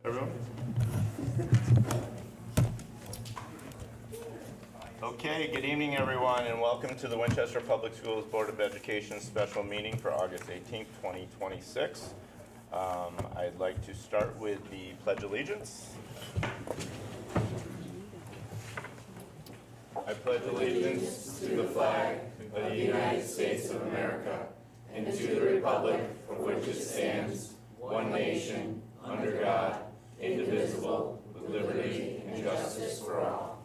Everyone? Okay, good evening everyone, and welcome to the Winchester Public Schools Board of Education special meeting for August 18th, 2026. I'd like to start with the Pledge of Allegiance. I pledge allegiance to the flag of the United States of America and to the republic for which it stands, one nation, under God, indivisible, with liberty and justice for all.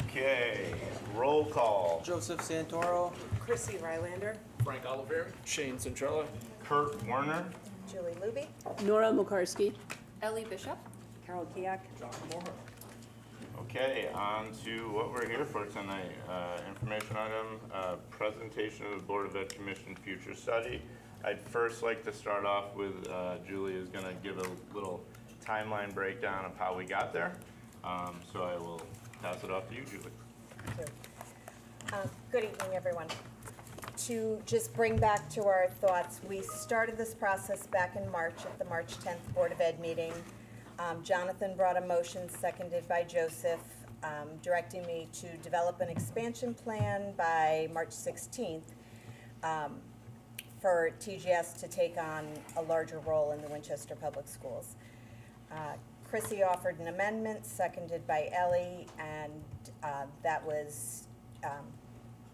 Okay, roll call. Joseph Santoro. Chrissy Rylander. Frank Oliver. Shane Centrella. Kurt Werner. Julie Luby. Nora Mukarski. Ellie Bishop. Carol Kiak. John Moore. Okay, on to what we're here for tonight. Information item, presentation of the Board of Ed Commission future study. I'd first like to start off with Julie is going to give a little timeline breakdown of how we got there. So I will pass it off to you, Julie. Thank you. Good evening, everyone. To just bring back to our thoughts, we started this process back in March at the March 10th Board of Ed meeting. Jonathan brought a motion, seconded by Joseph, directing me to develop an expansion plan by March 16th for TGS to take on a larger role in the Winchester Public Schools. Chrissy offered an amendment, seconded by Ellie, and that was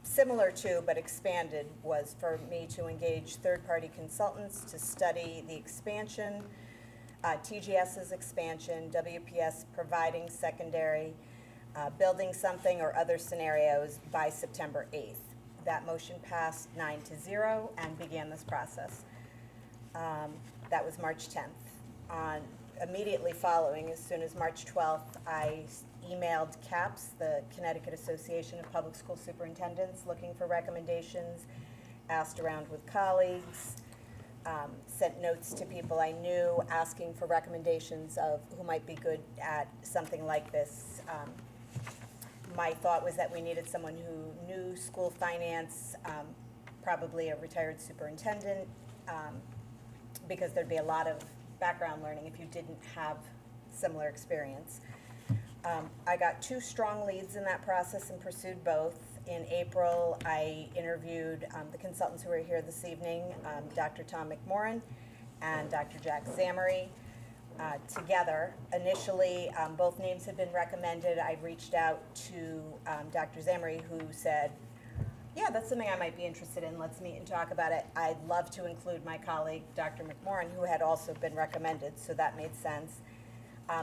similar to, but expanded, was for me to engage third-party consultants to study the expansion, TGS's expansion, WPS providing secondary, building something or other scenarios by September 8th. That motion passed 9-0 and began this process. That was March 10th. Immediately following, as soon as March 12th, I emailed CAPS, the Connecticut Association of Public School Superintendents, looking for recommendations, asked around with colleagues, sent notes to people I knew, asking for recommendations of who might be good at something like this. My thought was that we needed someone who knew school finance, probably a retired superintendent, because there'd be a lot of background learning if you didn't have similar experience. I got two strong leads in that process and pursued both. In April, I interviewed the consultants who are here this evening, Dr. Tom McMorrin and Dr. Jack Zamery, together. Initially, both names had been recommended. I reached out to Dr. Zamery, who said, yeah, that's something I might be interested in. Let's meet and talk about it. I'd love to include my colleague, Dr. McMorrin, who had also been recommended, so that made sense.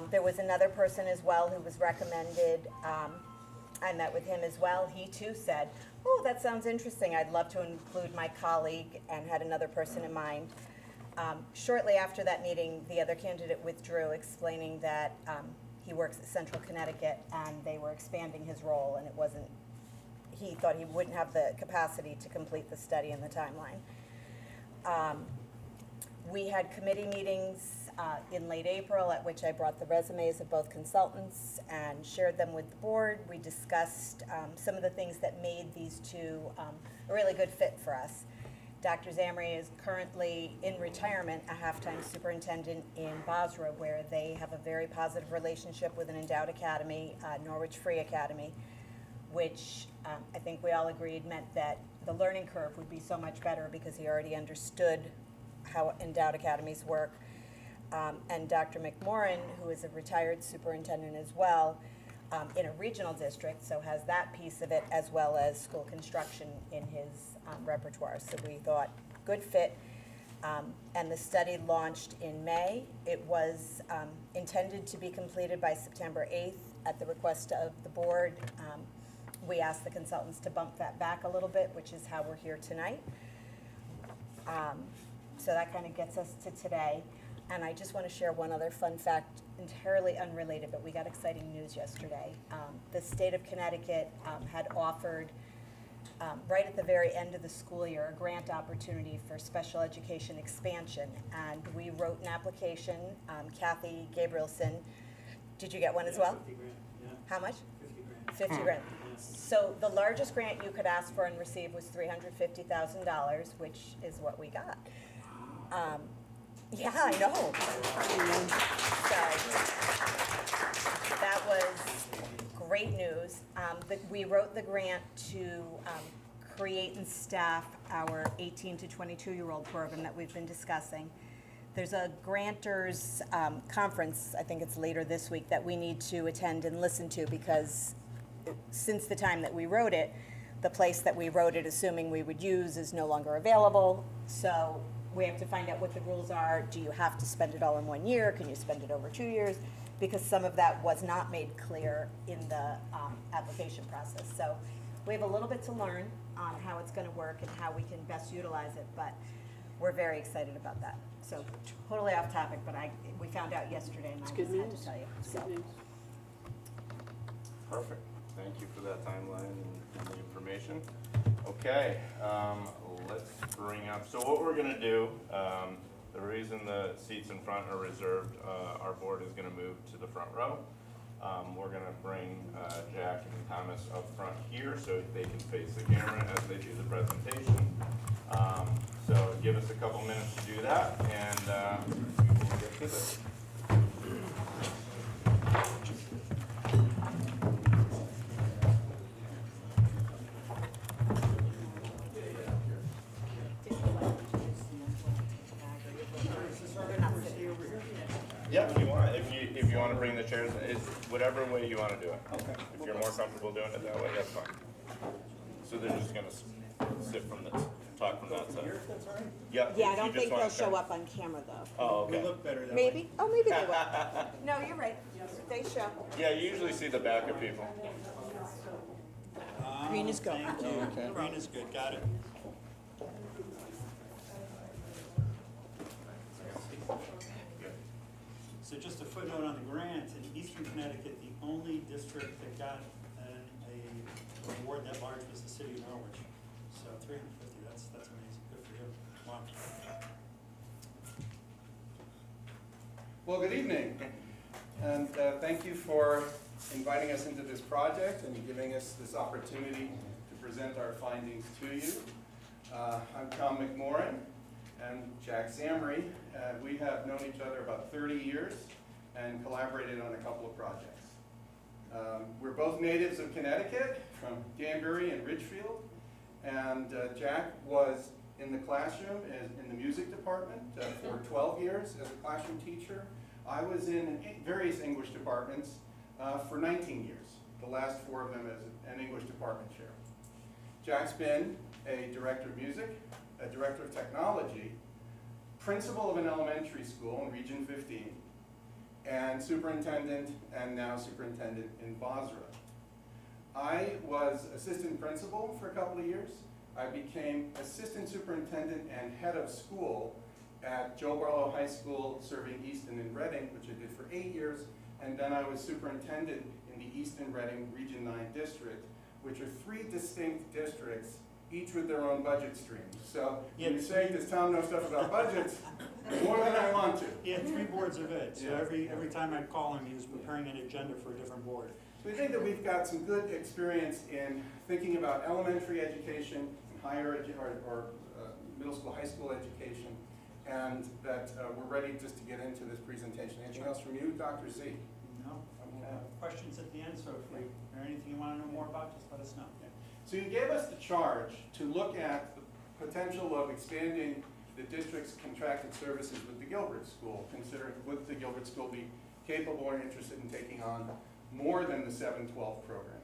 There was another person as well who was recommended. I met with him as well. He too said, oh, that sounds interesting. I'd love to include my colleague, and had another person in mind. Shortly after that meeting, the other candidate withdrew, explaining that he works at Central Connecticut and they were expanding his role, and it wasn't, he thought he wouldn't have the capacity to complete the study in the timeline. We had committee meetings in late April, at which I brought the resumes of both consultants and shared them with the board. We discussed some of the things that made these two a really good fit for us. Dr. Zamery is currently in retirement, a half-time superintendent in Basra, where they have a very positive relationship with an endowed academy, Norwich Free Academy, which I think we all agreed meant that the learning curve would be so much better because he already understood how endowed academies work. And Dr. McMorrin, who is a retired superintendent as well, in a regional district, so has that piece of it as well as school construction in his repertoire. So we thought, good fit. And the study launched in May. It was intended to be completed by September 8th at the request of the board. We asked the consultants to bump that back a little bit, which is how we're here tonight. So that kind of gets us to today. And I just want to share one other fun fact, entirely unrelated, but we got exciting news yesterday. The state of Connecticut had offered, right at the very end of the school year, a grant opportunity for special education expansion. And we wrote an application. Kathy Gabrielson, did you get one as well? 50 grand, yeah. How much? 50 grand. 50 grand. So the largest grant you could ask for and receive was $350,000, which is what we got. Yeah, I know. So, that was great news. We wrote the grant to create and staff our 18 to 22-year-old program that we've been discussing. There's a grantors conference, I think it's later this week, that we need to attend and listen to, because since the time that we wrote it, the place that we wrote it, assuming we would use, is no longer available. So we have to find out what the rules are. Do you have to spend it all in 1 year? Can you spend it over 2 years? Because some of that was not made clear in the application process. So we have a little bit to learn on how it's going to work and how we can best utilize it, but we're very excited about that. So totally off topic, but we found out yesterday, and I just had to tell you. So. Perfect. Thank you for that timeline and the information. Okay, let's bring up, so what we're gonna do, the reason the seats in front are reserved, our board is gonna move to the front row. We're gonna bring Jack and Thomas up front here so they can face the camera as they do the presentation. So give us a couple minutes to do that, and we will get to this. Yeah, if you want, if you want to bring the chairs, it's whatever way you want to do it. Okay. If you're more comfortable doing it that way, that's fine. So they're just gonna sit from the, talk from that side. Here, if that's all right? Yeah. Yeah, I if don't you just think wanna they'll show turn- up on camera, though. Oh, We okay. look better that way. Maybe? Oh, maybe they will. No, you're right. They show. Yeah, you usually see the back of people. Green is go. Thank you. Okay. Green is good, got it. So just a footnote on the grant, in Eastern Connecticut, the only district that got an award that large was the city of Norwich. So 350, that's amazing, good for you. Wow. Well, good evening, and thank you for inviting us into this project and giving us this opportunity to present our findings to you. I'm Tom McMorrin and Jack Zamry. We have known each other about 30 years and collaborated on a couple of projects. We're both natives of Connecticut, from Danbury and Ridgefield, and Jack was in the classroom in the music department for 12 years as a classroom teacher. I was in various English departments for 19 years, the last 4 of them as an English department chair. Jack's been a director of music, a director of technology, principal of an elementary school in Region 15, and superintendent, and now superintendent in Basra. I was assistant principal for a couple of years. I became assistant superintendent and head of school at Joe Barlow High School, serving Easton and Reading, which I did for 8 years, and then I was superintendent in the Easton Reading Region 9 district, which are 3 distinct districts, each with their own budget streams. So Yeah. you say, does Tom know stuff about budgets? More than I want to. He had 3 boards of ed, so Yeah. every time I'd call him, he was preparing an agenda for a different board. So we think that we've got some good experience in thinking about elementary education, higher middle school, high school education, and that we're ready just to get into this presentation. Anything else from you, Dr. Z? No, we'll have questions at the end, so if you, or anything you want to know more about, just let us know. So you gave us the charge to look at the potential of expanding the district's contracted services with the Gilbert School, considering would the Gilbert School be capable or interested in taking on more than the 712 program.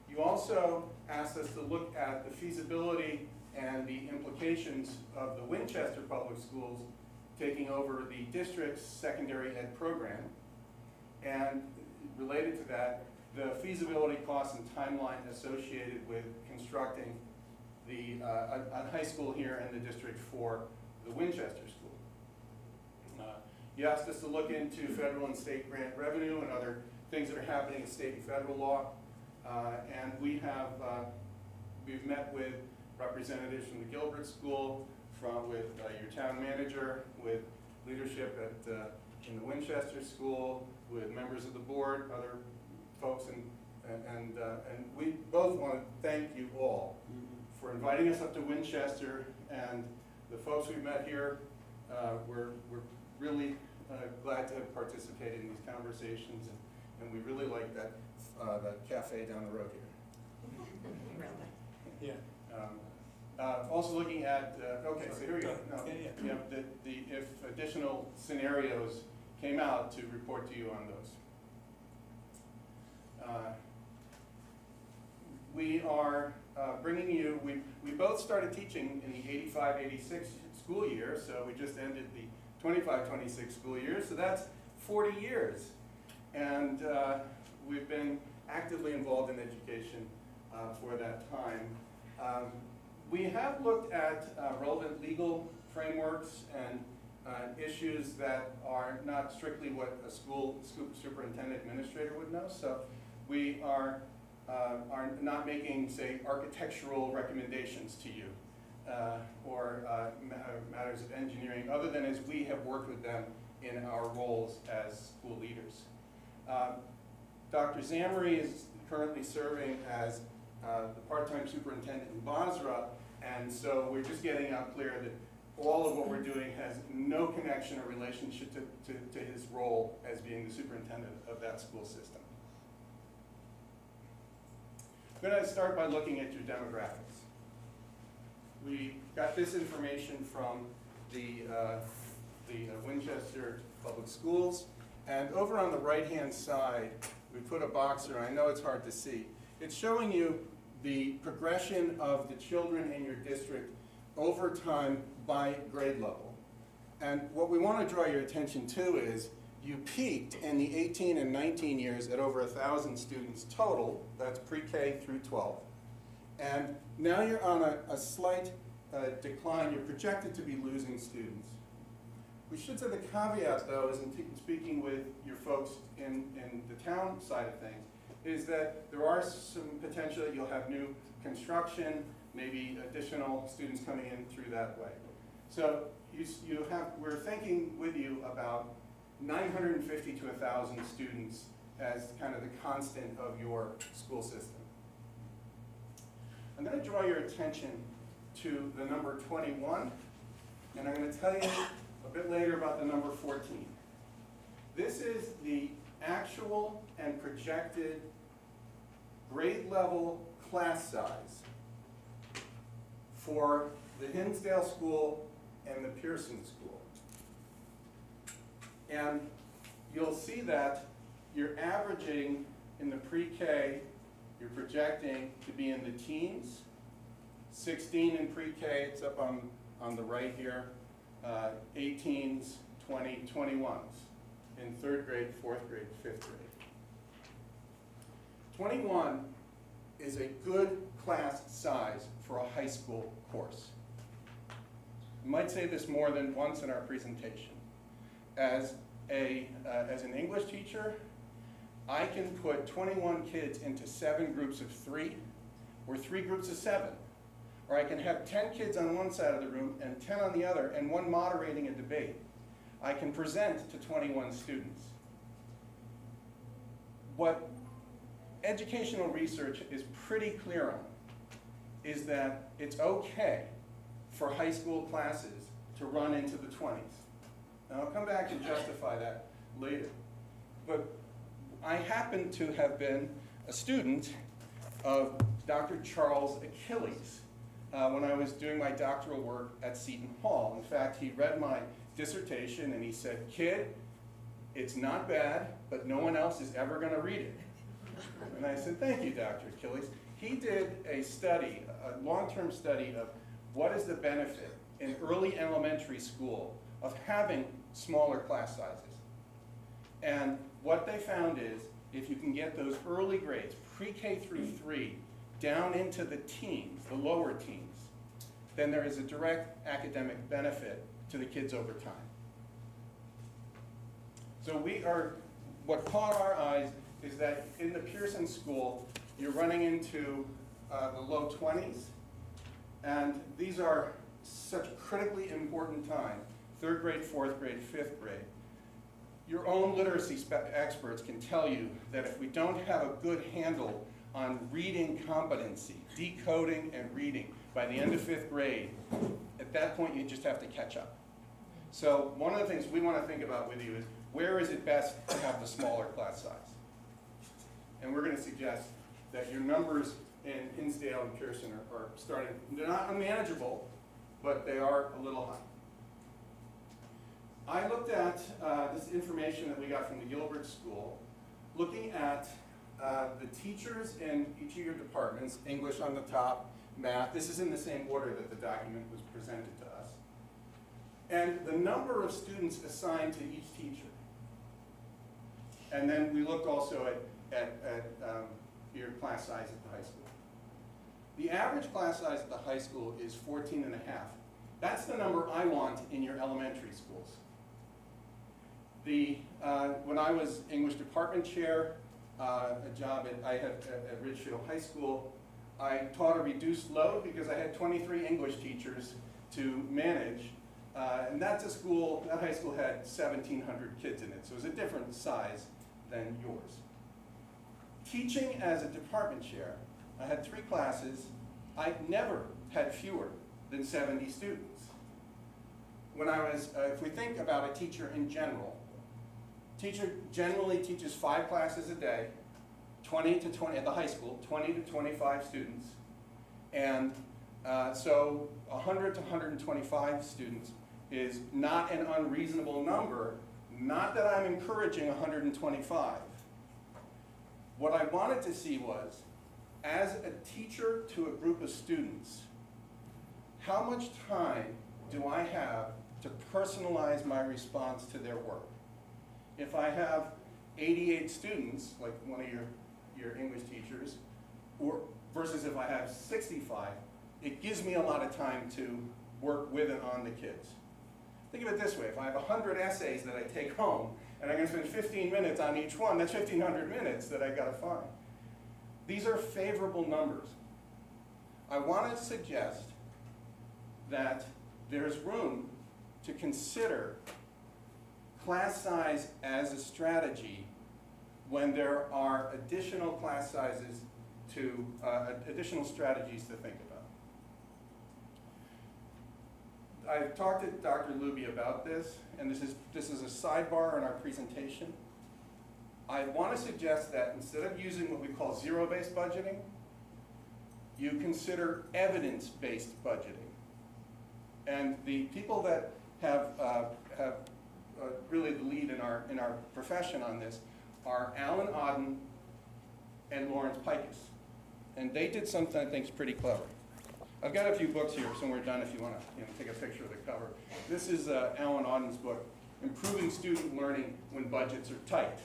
You also asked us to look at the feasibility and the implications of the Winchester Public Schools taking over the district's secondary ed program. And related to that, the feasibility costs and timeline associated with constructing a high school here in the district for the Winchester School. You asked us to look into federal and state grant revenue and other things that are happening in state and federal law. And we've met with representatives from the Gilbert School, with your town manager, with leadership in the Winchester School, with members of the board, other folks, and we both want to thank you all for inviting us up to Winchester, and the folks we've met here we're really glad to have participated in these conversations, and we really like that cafe down the road here. Really? Also looking at, okay, so here we go. No, Yeah. if additional scenarios came out, to report to you on those. We are bringing you, we both started teaching in the 85-86 school year, so we just ended the 25-26 school year, so that's 40 years. And we've been actively involved in education for that time. We have looked at relevant legal frameworks and issues that are not strictly what a school superintendent administrator would know. So we are not making, say, architectural recommendations to you or matters of engineering, other than as we have worked with them in our roles as school leaders. Dr. Zamory is currently serving as the part-time superintendent in Basra, and so we're just getting out clear that all of what we're doing has no connection or relationship to his role as being the superintendent of that school system. I'm going to start by looking at your demographics. We got this information from the Winchester Public Schools, and over on the right-hand side, we put a box here. I know it's hard to see. It's showing you the progression of the children in your district over time by grade level. And what we want to draw your attention to is you peaked in the 18 and 19 years at over 1,000 students total. That's pre-K through 12. And now you're on a slight decline. You're projected to be losing students. We should say the caveat, though, is in speaking with your folks in the town side of things, is that there are some potential that you'll have new construction, maybe additional students coming in through that way. So we're thinking with you about 950 to 1,000 students as kind of the constant of your school system. I'm going to draw your attention to the number 21, and I'm going to tell you a bit later about the number 14. This is the actual and projected grade level class size for the Hinsdale School and the Pearson School. And you'll see that you're averaging in the pre-K, you're projecting to be in the teens, 16 in pre-K, it's up on the right here, 18s, 20, 21s in 3rd grade, 4th grade, 5th grade. 21 is a good class size for a high school course. I might say this more than once in our presentation. As an English teacher, I can put 21 kids into 7 groups of 3 or 3 groups of 7. Or I can have 10 kids on one side of the room and 10 on the other, and one moderating a debate. I can present to 21 students. What educational research is pretty clear on is that it's okay for high school classes to run into the 20s. And I'll come back and justify that later. But I happen to have been a student of Dr. Charles Achilles when I was doing my doctoral work at Seton Hall. In fact, he read my dissertation and he said, "Kid, it's not bad, but no one else is ever going to read it." And I said, "Thank you, Dr. Achilles." He did a study, a long-term study of what is the benefit in early elementary school of having smaller class sizes. And what they found is if you can get those early grades, pre-K through 3, down into the teens, the lower teens, then there is a direct academic benefit to the kids over time. So what caught our eyes is that in the Pearson School, you're running into the low 20s, and these are such a critically important time, 3rd grade, 4th grade, 5th grade. Your own literacy experts can tell you that if we don't have a good handle on reading competency, decoding and reading by the end of 5th grade, at that point you just have to catch up. So one of the things we want to think about with you is, where is it best to have the smaller class size? And we're going to suggest that your numbers in Hinsdale and Pearson are starting, they're not unmanageable, but they are a little high. I looked at this information that we got from the Gilbert School, looking at the teachers in each of your departments, English on the top, math. This is in the same order that the document was presented to us. And the number of students assigned to each teacher. And then we looked also at your class size at the high school. The average class size at the high school is 14 and a half. That's the number I want in your elementary schools. When I was English department chair, a job I had at Ridgefield High School, I taught a reduced load because I had 23 English teachers to manage. And that's a school, that high school had 1,700 kids in it, so it was a different size than yours. Teaching as a department chair, I had 3 classes. I never had fewer than 70 students. When I was, if we think about a teacher in general, teacher generally teaches 5 classes a day, 20 to 20, at the high school, 20 to 25 students. And so 100 to 125 students is not an unreasonable number, not that I'm encouraging 125. What I wanted to see was, as a teacher to a group of students, how much time do I have to personalize my response to their work? If I have 88 students, like one of your English teachers, or versus if I have 65, it gives me a lot of time to work with and on the kids. Think of it this way, if I have 100 essays that I take home, and I'm going to spend 15 minutes on each one, that's 1,500 minutes that I've got to find. These are favorable numbers. I want to suggest that there's room to consider class size as a strategy when there are additional class sizes to, additional strategies to think about. I've talked to Dr. Luby about this, and this is a sidebar in our presentation. I want to suggest that instead of using what we call zero-based budgeting, you consider evidence-based budgeting. And the people that have really the lead in our profession on this are Alan Auden and Lawrence Pikus. And they did something I think is pretty clever. I've got a few books here, so we're done if you want to take a picture of the cover. This is Alan Auden's book, Improving Student Learning When Budgets Are Tight.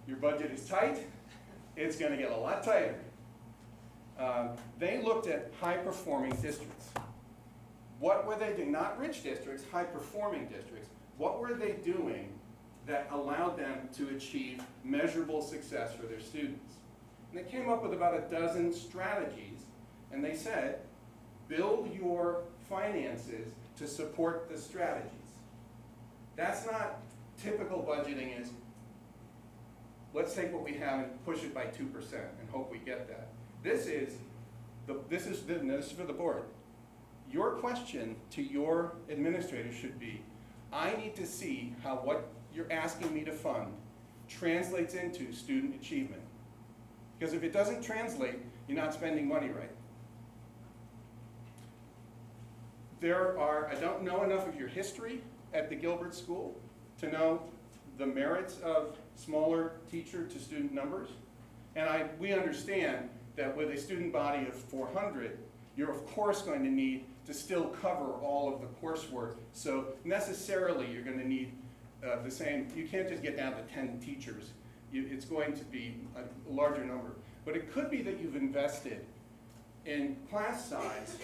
Your budget is tight, it's going to get a lot tighter. They looked at high-performing districts. What were they doing? Not rich districts, high-performing districts. What were they doing that allowed them to achieve measurable success for their students? And they came up with about a dozen strategies, and they said, build your finances to support the strategies. That's not typical budgeting is, let's take what we have and push it by 2% and hope we get that. This is for the board. Your question to your administrator should be, I need to see how what you're asking me to fund translates into student achievement. Because if it doesn't translate, you're not spending money right. I don't know enough of your history at the Gilbert School to know the merits of smaller teacher to student numbers. And we understand that with a student body of 400, you're of course going to need to still cover all of the coursework. So necessarily you're going to need the same, you can't just get down to 10 teachers. It's going to be a larger number. But it could be that you've invested in class size,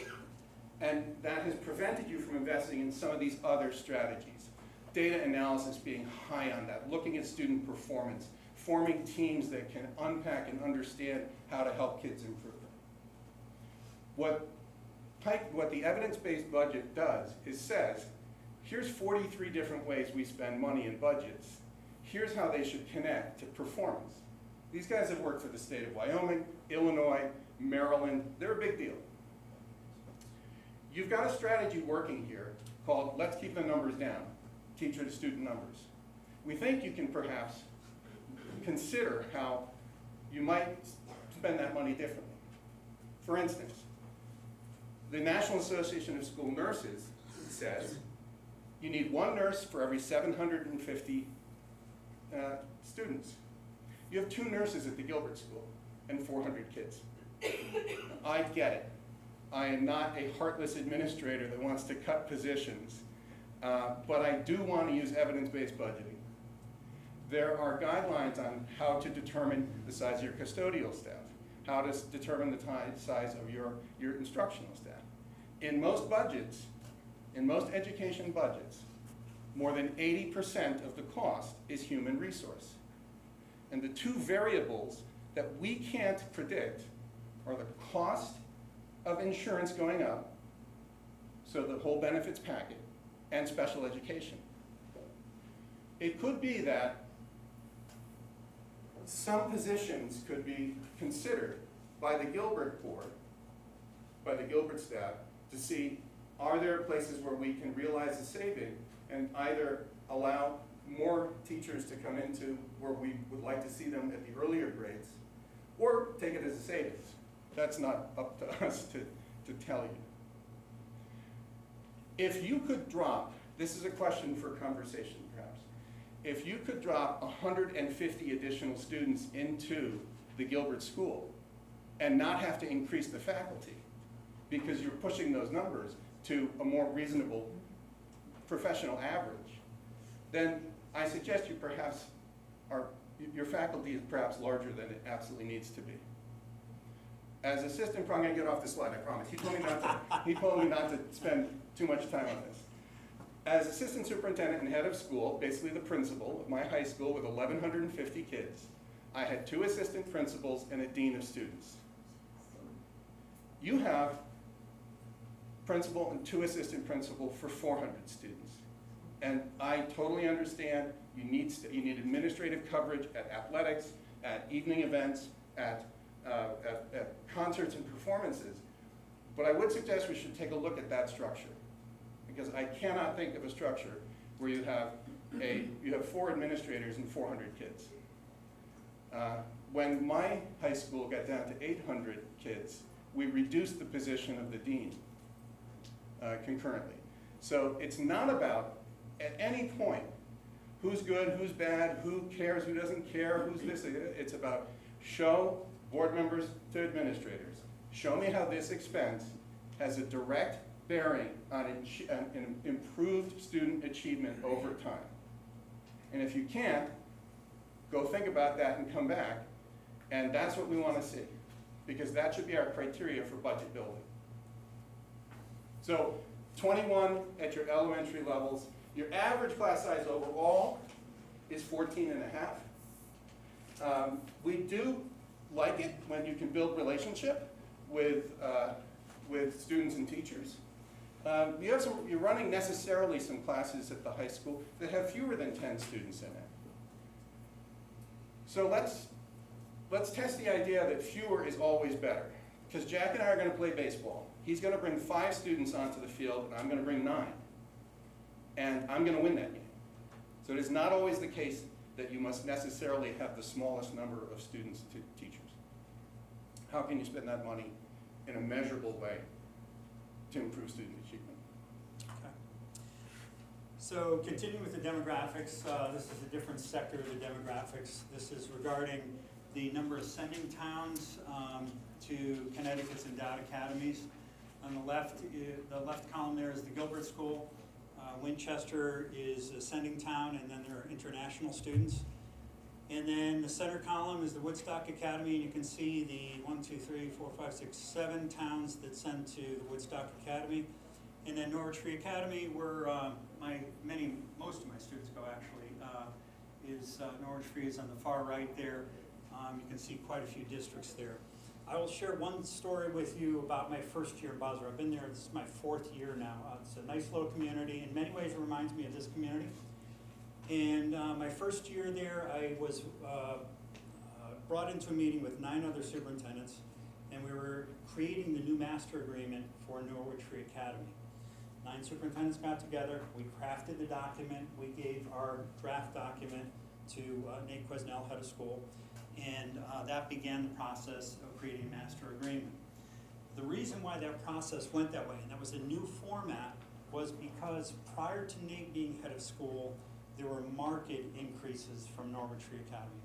and that has prevented you from investing in some of these other strategies. Data analysis being high on that, looking at student performance, forming teams that can unpack and understand how to help kids improve. What the evidence-based budget does is says, here's 43 different ways we spend money in budgets. Here's how they should connect to performance. These guys have worked for the state of Wyoming, Illinois, Maryland. They're a big deal. You've got a strategy working here called Let's Keep the Numbers Down. teacher-to-student numbers. We think you can perhaps consider how you might spend that money differently. For instance, the National Association of School Nurses says you need 1 nurse for every 750 students. You have 2 nurses at the Gilbert School and 400 kids. I get it. I am not a heartless administrator that wants to cut positions, but I do want to use evidence-based budgeting. There are guidelines on how to determine the size of your custodial staff, how to determine the size of your instructional staff. In most budgets, in most education budgets, more than 80% of the cost is human resource. And the 2 variables that we can't predict are the cost of insurance going up, so the whole benefits packet, and special education. It could be that some positions could be considered by the Gilbert board, by the Gilbert staff, to see, are there places where we can realize a saving and either allow more teachers to come into where we would like to see them at the earlier grades, or take it as a savings. That's not up to us to tell you. If you could drop, this is a question for conversation perhaps, if you could drop 150 additional students into the Gilbert School and not have to increase the faculty because you're pushing those numbers to a more reasonable professional average, then I suggest you perhaps your faculty is perhaps larger than it absolutely needs to be. As assistant, I'm going to get off the slide, I promise. He told me not to spend too much time on this. As assistant superintendent and head of school, basically the principal of my high school with 1,150 kids, I had 2 assistant principals and a dean of students. You have principal and 2 assistant principal for 400 students. And I totally understand you need administrative coverage at athletics, at evening events, at concerts and performances. But I would suggest we should take a look at that structure, because I cannot think of a structure where you have 4 administrators and 400 kids. When my high school got down to 800 kids, we reduced the position of the dean concurrently. So it's not about, at any point, who's good, who's bad, who cares, who doesn't care, who's this. It's about show board members to administrators. Show me how this expense has a direct bearing on an improved student achievement over time. And if you can't, go think about that and come back. And that's what we want to see, because that should be our criteria for budget building. So 21 at your elementary levels. Your average class size overall is 14 and a half. We do like it when you can build relationship with students and teachers. You're running necessarily some classes at the high school that have fewer than 10 students in it. So let's test the idea that fewer is always better. Because Jack and I are going to play baseball. He's going to bring 5 students onto the field, and I'm going to bring 9. And I'm going to win that game. So it is not always the case that you must necessarily have the smallest number of students to teachers. How can you spend that money in a measurable way to improve student achievement? Okay. So continuing with the demographics, this is a different sector of the demographics. This is regarding the number of sending towns to Connecticut's endowed academies. On the left column there is the Gilbert School. Winchester is a sending town, and then there are international students. And then the center column is the Woodstock Academy, and you can see the 1, 2, 3, 4, 5, 6, 7 towns that send to the Woodstock Academy. And then Norwich Free Academy, where most of my students go actually, Norwich Free is on the far right there. You can see quite a few districts there. I will share one story with you about my first year in Basra. I've been there, this is my 4th year now. It's a nice little community. In many ways it reminds me of this community. And my first year there, I was brought into a meeting with 9 other superintendents, and we were creating the new master agreement for Norwich Free Academy. 9 superintendents got together, we crafted the document, we gave our draft document to Nate Quesnell, head of school, and that began the process of creating a master agreement. The reason why that process went that way, and that was a new format, was because prior to Nate being head of school, there were market increases from Norwich Free Academy.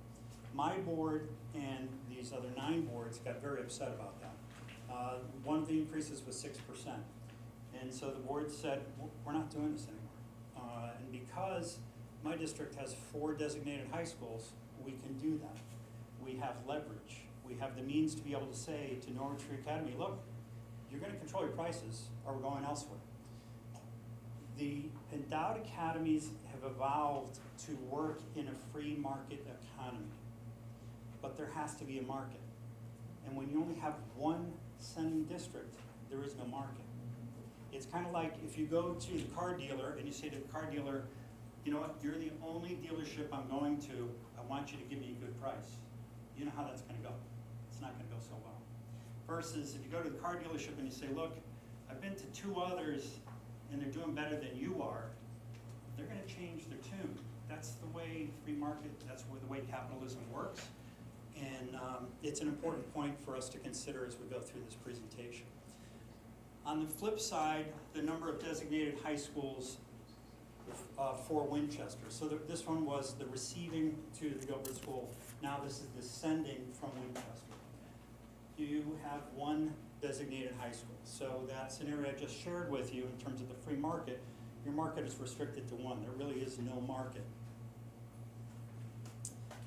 My board and these other 9 boards got very upset about that. One of the increases was 6%. And so the board said, we're not doing this anymore. And because my district has 4 designated high schools, we can do that. We have leverage. We have the means to be able to say to Norwich Free Academy, look, you're going to control your prices or we're going elsewhere. The endowed academies have evolved to work in a free market economy, but there has to be a market. And when you only have one sending district, there is no market. It's kind of like if you go to the car dealer and you say to the car dealer, you know what, you're the only dealership I'm going to, I want you to give me a good price. You know how that's going to go. It's not going to go so well. Versus if you go to the car dealership and you say, look, I've been to 2 others and they're doing better than you are, they're going to change their tune. That's the way free market, that's the way capitalism works. And it's an important point for us to consider as we go through this presentation. On the flip side, the number of designated high schools for Winchester. So this one was the receiving to the Gilbert School. Now this is the sending from Winchester. You have 1 designated high school. So that scenario I just shared with you in terms of the free market, your market is restricted to 1. There really is no market.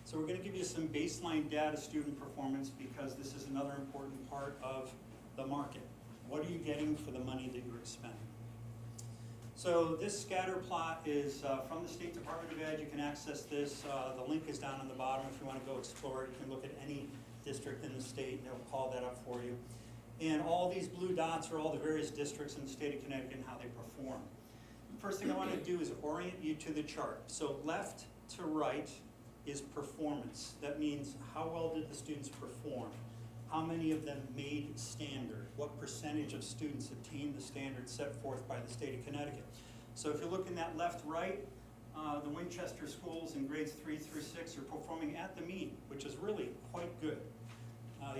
So we're going to give you some baseline data student performance because this is another important part of the market. What are you getting for the money that you're expending? So this scatter plot is from the State Department of Ed. You can access this. The link is down on the bottom if you want to go explore it. You can look at any district in the state and it'll call that up for you. And all these blue dots are all the various districts in the state of Connecticut and how they perform. First thing I want to do is orient you to the chart. So left to right is performance. That means how well did the students perform? How many of them made standard? What percentage of students attained the standard set forth by the state of Connecticut? So if you look in that left-right, the Winchester schools in grades 3 through 6 are performing at the mean, which is really quite good.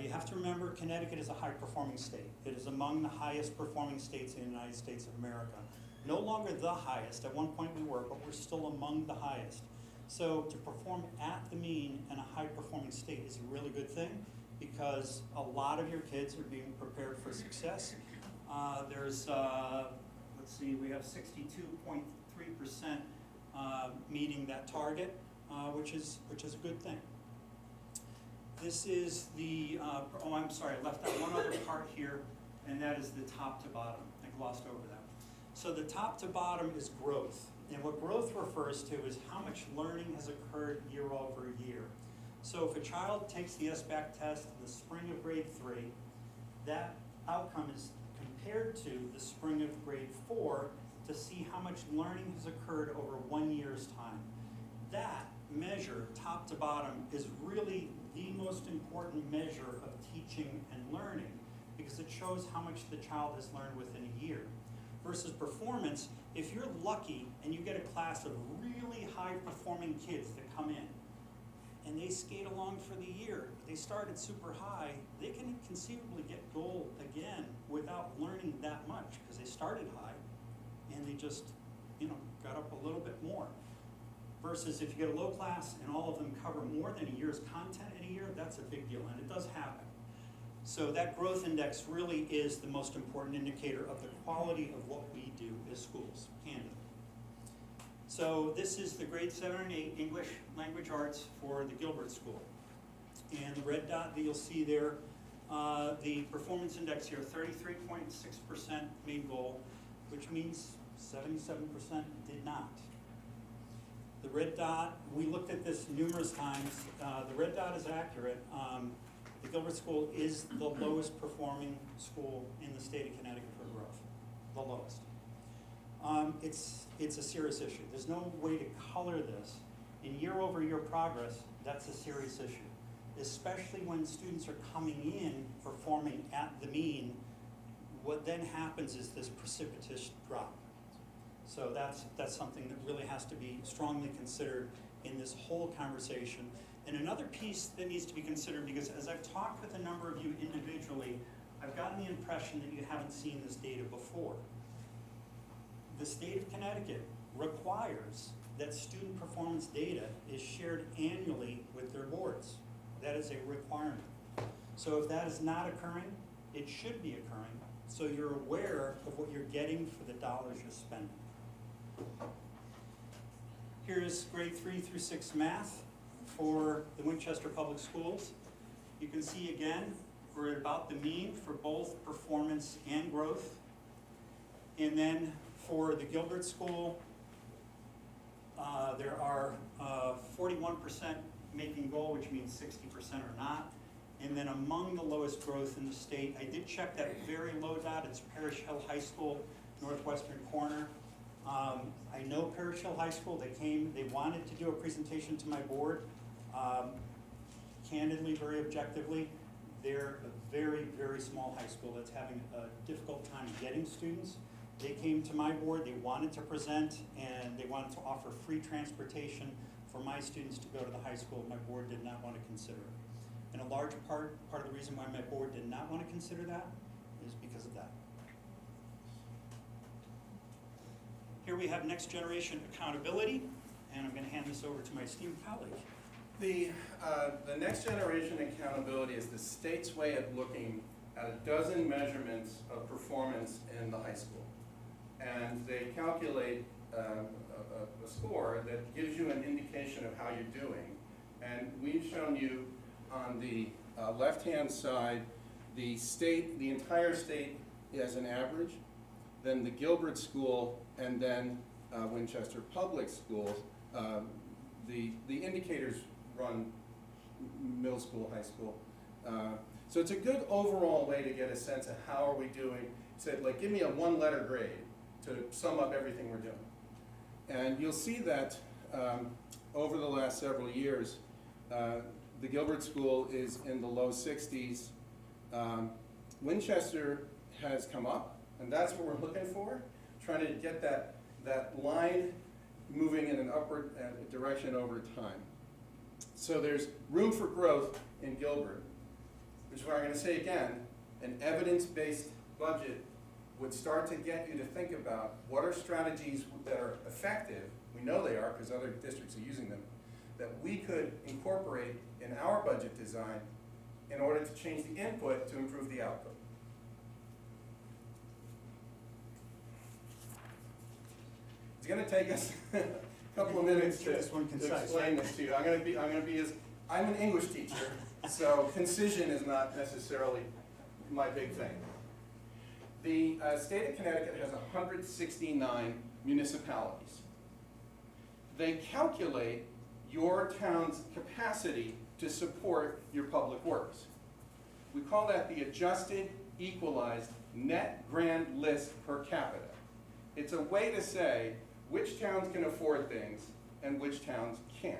You have to remember Connecticut is a high-performing state. It is among the highest performing states in the United States of America. No longer the highest. At one point we were, but we're still among the highest. So to perform at the mean in a high-performing state is a really good thing because a lot of your kids are being prepared for success. Let's see, we have 62.3% meeting that target, which is a good thing. This is the, oh, I'm sorry, I left out one other part here, and that is the top to bottom. I glossed over that. So the top to bottom is growth. And what growth refers to is how much learning has occurred year over year. So if a child takes the SBAC test in the spring of grade 3, that outcome is compared to the spring of grade 4 to see how much learning has occurred over 1 year's time. That measure, top to bottom, is really the most important measure of teaching and learning because it shows how much the child has learned within a year. Versus performance, if you're lucky and you get a class of really high-performing kids that come in and they skate along for the year, they started super high, they can conceivably get gold again without learning that much because they started high and they just, got up a little bit more. Versus if you get a low class and all of them cover more than a year's content in a year, that's a big deal, and it does happen. So that growth index really is the most important indicator of the quality of what we do as schools, candidly. So this is the grade 7 and 8 English language arts for the Gilbert School. And the red dot that you'll see there, the performance index here, 33.6% made goal, which means 77% did not. The red dot, we looked at this numerous times. The red dot is accurate. The Gilbert School is the lowest performing school in the state of Connecticut for growth, the lowest. It's a serious issue. There's no way to color this. In year-over-year progress, that's a serious issue, especially when students are coming in performing at the mean. What then happens is this precipitous drop. So that's something that really has to be strongly considered in this whole conversation. And another piece that needs to be considered, because as I've talked with a number of you individually, I've gotten the impression that you haven't seen this data before. The state of Connecticut requires that student performance data is shared annually with their boards. That is a requirement. So if that is not occurring, it should be occurring, so you're aware of what you're getting for the dollars you're spending. Here's grade 3 through 6 math for the Winchester Public Schools. You can see again, we're at about the mean for both performance and growth. And then for the Gilbert School, there are 41% making goal, which means 60% are not. And then among the lowest growth in the state, I did check that very low dot, it's Parish Hill High School, northwestern corner. I know Parish Hill High School, they wanted to do a presentation to my board. Candidly, very objectively, they're a very, very small high school that's having a difficult time getting students. They came to my board, they wanted to present, and they wanted to offer free transportation for my students to go to the high school. My board did not want to consider it. And a large part of the reason why my board did not want to consider that is because of that. Here we have next generation accountability, and I'm going to hand this over to my esteemed colleague. The next generation accountability is the state's way of looking at a dozen measurements of performance in the high school. And they calculate a score that gives you an indication of how you're doing. And we've shown you on the left-hand side the entire state as an average, then the Gilbert School, and then Winchester Public Schools. The indicators run middle school, high school. So it's a good overall way to get a sense of how are we doing. Said, like, give me a one-letter grade to sum up everything we're doing. And you'll see that over the last several years, the Gilbert School is in the low 60s. Winchester has come up, and that's what we're looking for, trying to get that line moving in an upward direction over time. So there's room for growth in Gilbert, which is why I'm going to say again, an evidence-based budget would start to get you to think about what are strategies that are effective, we know they are because other districts are using them, that we could incorporate in our budget design in order to change the input to improve the output. It's going to take us a couple of minutes to explain this to you. I'm an English teacher, so concision is not necessarily my big thing. The state of Connecticut has 169 municipalities. They calculate your town's capacity to support your public works. We call that the adjusted, equalized, net grand list per capita. It's a way to say which towns can afford things and which towns can't.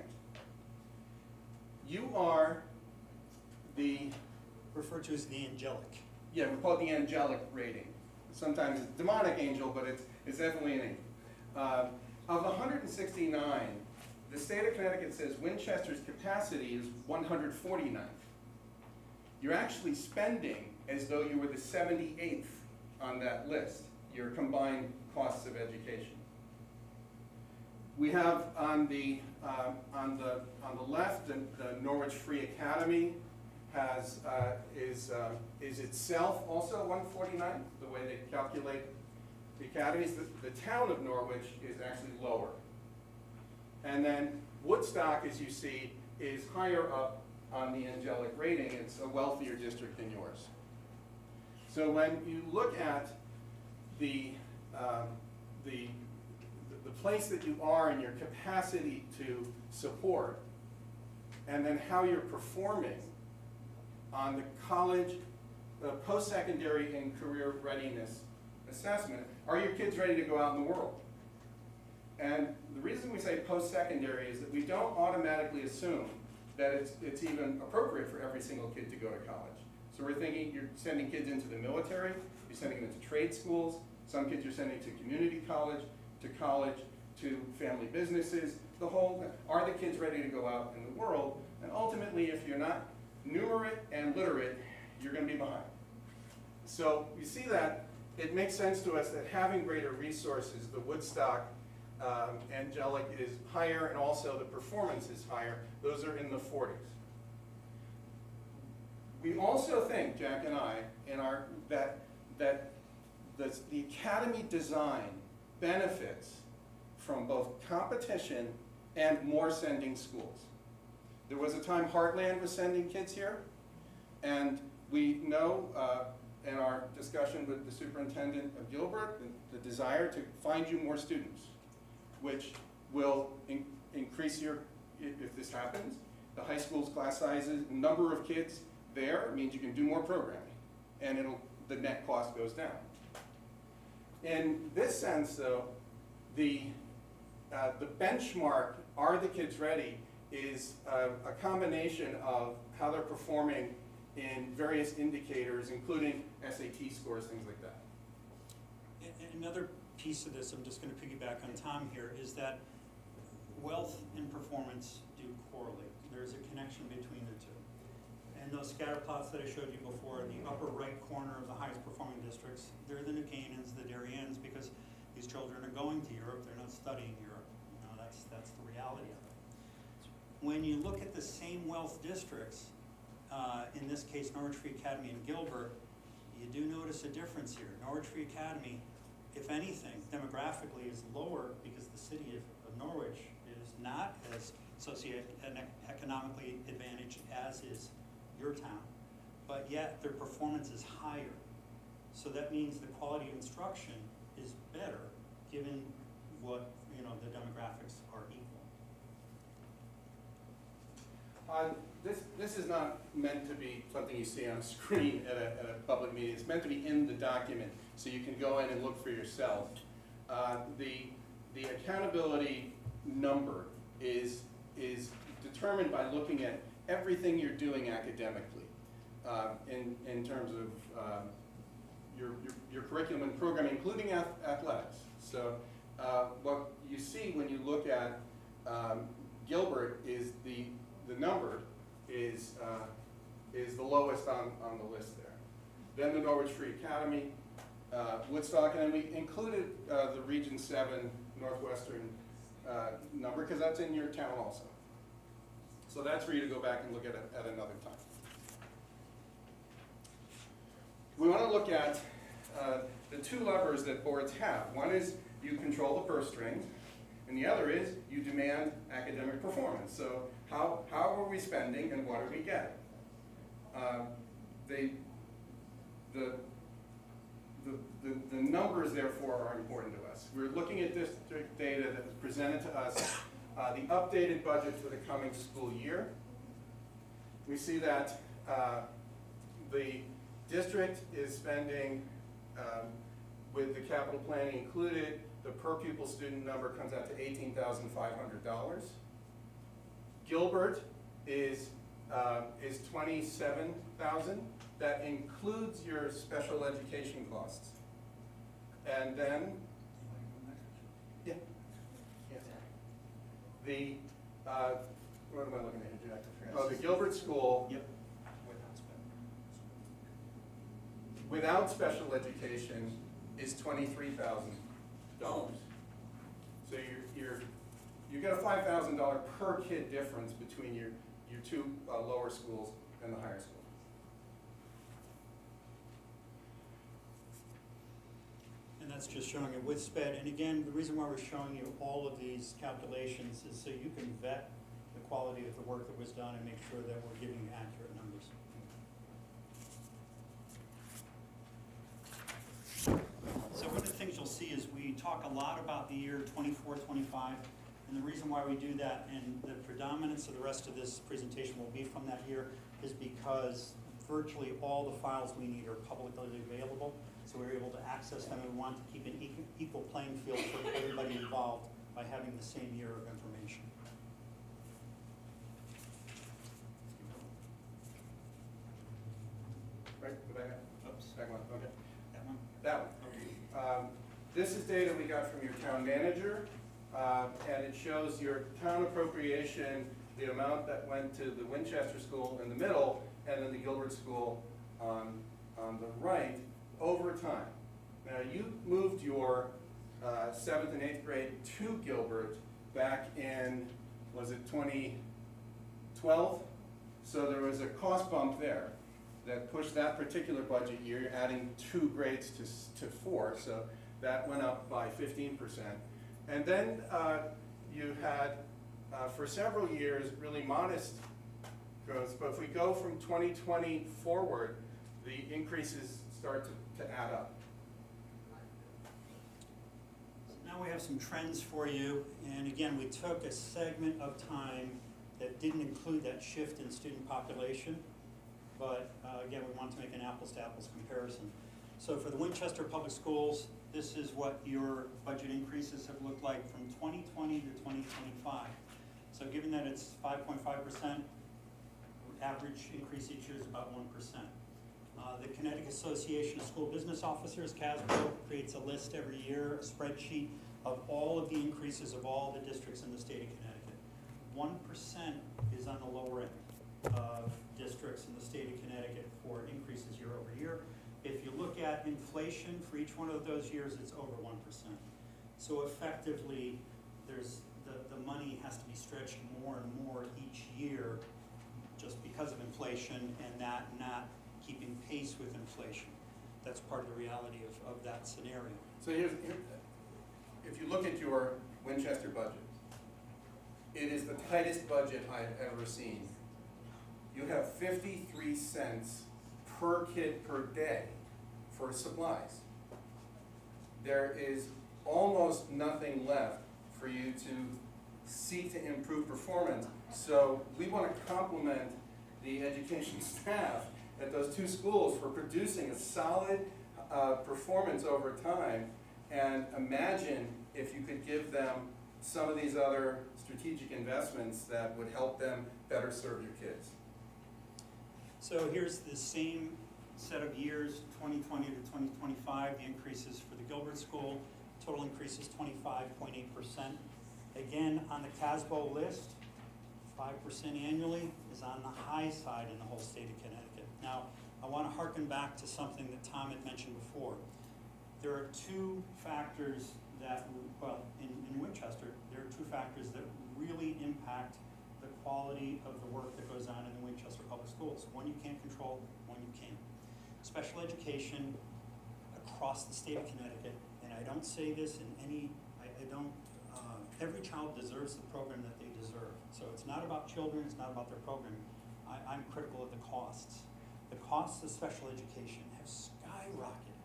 You are the... Referred to as the angelic. Yeah, we call it the angelic rating. Sometimes it's demonic angel, but it's definitely an angel. Of 169, the state of Connecticut says Winchester's capacity is 149th. You're actually spending as though you were the 78th on that list, your combined costs of education. We have on the left, the Norwich Free Academy is itself also 149th, the way they calculate the academies. The town of Norwich is actually lower. And then Woodstock, as you see, is higher up on the angelic rating. It's a wealthier district than yours. So when you look at the place that you are in your capacity to support, and then how you're performing on the college, post-secondary and career readiness assessment, are your kids ready to go out in the world? And the reason we say post-secondary is that we don't automatically assume that it's even appropriate for every single kid to go to college. So we're thinking you're sending kids into the military, you're sending them to trade schools, some kids you're sending to community college, to college, to family businesses, the whole, are the kids ready to go out in the world? And ultimately, if you're not numerate and literate, you're gonna be behind. So you see that it makes sense to us that having greater resources, the Woodstock Angelic is higher, and also the performance is higher. Those are in the 40s. We also think, Jack and I, that the academy design benefits from both competition and more sending schools. There was a time Heartland was sending kids here, and we know in our discussion with the superintendent of Gilbert, the desire to find you more students, which will increase your, if this happens, the high school's class sizes, number of kids there means you can do more programming, and the net cost goes down. In this sense, though, the benchmark, are the kids ready, is a combination of how they're performing in various indicators, including SAT scores, things like that. Another piece of this, I'm just going to piggyback on Tom here, is that wealth and performance do correlate. There's a connection between the two. And those scatter plots that I showed you before, in the upper right corner of the highest performing districts, they're the New Canaans, the Dariens, because these children are going to Europe, they're not studying Europe. You know, that's the reality of it. When you look at the same wealth districts, in this case Norwich Free Academy and Gilbert, you do notice a difference here. Norwich Free Academy, if anything, demographically is lower because the city of Norwich is not as socioeconomically advantaged as is your town, but yet their performance is higher. So that means the quality of instruction is better given what, you know, the demographics are equal. This is not meant to be something you see on a screen at a public meeting. It's meant to be in the document so you can go in and look for yourself. The accountability number is determined by looking at everything you're doing academically in terms of your curriculum and program, including athletics. So what you see when you look at Gilbert is the number is the lowest on the list there. Then the Norwich Free Academy, Woodstock, and then we included the Region 7 Northwestern number because that's in your town also. So that's for you to go back and look at another time. We want to look at the two levers that boards have. One is you control the purse strings, and the other is you demand academic performance. So how are we spending and what are we getting? The numbers, therefore, are important to us. We're looking at district data that was presented to us, the updated budget for the coming school year. We see that the district is spending, with the capital planning included, the per pupil student number comes out to $18,500. Gilbert is $27,000. That includes your special education costs. And then, yeah. The, what am I looking at here, Jack? Oh, the Gilbert School. Yep. Without special education is $23,000. So you get a $5,000 per kid difference between your two lower schools and the higher school. And that's just showing it with SPED. And again, the reason why we're showing you all of these calculations is so you can vet the quality of the work that was done and make sure that we're giving you accurate numbers. So one of the things you'll see is we talk a lot about the year 24, 25, and the reason why we do that, and the predominance of the rest of this presentation will be from that year, is because virtually all the files we need are publicly available, so we're able to access them, and we want to keep an equal playing field for everybody involved by having the same year of information. Right, did I have? Oops. That one, okay. That one? That one. This is data we got from your town manager, and it shows your town appropriation, the amount that went to the Winchester School in the middle, and then the Gilbert School on the right, over time. Now, you moved your 7th and 8th grade to Gilbert back in, was it 2012? So there was a cost bump there that pushed that particular budget year. You're adding 2 grades to 4, so that went up by 15%. And then you had, for several years, really modest growth. But if we go from 2020 forward, the increases start to add up. Now we have some trends for you, and again, we took a segment of time that didn't include that shift in student population, but again, we wanted to make an apples-to-apples comparison. So for the Winchester Public Schools, this is what your budget increases have looked like from 2020 to 2025. So given that it's 5.5%, average increase each year is about 1%. The Connecticut Association of School Business Officers, CASBO, creates a list every year, a spreadsheet of all of the increases of all the districts in the state of Connecticut. 1% is on the lower end of districts in the state of Connecticut for increases year over year. If you look at inflation for each one of those years, it's over 1%. So effectively, there's the money has to be stretched more and more each year just because of inflation and that not keeping pace with inflation. That's part of the reality of that scenario. So if you look at your Winchester budget, it is the tightest budget I've ever seen. You have 53 cents per kid per day for supplies. There is almost nothing left for you to seek to improve performance. So we want to compliment the education staff at those 2 schools for producing a solid performance over time, and imagine if you could give them some of these other strategic investments that would help them better serve your kids. So here's the same set of years, 2020 to 2025, the increases for the Gilbert School. Total increase is 25.8%. Again, on the CASBO list, 5% annually is on the high side in the whole state of Connecticut. Now, I want to harken back to something that Tom had mentioned before. There are 2 factors that, well, in Winchester, there are 2 factors that really impact the quality of the work that goes on in the Winchester Public Schools. One you can't control, one you can. Special education across the state of Connecticut, and I don't say this in any, every child deserves the program that they deserve. So it's not about children, it's not about their programming. I'm critical of the costs. The costs of special education have skyrocketed.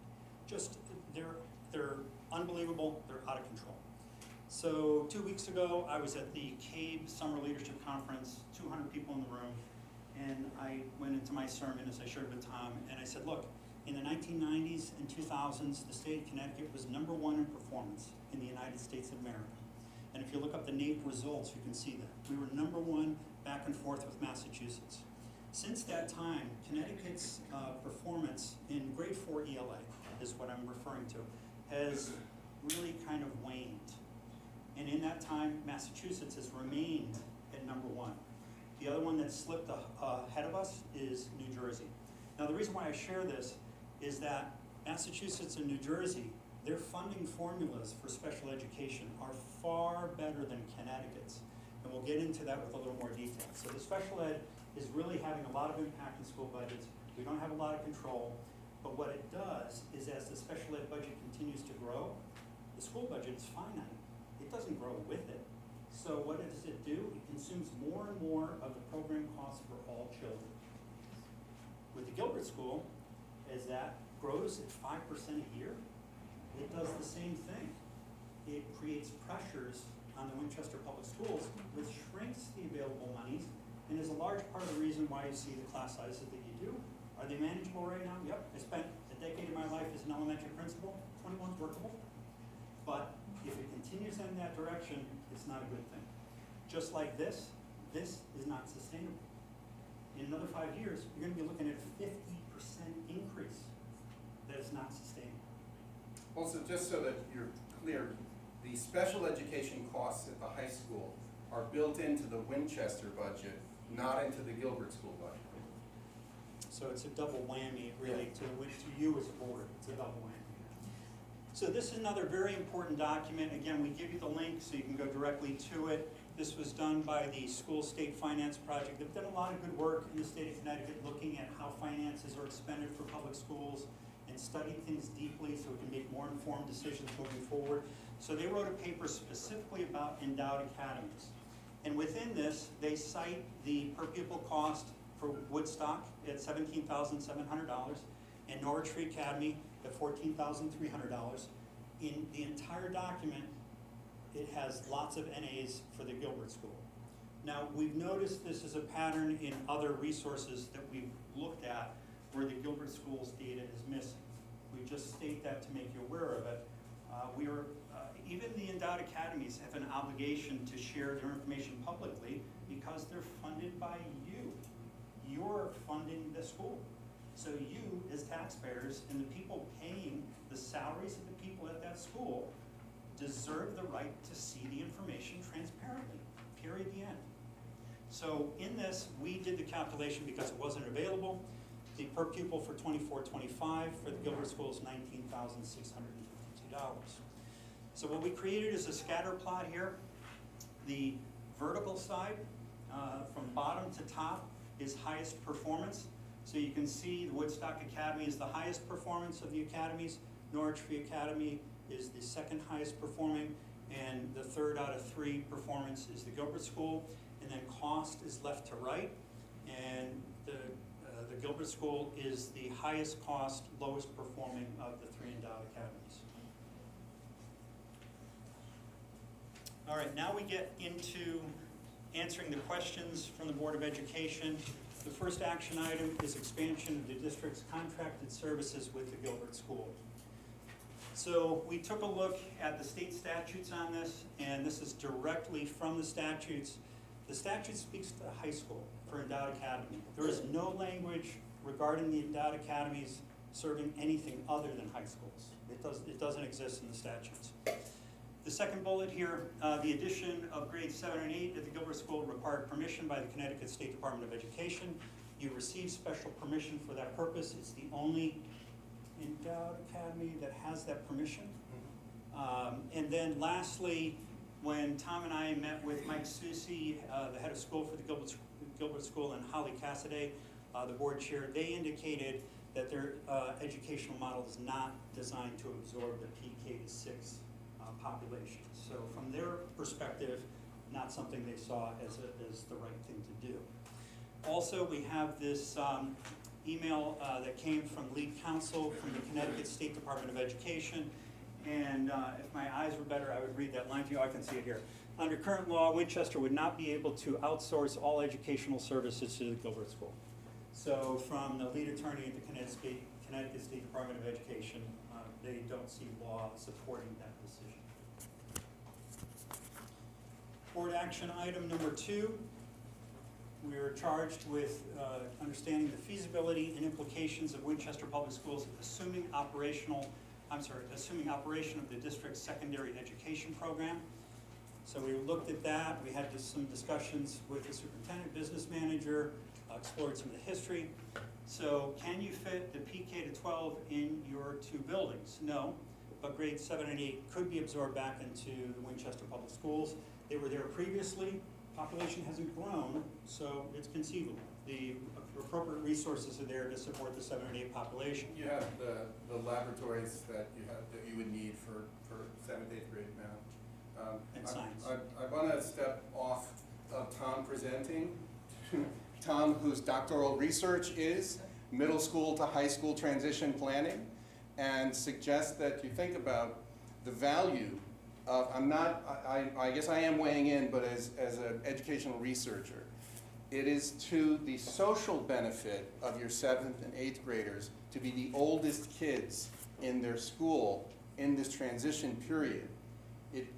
Just, they're unbelievable, they're out of control. So 2 weeks ago, I was at the CABE Summer Leadership Conference, 200 people in the room, and I went into my sermon, as I shared with Tom, and I said, look, in the 1990s and 2000s, the state of Connecticut was #1 in performance in the United States of America. And if you look up the NAEP results, you can see that. We were #1 back and forth with Massachusetts. Since that time, Connecticut's performance in grade 4 ELA, is what I'm referring to, has really kind of waned. And in that time, Massachusetts has remained at #1. The other one that slipped ahead of us is New Jersey. Now, the reason why I share this is that Massachusetts and New Jersey, their funding formulas for special education are far better than Connecticut's. And we'll get into that with a little more detail. So the special ed is really having a lot of impact in school budgets. We don't have a lot of control, but what it does is as the special ed budget continues to grow, the school budget is finite. It doesn't grow with it. So what does it do? It consumes more and more of the program costs for all children. With the Gilbert School, as that grows at 5% a year, it does the same thing. It creates pressures on the Winchester Public Schools, which shrinks the available monies, and is a large part of the reason why you see the class sizes that you do. Are they manageable right now? Yep. I spent a decade of my life as an elementary principal. 21's workable. But if it continues in that direction, it's not a good thing. Just like this is not sustainable. In another 5 years, you're going to be looking at a 50% increase that is not sustainable. Also, just so that you're clear, the special education costs at the high school are built into the Winchester budget, not into the Gilbert School budget. So it's a double whammy, really, to you as a board, it's a double whammy. So this is another very important document. Again, we give you the link so you can go directly to it. This was done by the School State Finance Project. They've done a lot of good work in the state of Connecticut looking at how finances are expended for public schools and studying things deeply so we can make more informed decisions moving forward. So they wrote a paper specifically about endowed academies. And within this, they cite the per pupil cost for Woodstock at $17,700 and Norwich Free Academy at $14,300. In the entire document, it has lots of NAs for the Gilbert School. Now, we've noticed this is a pattern in other resources that we've looked at where the Gilbert School's data is missing. We just state that to make you aware of it. Even the endowed academies have an obligation to share their information publicly because they're funded by you. You're funding the school. So you, as taxpayers, and the people paying the salaries of the people at that school deserve the right to see the information transparently, period, the end. So in this, we did the calculation because it wasn't available. The per pupil for 24-25 for the Gilbert School is $19,652. So what we created is a scatter plot here. The vertical side, from bottom to top, is highest performance. So you can see the Woodstock Academy is the highest performance of the academies. Norwich Free Academy is the second highest performing, and the third out of 3 performance is the Gilbert School. And then cost is left to right, and the Gilbert School is the highest cost, lowest performing of the 3 endowed academies. All right, now we get into answering the questions from the Board of Education. The first action item is expansion of the district's contracted services with the Gilbert School. So we took a look at the state statutes on this, and this is directly from the statutes. The statute speaks to high school for endowed academy. There is no language regarding the endowed academies serving anything other than high schools. It doesn't exist in the statutes. The second bullet here, the addition of grades 7 and 8 at the Gilbert School required permission by the Connecticut State Department of Education. You received special permission for that purpose. It's the only endowed academy that has that permission. And then lastly, when Tom and I met with Mike Susi, the head of school for the Gilbert School, and Holly Cassidy, the board chair, they indicated that their educational model is not designed to absorb the PK-6 population. So from their perspective, not something they saw as the right thing to do. Also, we have this email that came from lead counsel from the Connecticut State Department of Education. And if my eyes were better, I would read that line to you. I can see it here. Under current law, Winchester would not be able to outsource all educational services to the Gilbert School. So from the lead attorney at the Connecticut State Department of Education, they don't see law supporting that decision. Board action item number 2. We are charged with understanding the feasibility and implications of Winchester Public Schools assuming operation of the district's secondary education program. So we looked at that. We had some discussions with the superintendent, business manager, explored some of the history. So can you fit the PK to 12 in your 2 buildings? No, but grades 7 and 8 could be absorbed back into the Winchester Public Schools. They were there previously. Population hasn't grown, so it's conceivable. The appropriate resources are there to support the 7 and 8 population. You have the laboratories that you would need for 7th, 8th grade math. And science. I want to step off of Tom presenting. Tom, whose doctoral research is middle school to high school transition planning, and suggest that you think about the value of, I guess I am weighing in, but as an educational researcher, it is to the social benefit of your 7th and 8th graders to be the oldest kids in their school in this transition period.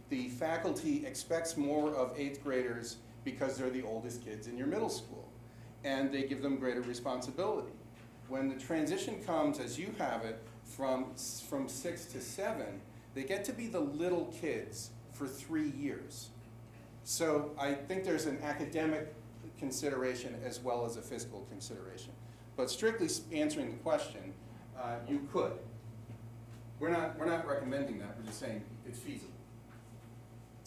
The faculty expects more of 8th graders because they're the oldest kids in your middle school, and they give them greater responsibility. When the transition comes, as you have it, from 6 to 7, they get to be the little kids for 3 years. So I think there's an academic consideration as well as a fiscal consideration. But strictly answering the question, you could. We're not recommending that, we're just saying it's feasible.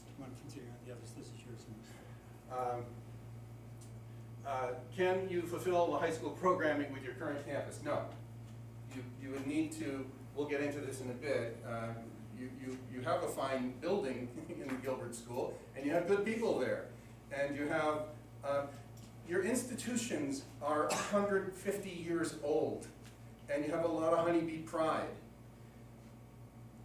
You want to continue on the others? This is yours. Can you fulfill the high school programming with your current campus? No. You would need to, we'll get into this in a bit, you have a fine building in the Gilbert School, and you have good people there. And you have, your institutions are 150 years old, and you have a lot of honeybee pride.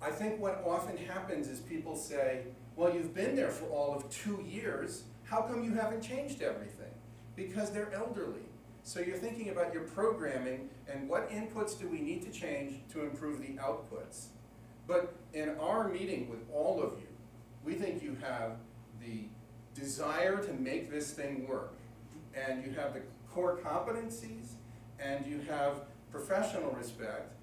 I think what often happens is people say, well, you've been there for all of 2 years, how come you haven't changed everything? Because they're elderly. So you're thinking about your programming and what inputs do we need to change to improve the outputs. But in our meeting with all of you, we think you have the desire to make this thing work. And you have the core competencies, and you have professional respect.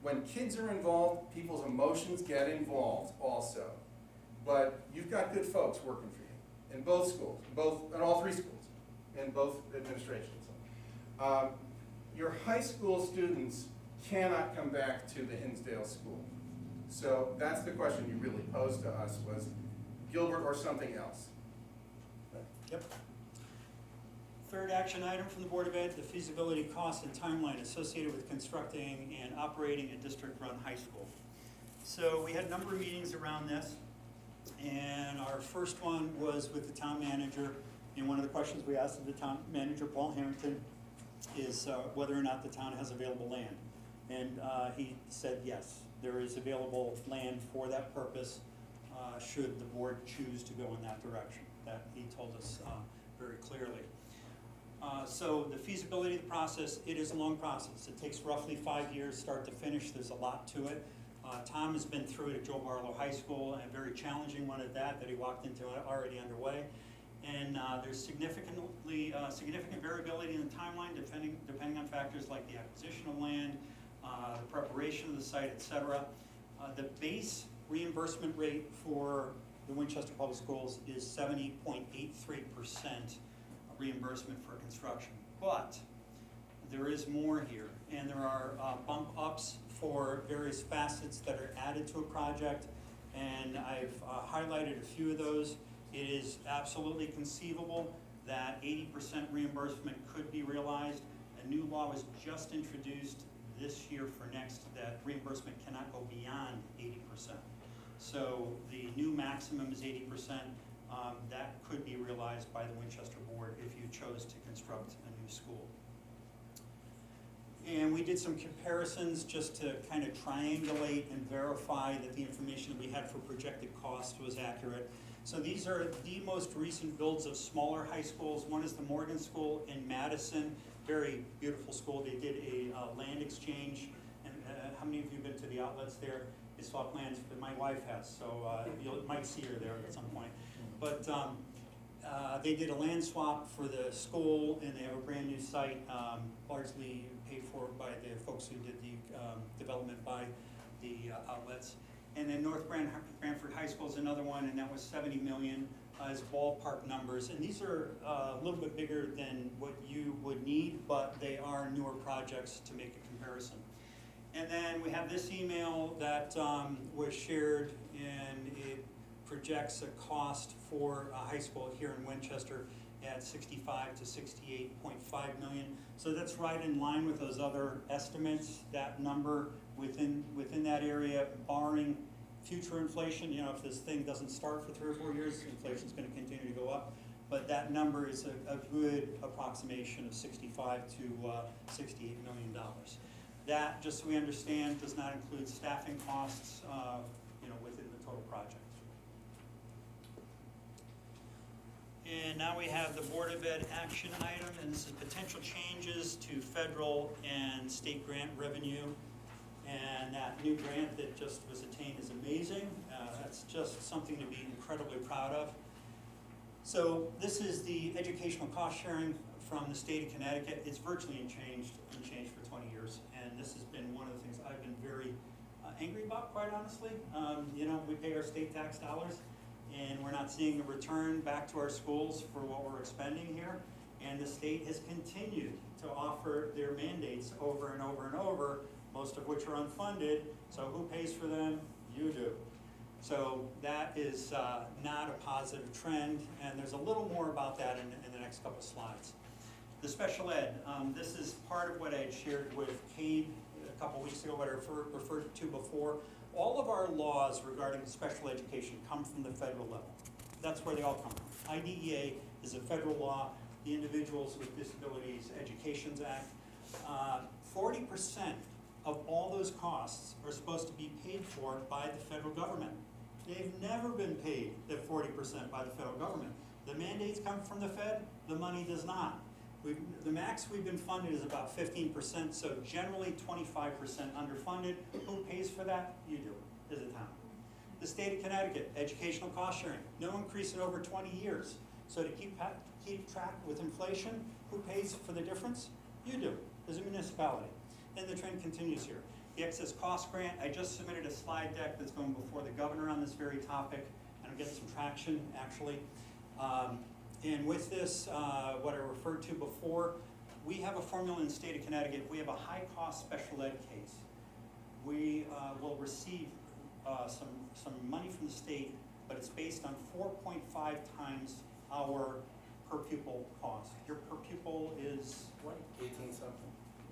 When kids are involved, people's emotions get involved also. But you've got good folks working for you in both schools, in all 3 schools, in both administrations. Your high school students cannot come back to the Hinsdale School. So that's the question you really posed to us, was Gilbert or something else? Yep. Third action item from the Board of Ed, the feasibility cost and timeline associated with constructing and operating a district-run high school. So we had a number of meetings around this, and our first one was with the town manager, and one of the questions we asked of the town manager, Paul Harrington, is whether or not the town has available land. And he said yes, there is available land for that purpose, should the board choose to go in that direction. That he told us very clearly. So the feasibility of the process, it is a long process. It takes roughly 5 years, start to finish. There's a lot to it. Tom has been through it at Joe Barlow High School, and a very challenging one at that he walked into already underway. And there's significant variability in the timeline depending on factors like the acquisition of land, the preparation of the site, etc. The base reimbursement rate for the Winchester Public Schools is 70.83% reimbursement for construction. But there is more here, and there are bump ups for various facets that are added to a project, and I've highlighted a few of those. It is absolutely conceivable that 80% reimbursement could be realized. A new law was just introduced this year for next that reimbursement cannot go beyond 80%. So the new maximum is 80%. That could be realized by the Winchester Board if you chose to construct a new school. And we did some comparisons just to kind of triangulate and verify that the information that we had for projected cost was accurate. So these are the most recent builds of smaller high schools. One is the Morgan School in Madison, very beautiful school. They did a land exchange. And how many of you have been to the outlets there? They swap lands, but my wife has, so you might see her there at some point. But they did a land swap for the school, and they have a brand new site, largely paid for by the folks who did the development by the outlets. And then North Branford High School is another one, and that was $70 million as ballpark numbers. And these are a little bit bigger than what you would need, but they are newer projects to make a comparison. And then we have this email that was shared, and it projects a cost for a high school here in Winchester at $65 to $68.5 million. So that's right in line with those other estimates. That number within that area, barring future inflation. You know, if this thing doesn't start for 3 or 4 years, inflation's going to continue to go up. But that number is a good approximation of $65 to $68 million. That, just so we understand, does not include staffing costs, within the total project. And now we have the Board of Ed action item, and this is potential changes to federal and state grant revenue. And that new grant that just was attained is amazing. That's just something to be incredibly proud of. So this is the educational cost sharing from the state of Connecticut. It's virtually unchanged for 20 years. And this has been one of the things I've been very angry about, quite honestly. You know, we pay our state tax dollars, and we're not seeing a return back to our schools for what we're expending here. And the state has continued to offer their mandates over and over and over, most of which are unfunded. So who pays for them? You do. So that is not a positive trend, and there's a little more about that in the next couple slides. The special ed, this is part of what I had shared with Cade a couple weeks ago, what I referred to before. All of our laws regarding special education come from the federal level. That's where they all come from. IDEA is a federal law, the Individuals with Disabilities Educations Act. 40% of all those costs are supposed to be paid for by the federal government. They've never been paid at 40% by the federal government. The mandates come from the Fed, the money does not. The max we've been funded is about 15%, so generally 25% underfunded. Who pays for that? You do, as a town. The state of Connecticut, educational cost sharing, no increase in over 20 years. So to keep track with inflation, who pays for the difference? You do, as a municipality. And the trend continues here. The excess cost grant, I just submitted a slide deck that's going before the governor on this very topic, and I'm getting some traction, actually. And with this, what I referred to before, we have a formula in the state of Connecticut. If we have a high-cost special ed case, we will receive some money from the state, but it's based on 4.5 times our per pupil cost. Your per pupil is what? 18 something.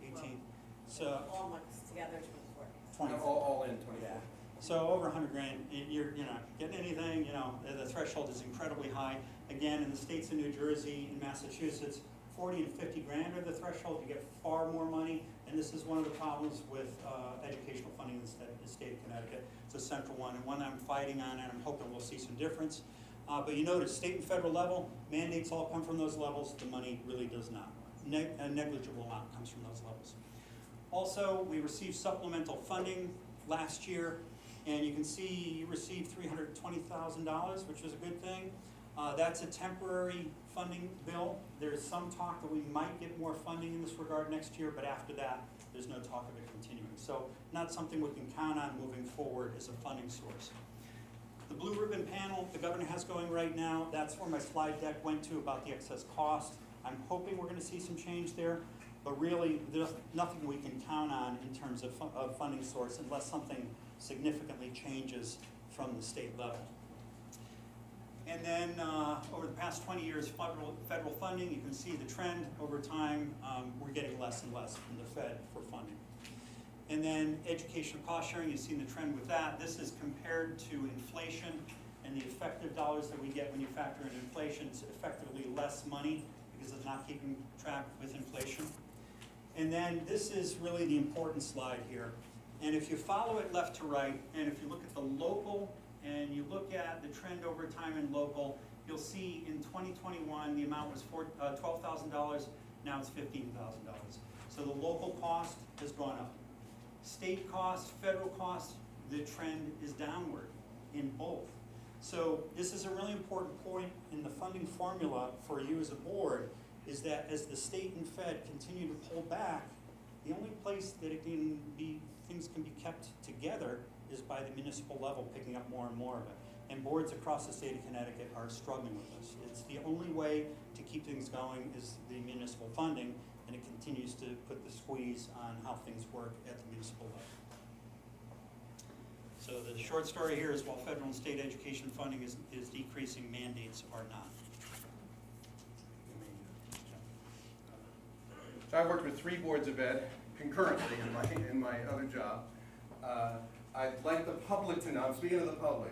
18. So All mixed together, 24. 24. All in 24. Yeah. So over 100 grand, you're not getting anything. You know, the threshold is incredibly high. Again, in the states of New Jersey and Massachusetts, 40 and 50 grand are the threshold. You get far more money, and this is one of the problems with educational funding in the state of Connecticut. It's a central one, and one I'm fighting on, and I'm hoping we'll see some difference. But you notice, state and federal level, mandates all come from those levels. The money really does not. A negligible amount comes from those levels. Also, we received supplemental funding last year, and you can see you received $320,000, which was a good thing. That's a temporary funding bill. There's some talk that we might get more funding in this regard next year, but after that, there's no talk of it continuing. So not something we can count on moving forward as a funding source. The blue ribbon panel the governor has going right now, that's where my slide deck went to about the excess cost. I'm hoping we're going to see some change there, but really there's nothing we can count on in terms of funding source unless something significantly changes from the state level. And then over the past 20 years, federal funding, you can see the trend over time. We're getting less and less from the Fed for funding. And then educational cost sharing, you've seen the trend with that. This is compared to inflation and the effective dollars that we get when you factor in inflation. It's effectively less money because it's not keeping track with inflation. And then this is really the important slide here. And if you follow it left to right, and if you look at the local and you look at the trend over time in local, you'll see in 2021 the amount was $12,000, now it's $15,000. So the local cost has gone up. State cost, federal cost, the trend is downward in both. So this is a really important point in the funding formula for you as a board, is that as the state and Fed continue to pull back, the only place that it can be, things can be kept together is by the municipal level picking up more and more of it. And boards across the state of Connecticut are struggling with this. It's the only way to keep things going is the municipal funding, and it continues to put the squeeze on how things work at the municipal level. So the short story here is while federal and state education funding is decreasing, mandates are not. So I've worked with 3 boards of ed concurrently in my other job. I'd like the public to know, I'm speaking to the public,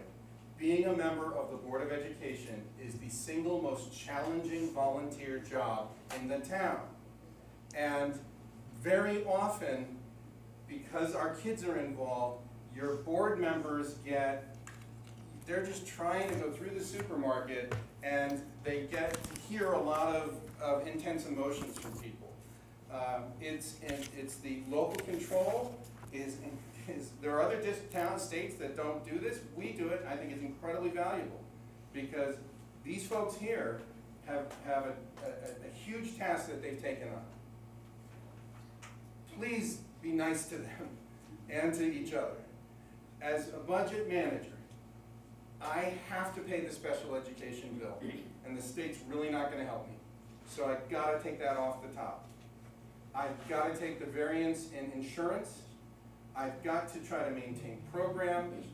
being a member of the Board of Education is the single most challenging volunteer job in the town. And very often, because our kids are involved, your board members they're just trying to go through the supermarket and they get to hear a lot of intense emotions from people. It's the local control there are other towns, states that don't do this. We do it. I think it's incredibly valuable because these folks here have a huge task that they've taken on. Please be nice to them and to each other. As a budget manager, I have to pay the special education bill, and the state's really not gonna help me. So I've gotta take that off the top. I've gotta take the variance in insurance. I've got to try to maintain programs.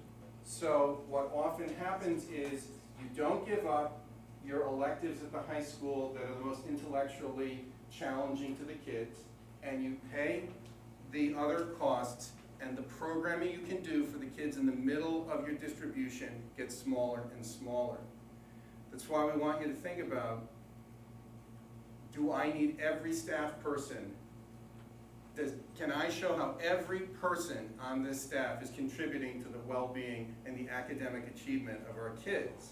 So what often happens is you don't give up your electives at the high school that are the most intellectually challenging to the kids, and you pay the other costs, and the programming you can do for the kids in the middle of your distribution gets smaller and smaller. That's why we want you to think about, do I need every staff person? Can I show how every person on this staff is contributing to the well-being and the academic achievement of our kids?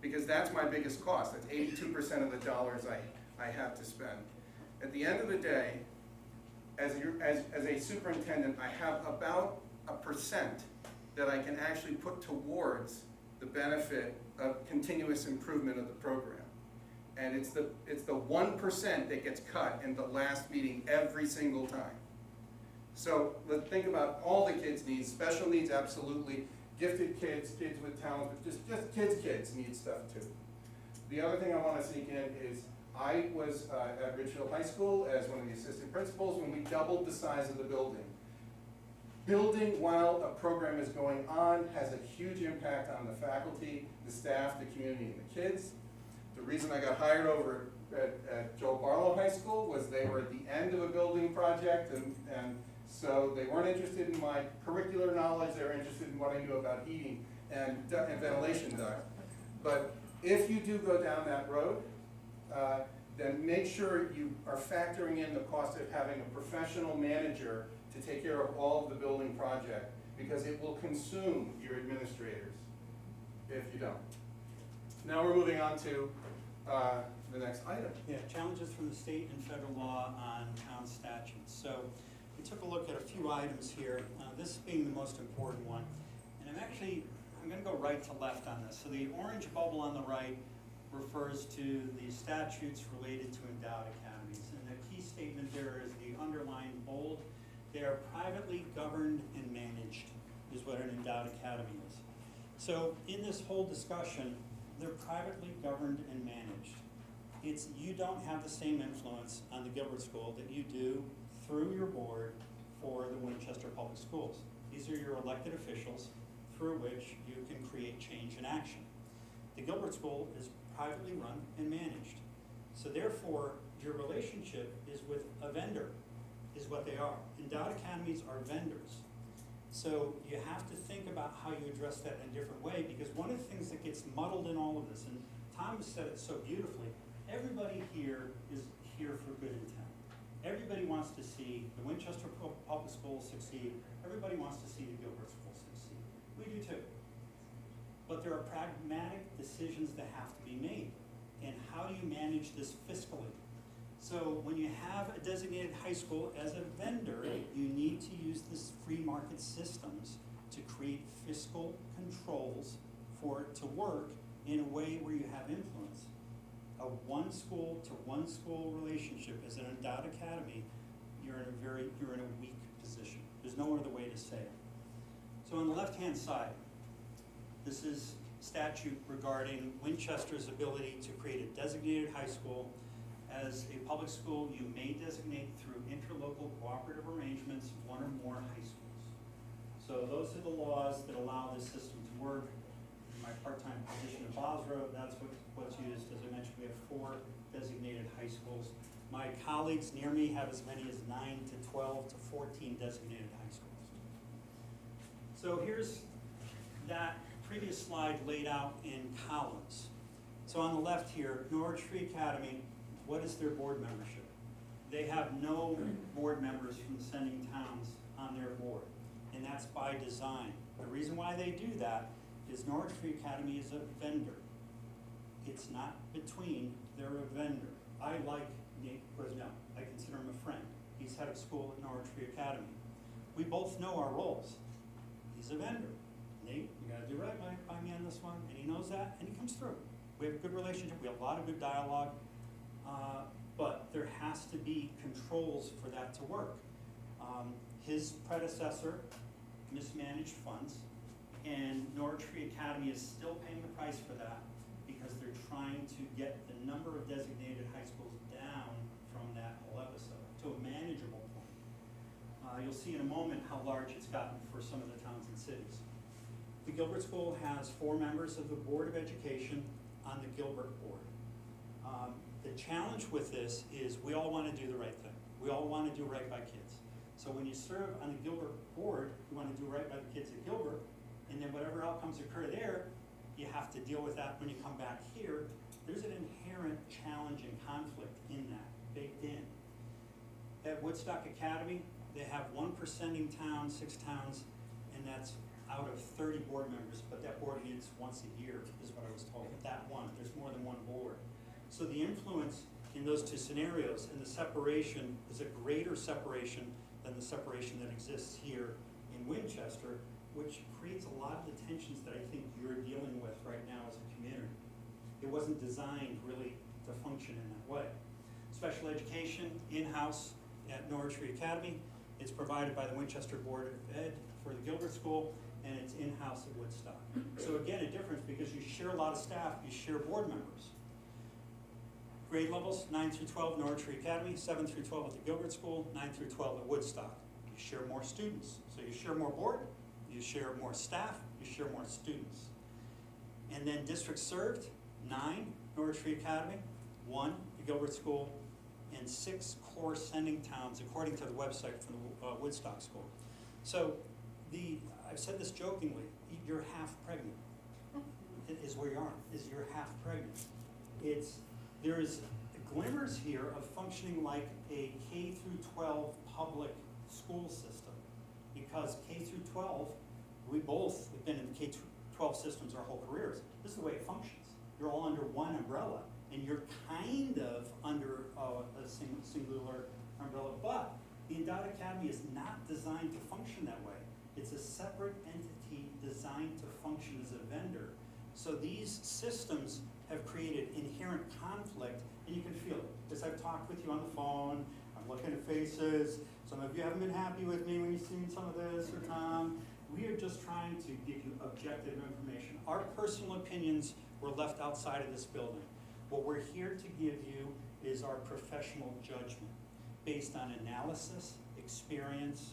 Because that's my biggest cost. That's 82% of the dollars I have to spend. At the end of the day, as a superintendent, I have about 1% that I can actually put towards the benefit of continuous improvement of the program. And it's the 1% that gets cut in the last meeting every single time. So let's think about all the kids' needs. Special needs, absolutely. Gifted kids, kids with talent, but just kids need stuff too. The other thing I want to sneak in is I was at Ridgefield High School as one of the assistant principals when we doubled the size of the building. Building while a program is going on has a huge impact on the faculty, the staff, the community, and the kids. The reason I got hired over at Joe Barlow High School was they were at the end of a building project, and so they weren't interested in my curricular knowledge, they were interested in what I knew about heating and ventilation duct. But if you do go down that road, then make sure you are factoring in the cost of having a professional manager to take care of all of the building project, because it will consume your administrators if you don't. Now we're moving on to the next item. Yeah, challenges from the state and federal law on town statutes. So we took a look at a few items here, this being the most important one. And I'm gonna go right to left on this. So the orange bubble on the right refers to the statutes related to endowed academies. And the key statement there is the underlined bold. They are privately governed and managed, is what an endowed academy is. So in this whole discussion, they're privately governed and managed. You don't have the same influence on the Gilbert School that you do through your board for the Winchester Public Schools. These are your elected officials through which you can create change and action. The Gilbert School is privately run and managed. So therefore, your relationship is with a vendor, is what they are. Endowed academies are vendors. So you have to think about how you address that in a different way, because one of the things that gets muddled in all of this, and Tom said it so beautifully, everybody here is here for good intent. Everybody wants to see the Winchester Public Schools succeed. Everybody wants to see the Gilbert Schools succeed. We do too. But there are pragmatic decisions that have to be made. And how do you manage this fiscally? So when you have a designated high school as a vendor, you need to use this free market systems to create fiscal controls for it to work in a way where you have influence. A one school to one school relationship as an endowed academy, you're in a weak position. There's no other way to say it. So on the left-hand side, this is statute regarding Winchester's ability to create a designated high school. As a public school, you may designate through interlocal cooperative arrangements one or more high schools. So those are the laws that allow this system to work. In my part-time position at Basra, that's what's used. As I mentioned, we have 4 designated high schools. My colleagues near me have as many as 9 to 12 to 14 designated high schools. So here's that previous slide laid out in columns. So on the left here, Norwich Free Academy, what is their board membership? They have no board members from sending towns on their board, and that's by design. The reason why they do that is Norwich Free Academy is a vendor. It's not between, they're a vendor. I like Nate Brisnell. I consider him a friend. He's head of school at Norwich Free Academy. We both know our roles. He's a vendor. Nate, you gotta do right by me on this one, and he knows that, and he comes through. We have a good relationship, we have a lot of good dialogue, but there has to be controls for that to work. His predecessor mismanaged funds, and Norwich Free Academy is still paying the price for that because they're trying to get the number of designated high schools down from that whole episode to a manageable point. You'll see in a moment how large it's gotten for some of the towns and cities. The Gilbert School has 4 members of the Board of Education on the Gilbert Board. The challenge with this is we all want to do the right thing. We all want to do right by kids. So when you serve on the Gilbert Board, you want to do right by the kids at Gilbert, and then whatever outcomes occur there, you have to deal with that when you come back here. There's an inherent challenge and conflict in that, baked in. At Woodstock Academy, they have 1 presenting town, 6 towns, and that's out of 30 board members, but that board meets once a year, is what I was told, that one. There's more than one board. So the influence in those 2 scenarios and the separation is a greater separation than the separation that exists here in Winchester, which creates a lot of the tensions that I think you're dealing with right now as a community. It wasn't designed really to function in that way. Special education, in-house at Norwich Free Academy. It's provided by the Winchester Board of Ed for the Gilbert School, and it's in-house at Woodstock. So again, a difference because you share a lot of staff, you share board members. Grade levels, 9 through 12, Norwich Free Academy, 7 through 12 at the Gilbert School, 9 through 12 at Woodstock. You share more students, so you share more board, you share more staff, you share more students. And then districts served, 9, Norwich Free Academy, 1, the Gilbert School, and 6 core sending towns, according to the website from the Woodstock School. So I've said this jokingly, you're half pregnant, is where you are, is you're half pregnant. There's glimmers here of functioning like a K through 12 public school system, because K through 12, we both have been in the K through 12 systems our whole careers. This is the way it functions. You're all under one umbrella, and you're kind of under a singular umbrella, but the Endowed Academy is not designed to function that way. It's a separate entity designed to function as a vendor. So these systems have created inherent conflict, and you can feel it. As I've talked with you on the phone, I'm looking at faces. Some of you haven't been happy with me when you've seen some of this, or Tom. We are just trying to give you objective information. Our personal opinions were left outside of this building. What we're here to give you is our professional judgment based on analysis, experience,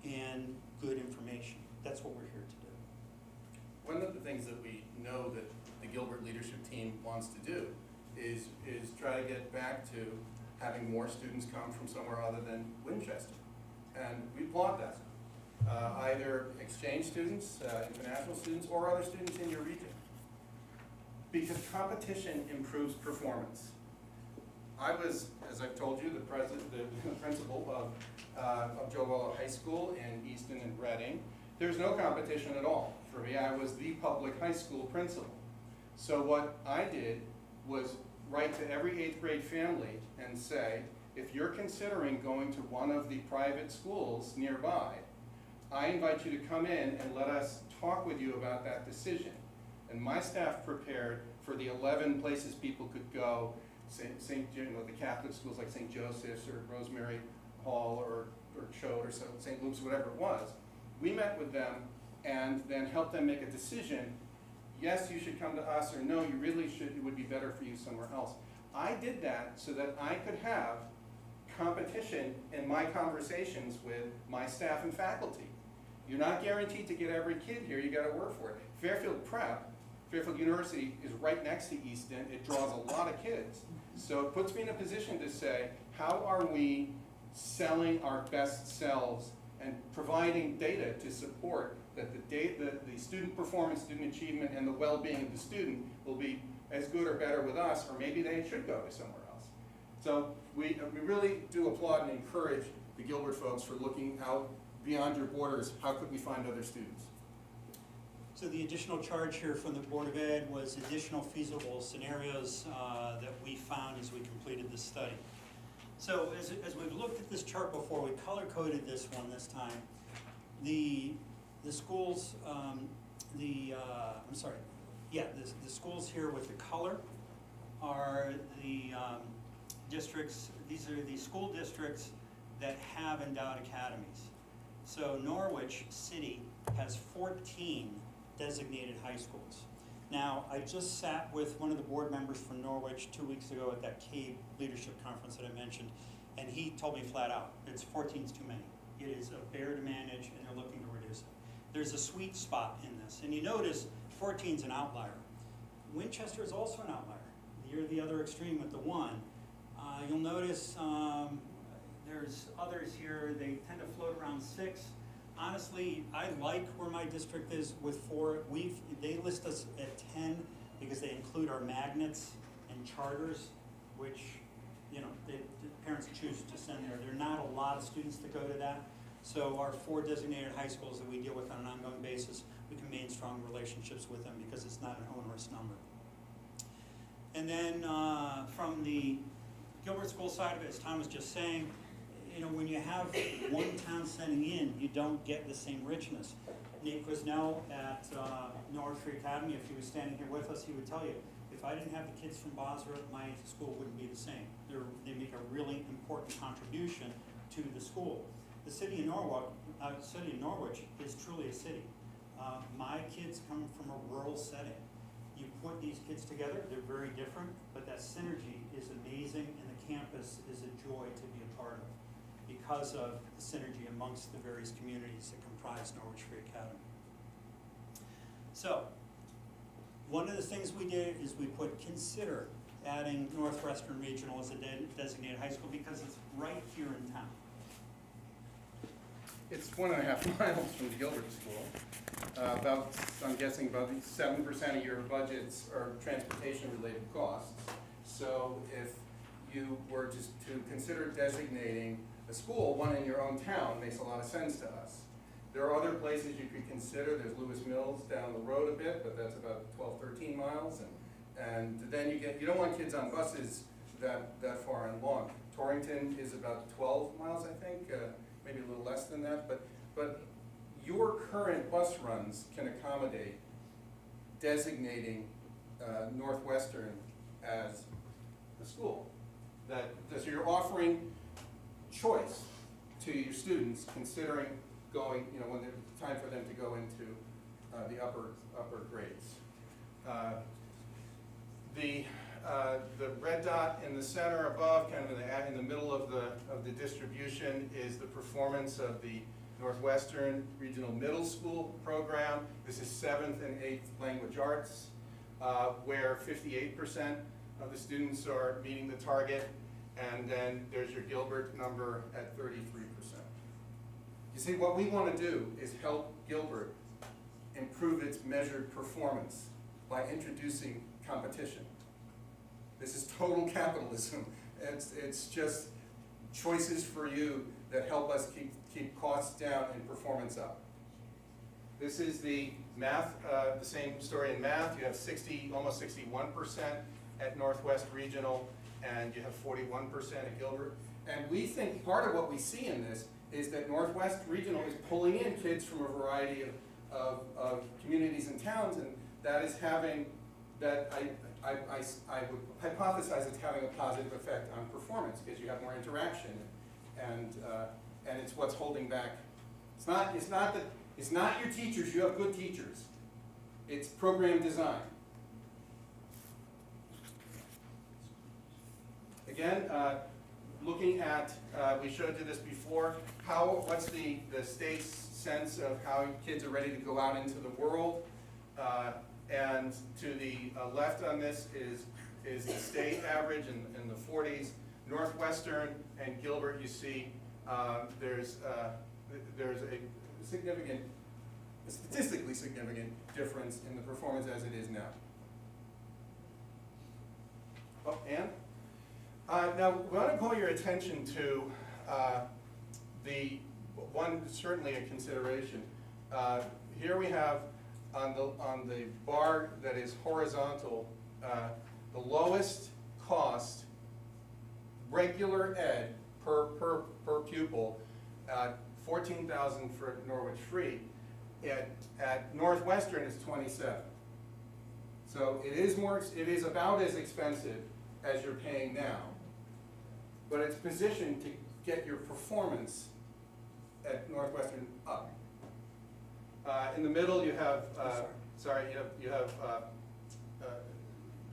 and good information. That's what we're here to do. One of the things that we know that the Gilbert leadership team wants to do is try to get back to having more students come from somewhere other than Winchester. And we applaud that. Either exchange students, international students, or other students in your region. Because competition improves performance. I was, as I've told you, the principal of Joe Wello High School in Easton and Reading. There's no competition at all. For me, I was the public high school principal. So what I did was write to every 8th grade family and say, if you're considering going to one of the private schools nearby, I invite you to come in and let us talk with you about that decision. And my staff prepared for the 11 places people could go, the Catholic schools like St. Joseph's or Rosemary Hall or Choate or St. Luke's, whatever it was. We met with them and then helped them make a decision. Yes, you should come to us, or no, you really should, it would be better for you somewhere else. I did that so that I could have competition in my conversations with my staff and faculty. You're not guaranteed to get every kid here, you gotta work for it. Fairfield University is right next to Easton, it draws a lot of kids. So it puts me in a position to say, how are we selling our best selves and providing data to support that the student performance, student achievement, and the well-being of the student will be as good or better with us, or maybe they should go to somewhere else. So we really do applaud and encourage the Gilbert folks for looking out beyond your borders. How could we find other students? So the additional charge here from the Board of Ed was additional feasible scenarios that we found as we completed this study. So as we've looked at this chart before, we color-coded this one this time. The schools, Yeah, the schools here with the color are the districts, these are the school districts that have endowed academies. So Norwich City has 14 designated high schools. Now, I just sat with one of the board members from Norwich 2 weeks ago at that CABE leadership conference that I mentioned, and he told me flat out, 14 is too many. It is a bear to manage, and they're looking to reduce it. There's a sweet spot in this, and you notice 14 is an outlier. Winchester is also an outlier. You're the other extreme with the 1. You'll notice there's others here, they tend to float around 6. Honestly, I like where my district is with 4. They list us at 10 because they include our magnets and charters, which, you know, the parents choose to send there. There are not a lot of students that go to that. So our 4 designated high schools that we deal with on an ongoing basis, we can maintain strong relationships with them because it's not an onerous number. And then from the Gilbert School side of it, as Tom was just saying, you know, when you have one town sending in, you don't get the same richness. Nate Quisnell at Norwich Free Academy, if he was standing here with us, he would tell you, if I didn't have the kids from Basra, my school wouldn't be the same. They make a really important contribution to the school. The city of Norwich is truly a city. My kids come from a rural setting. You put these kids together, they're very different, but that synergy is amazing, and the campus is a joy to be a part of because of the synergy amongst the various communities that comprise Norwich Free Academy. So, one of the things we did is we consider adding Northwestern Regional as a designated high school because it's right here in town. It's 1.5 miles from the Gilbert School. I'm guessing about 7% of your budgets are transportation-related costs. So if you were just to consider designating a school, one in your own town, makes a lot of sense to us. There are other places you could consider. There's Lewis Mills down the road a bit, but that's about 12, 13 miles. And then you don't want kids on buses that far and long. Torrington is about 12 miles, I think, maybe a little less than that. But your current bus runs can accommodate designating Northwestern as a school. So you're offering choice to your students, considering going, you know, when it's time for them to go into the upper grades. The red dot in the center above, kind of in the middle of the distribution, is the performance of the Northwestern Regional Middle School program. This is 7th and 8th language arts, where 58% of the students are meeting the target, and then there's your Gilbert number at 33%. You see, what we want to do is help Gilbert improve its measured performance by introducing competition. This is total capitalism. It's just choices for you that help us keep costs down and performance up. This is the math, the same story in math. You have almost 61% at Northwest Regional, and you have 41% at Gilbert. And we think part of what we see in this is that Northwest Regional is pulling in kids from a variety of communities and towns, and that is having, that I would hypothesize it's having a positive effect on performance because you have more interaction, and it's what's holding back. It's not your teachers. You have good teachers. It's program design. Again, looking at, we showed you this before, what's the state's sense of how kids are ready to go out into the world. And to the left on this is the state average in the 40s. Northwestern and Gilbert, you see, there's a statistically significant difference in the performance as it is now. Oh, Ann? Now, we want to call your attention to the one, certainly a consideration. Here we have on the bar that is horizontal, the lowest cost regular ed per pupil, $14,000 for Norwich Free. At Northwestern is 27. So it is about as expensive as you're paying now, but it's positioned to get your performance at Northwestern up. In the middle, you have, you have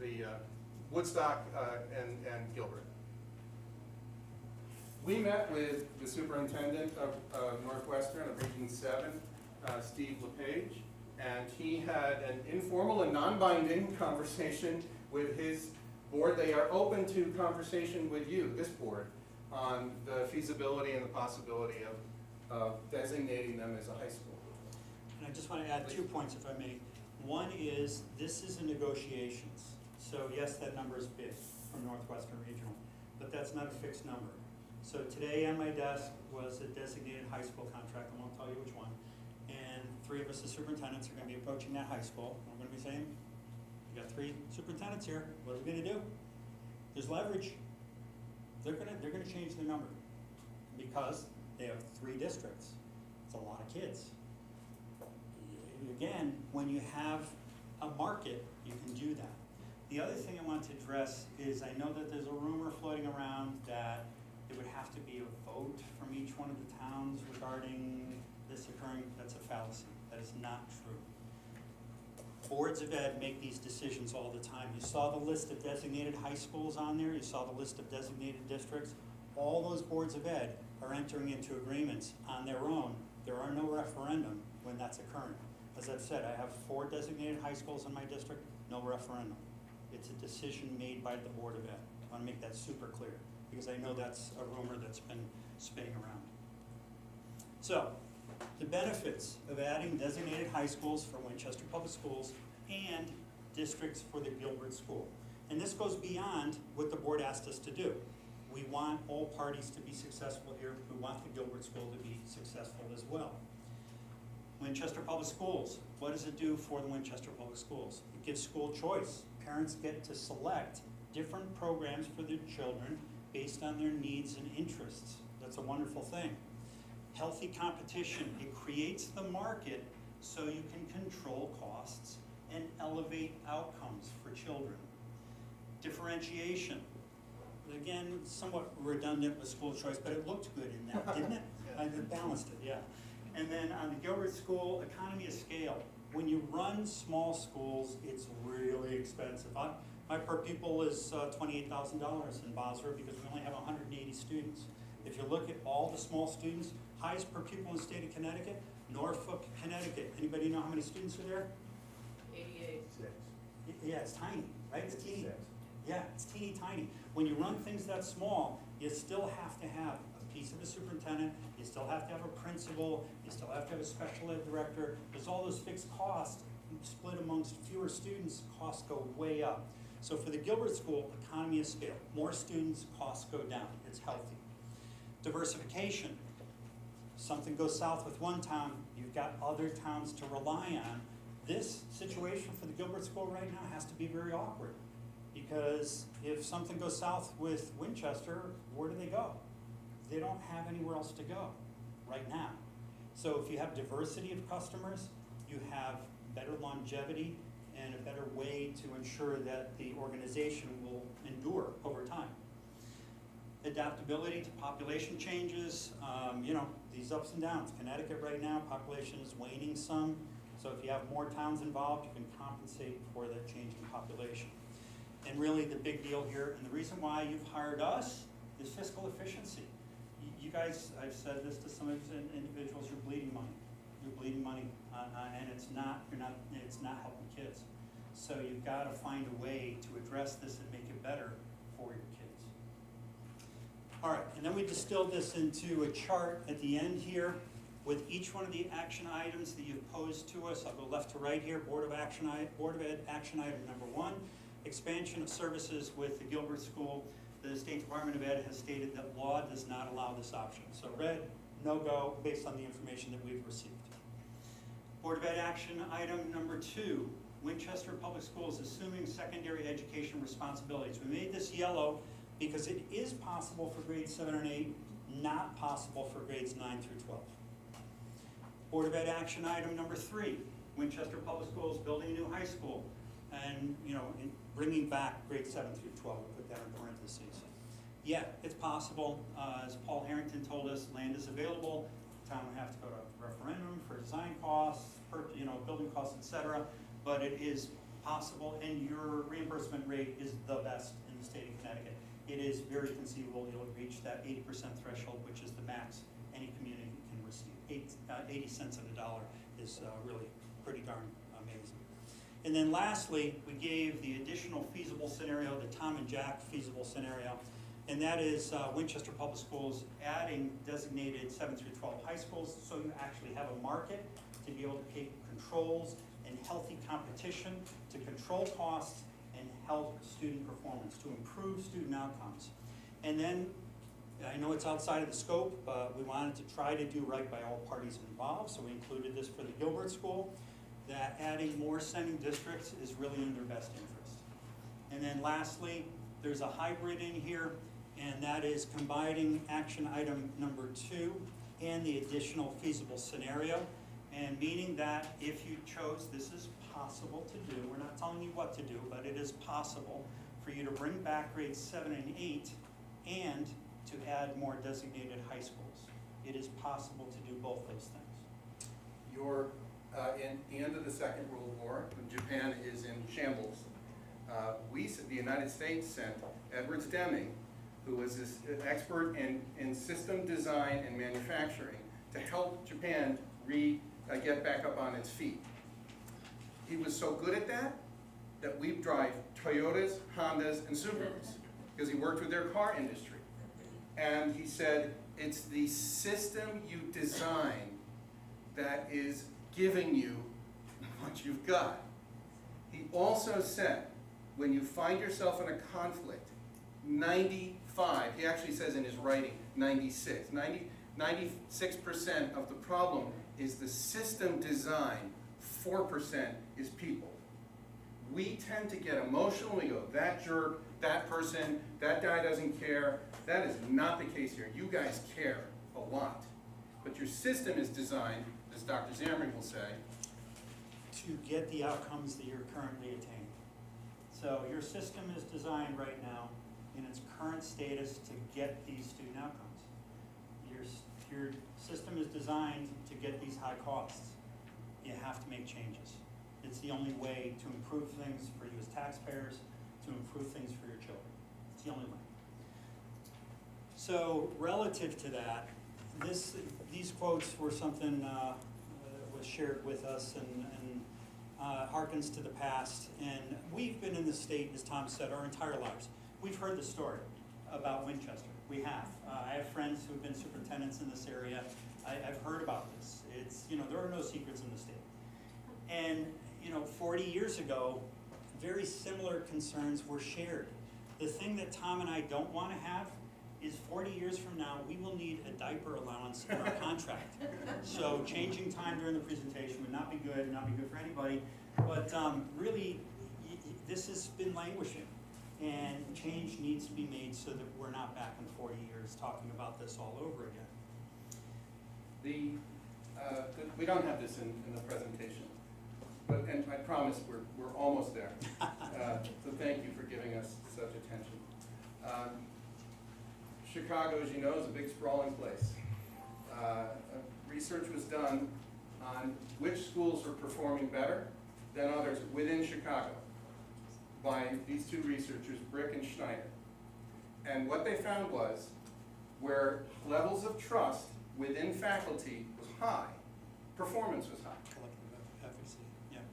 the Woodstock and Gilbert. We met with the superintendent of Northwestern, of Region 7, Steve LePage, and he had an informal and non-binding conversation with his board. They are open to conversation with you, this board, on the feasibility and the possibility of designating them as a high school. And I just want to add 2 points, if I may. One is, this is in negotiations. So yes, that number is big from Northwestern Regional, but that's not a fixed number. So today on my desk was a designated high school contract, I won't tell you which one. And 3 of us as superintendents are going to be approaching that high school. And we're going to be saying, we got 3 superintendents here, what are we going to do? There's leverage. They're going to change their number because they have 3 districts. It's a lot of kids. Again, when you have a market, you can do that. The other thing I want to address is, I know that there's a rumor floating around that there would have to be a vote from each one of the towns regarding this occurring. That's a fallacy. That is not true. Boards of ed make these decisions all the time. You saw the list of designated high schools on there. You saw the list of designated districts. All those boards of ed are entering into agreements on their own. There are no referendum when that's occurring. As I've said, I have 4 designated high schools in my district, no referendum. It's a decision made by the Board of Ed. I want to make that super clear, because I know that's a rumor that's been spinning around. So, the benefits of adding designated high schools for Winchester Public Schools and districts for the Gilbert School. And this goes beyond what the board asked us to do. We want all parties to be successful here. We want the Gilbert School to be successful as well. Winchester Public Schools, what does it do for the Winchester Public Schools? It gives school choice. Parents get to select different programs for their children based on their needs and interests. That's a wonderful thing. Healthy competition, it creates the market so you can control costs and elevate outcomes for children. Differentiation, again, somewhat redundant with school choice, but it looked good in that, didn't it? It balanced it, yeah. And then on the Gilbert School, economy of scale. When you run small schools, it's really expensive. My per pupil is $28,000 in Basra because we only have 180 students. If you look at all the small students, highest per pupil in the state of Connecticut, Norfolk, Connecticut. Anybody know how many students are there? 88. Yeah, it's tiny, right? It's teeny. Yeah, it's teeny tiny. When you run things that small, you still have to have a piece of a superintendent, you still have to have a principal, you still have to have a special ed director. There's all those fixed costs split amongst fewer students, costs go way up. So for the Gilbert School, economy of scale, more students, costs go down. It's healthy. Diversification. Something goes south with one town, you've got other towns to rely on. This situation for the Gilbert School right now has to be very awkward, because if something goes south with Winchester, where do they go? They don't have anywhere else to go right now. So if you have diversity of customers, you have better longevity and a better way to ensure that the organization will endure over time. Adaptability to population changes, these ups and downs. Connecticut right now, population is waning some, so if you have more towns involved, you can compensate for that changing population. And really the big deal here, and the reason why you've hired us, is fiscal efficiency. You guys, I've said this to some of these individuals, you're bleeding money. You're bleeding money, and it's not helping kids. So you've got to find a way to address this and make it better for your kids. All right, and then we distilled this into a chart at the end here with each one of the action items that you've posed to us. I'll go left to right here. Board of Ed action item number 1, expansion of services with the Gilbert School. The State Department of Ed has stated that law does not allow this option. So red, no go, based on the information that we've received. Board of Ed action item number 2, Winchester Public Schools assuming secondary education responsibilities. We made this yellow because it is possible for grades 7 and 8, not possible for grades 9 through 12. Board of Ed action item number 3, Winchester Public Schools building a new high school. and, you know, in bringing back grades 7 through 12, we put that in parentheses. Yeah, it's possible. As Paul Harrington told us, land is available. Town would have to go to referendum for design costs, building costs, et cetera. But it is possible, and your reimbursement rate is the best in the state of Connecticut. It is very conceivable you'll reach that 80% threshold, which is the max any community can receive. 80 cents on the dollar is really pretty darn amazing. And then lastly, we gave the additional feasible scenario, the Tom and Jack feasible scenario, and that is Winchester Public Schools adding designated 7 through 12 high schools, so you actually have a market to be able to keep controls and healthy competition to control costs and help student performance, to improve student outcomes. And then, I know it's outside of the scope, but we wanted to try to do right by all parties involved, so we included this for the Gilbert School, that adding more sending districts is really in their best interest. And then lastly, there's a hybrid in here, and that is combining action item number 2 and the additional feasible scenario, and meaning that if you chose, this is possible to do, we're not telling you what to do, but it is possible for you to bring back grades 7 and 8 and to add more designated high schools. It is possible to do both those things. You're in the end of the Second World War, when Japan is in shambles. The United States sent Edwards Deming, who was this expert in system design and manufacturing, to help Japan get back up on its feet. He was so good at that we drive Toyotas, Hondas, and Subarus, because he worked with their car industry. And he said, it's the system you design that is giving you what you've got. He also said, when you find yourself in a conflict, 95, he actually says in his writing, 96% of the problem is the system design, 4% is people. We tend to get emotional, we go, that jerk, that person, that guy doesn't care. That is not the case here. You guys care a lot. But your system is designed, as Dr. Zimmerman will say, to get the outcomes that you're currently attaining. So your system is designed right now in its current status to get these student outcomes. Your system is designed to get these high costs. You have to make changes. It's the only way to improve things for you as taxpayers, to improve things for your children. It's the only way. So relative to that, these quotes were something was shared with us and harkens to the past. And we've been in this state, as Tom said, our entire lives. We've heard the story about Winchester. We have. I have friends who've been superintendents in this area. I've heard about this. It's, there are no secrets in the state. And, 40 years ago, very similar concerns were shared. The thing that Tom and I don't want to have is 40 years from now, we will need a diaper allowance in our contract. So changing time during the presentation would not be good for anybody. But really, this has been languishing. And change needs to be made so that we're not back in 40 years talking about this all over again. We don't have this in the presentation, and I promise we're almost there. So thank you for giving us such attention. Chicago, as you know, is a big sprawling place. Research was done on which schools were performing better than others within Chicago by these two researchers, Brick and Schneider. And what they found was where levels of trust within faculty was high, performance was high. Collective efficacy, yeah.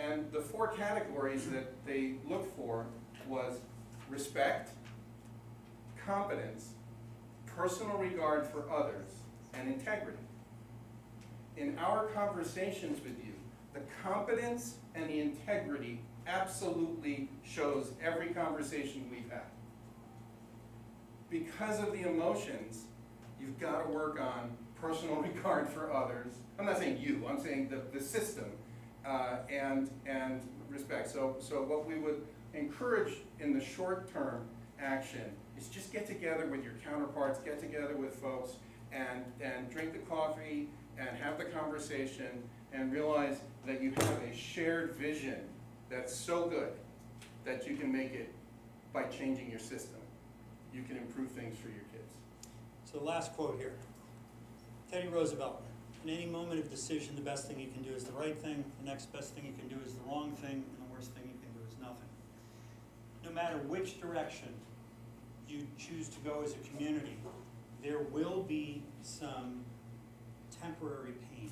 And the 4 categories that they looked for was respect, competence, personal regard for others, and integrity. In our conversations with you, the competence and the integrity absolutely shows every conversation we've had. Because of the emotions, you've got to work on personal regard for others. I'm not saying you, I'm saying the system, and respect. So what we would encourage in the short-term action is just get together with your counterparts, get together with folks, and drink the coffee and have the conversation and realize that you have a shared vision that's so good that you can make it by changing your system. You can improve things for your kids. So last quote here. Teddy Roosevelt, in any moment of decision, the best thing you can do is the right thing, the next best thing you can do is the wrong thing, and the worst thing you can do is nothing. No matter which direction you choose to go as a community, there will be some temporary pain.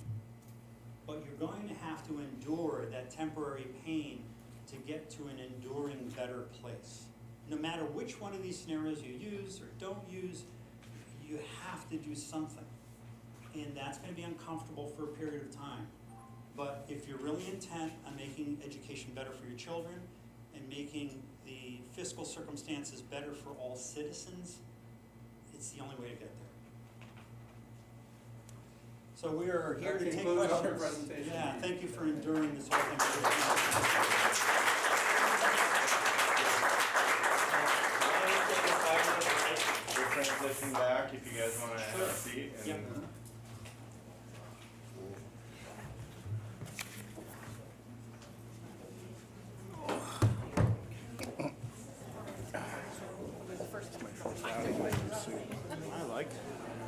But you're going to have to endure that temporary pain to get to an enduring better place. No matter which one of these scenarios you use or don't use, you have to do something. And that's going to be uncomfortable for a period of time. But if you're really intent on making education better for your children and making the fiscal circumstances better for all citizens, it's the only way to get there. So we are here to That take concludes our questions. presentation. Yeah, thank you for enduring this whole thing. We'll transition back if you guys want to have a seat. And, Yep. I like it.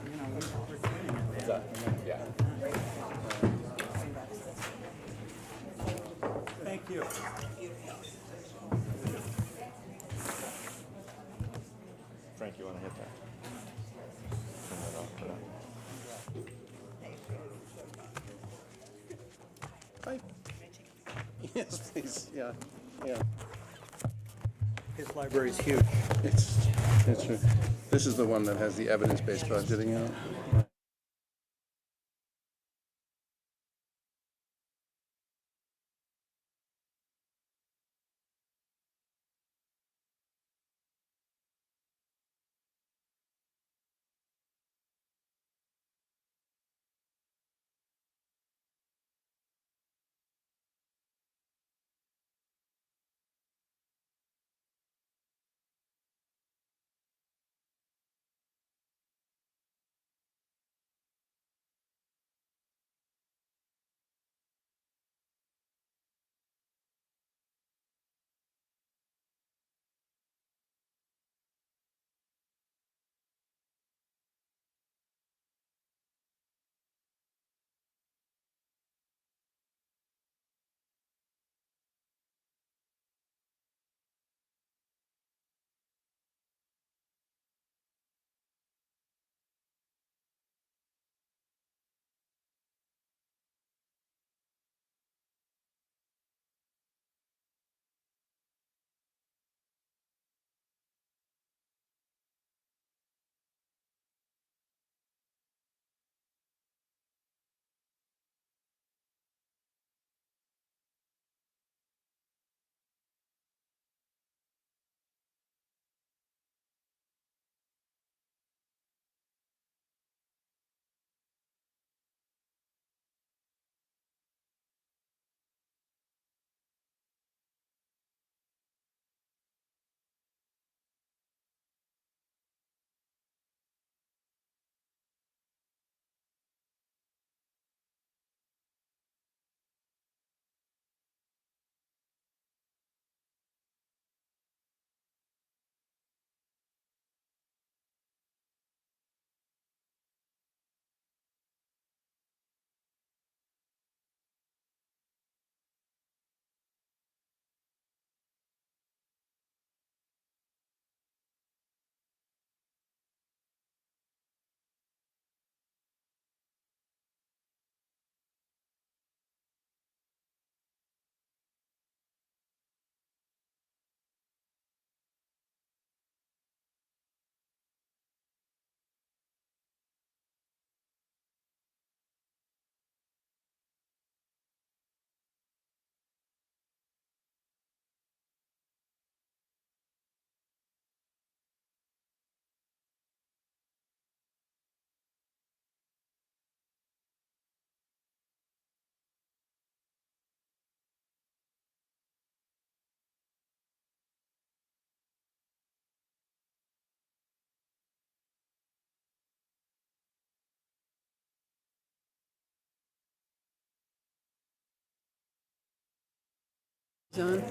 You know, we're doing it. Yeah. Thank you. Frank, you want to hit that? Turn that off for now. Hi. Yes, please, yeah, yeah. His library is huge. It's true. This is the one that has the evidence-based budgeting out. John?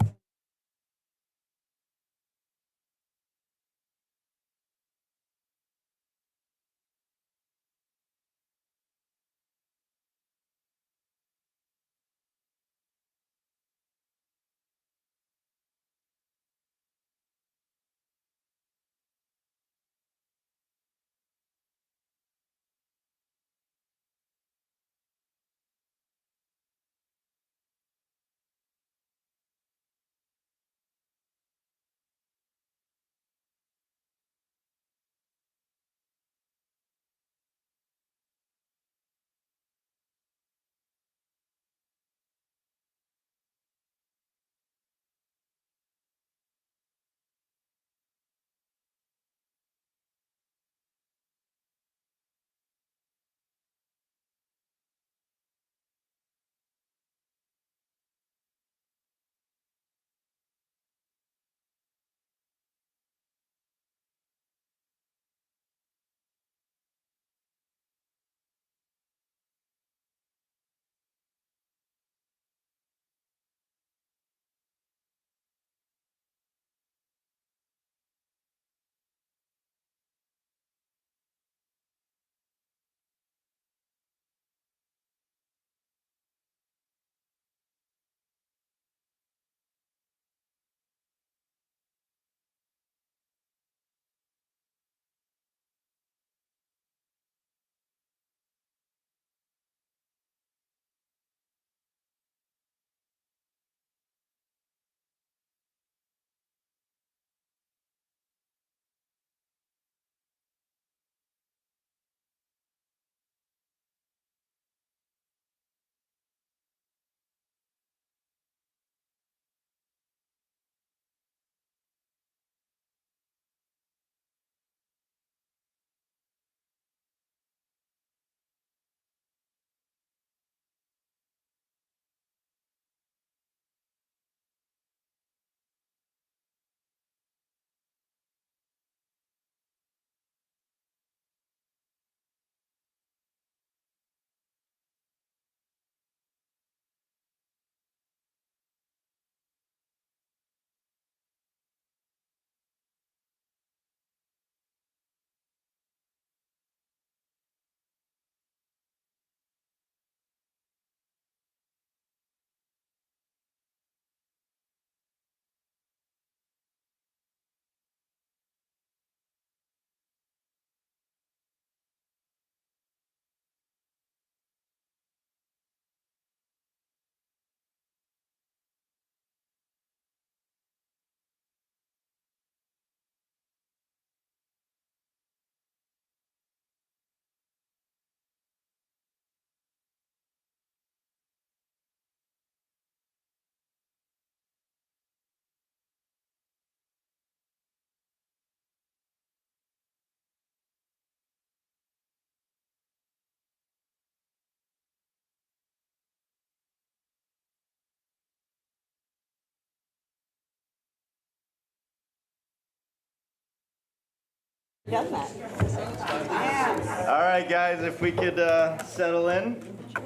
Done that. All right, guys, if we could settle in.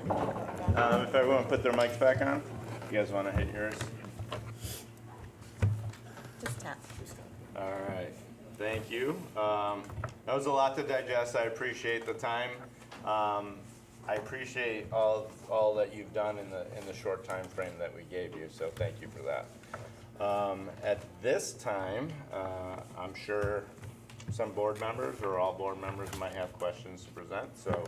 If everyone put their mics back on. You guys want to hit yours? Just tap. All right, thank you. That was a lot to digest. I appreciate the time. I appreciate all that you've done in the short time frame that we gave you. So thank you for that. At this time, I'm sure some board members or all board members might have questions to present. So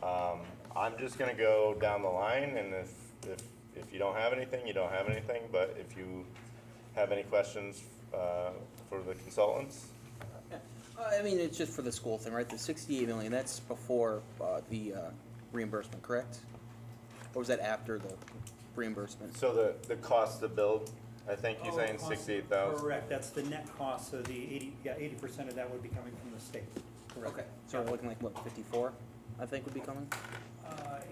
I'm just going to go down the line, and if you don't have anything, you don't have anything. But if you have any questions for the consultants. I mean, it's just for the school thing, right? The 68 million, that's before the reimbursement, correct? Or was that after the reimbursement? So the cost to build, I think you're saying 68,000. Correct, that's the net cost, so the 80% of that would be coming from the state. Correct. Okay, so we're looking like, what, 54, I think would be coming?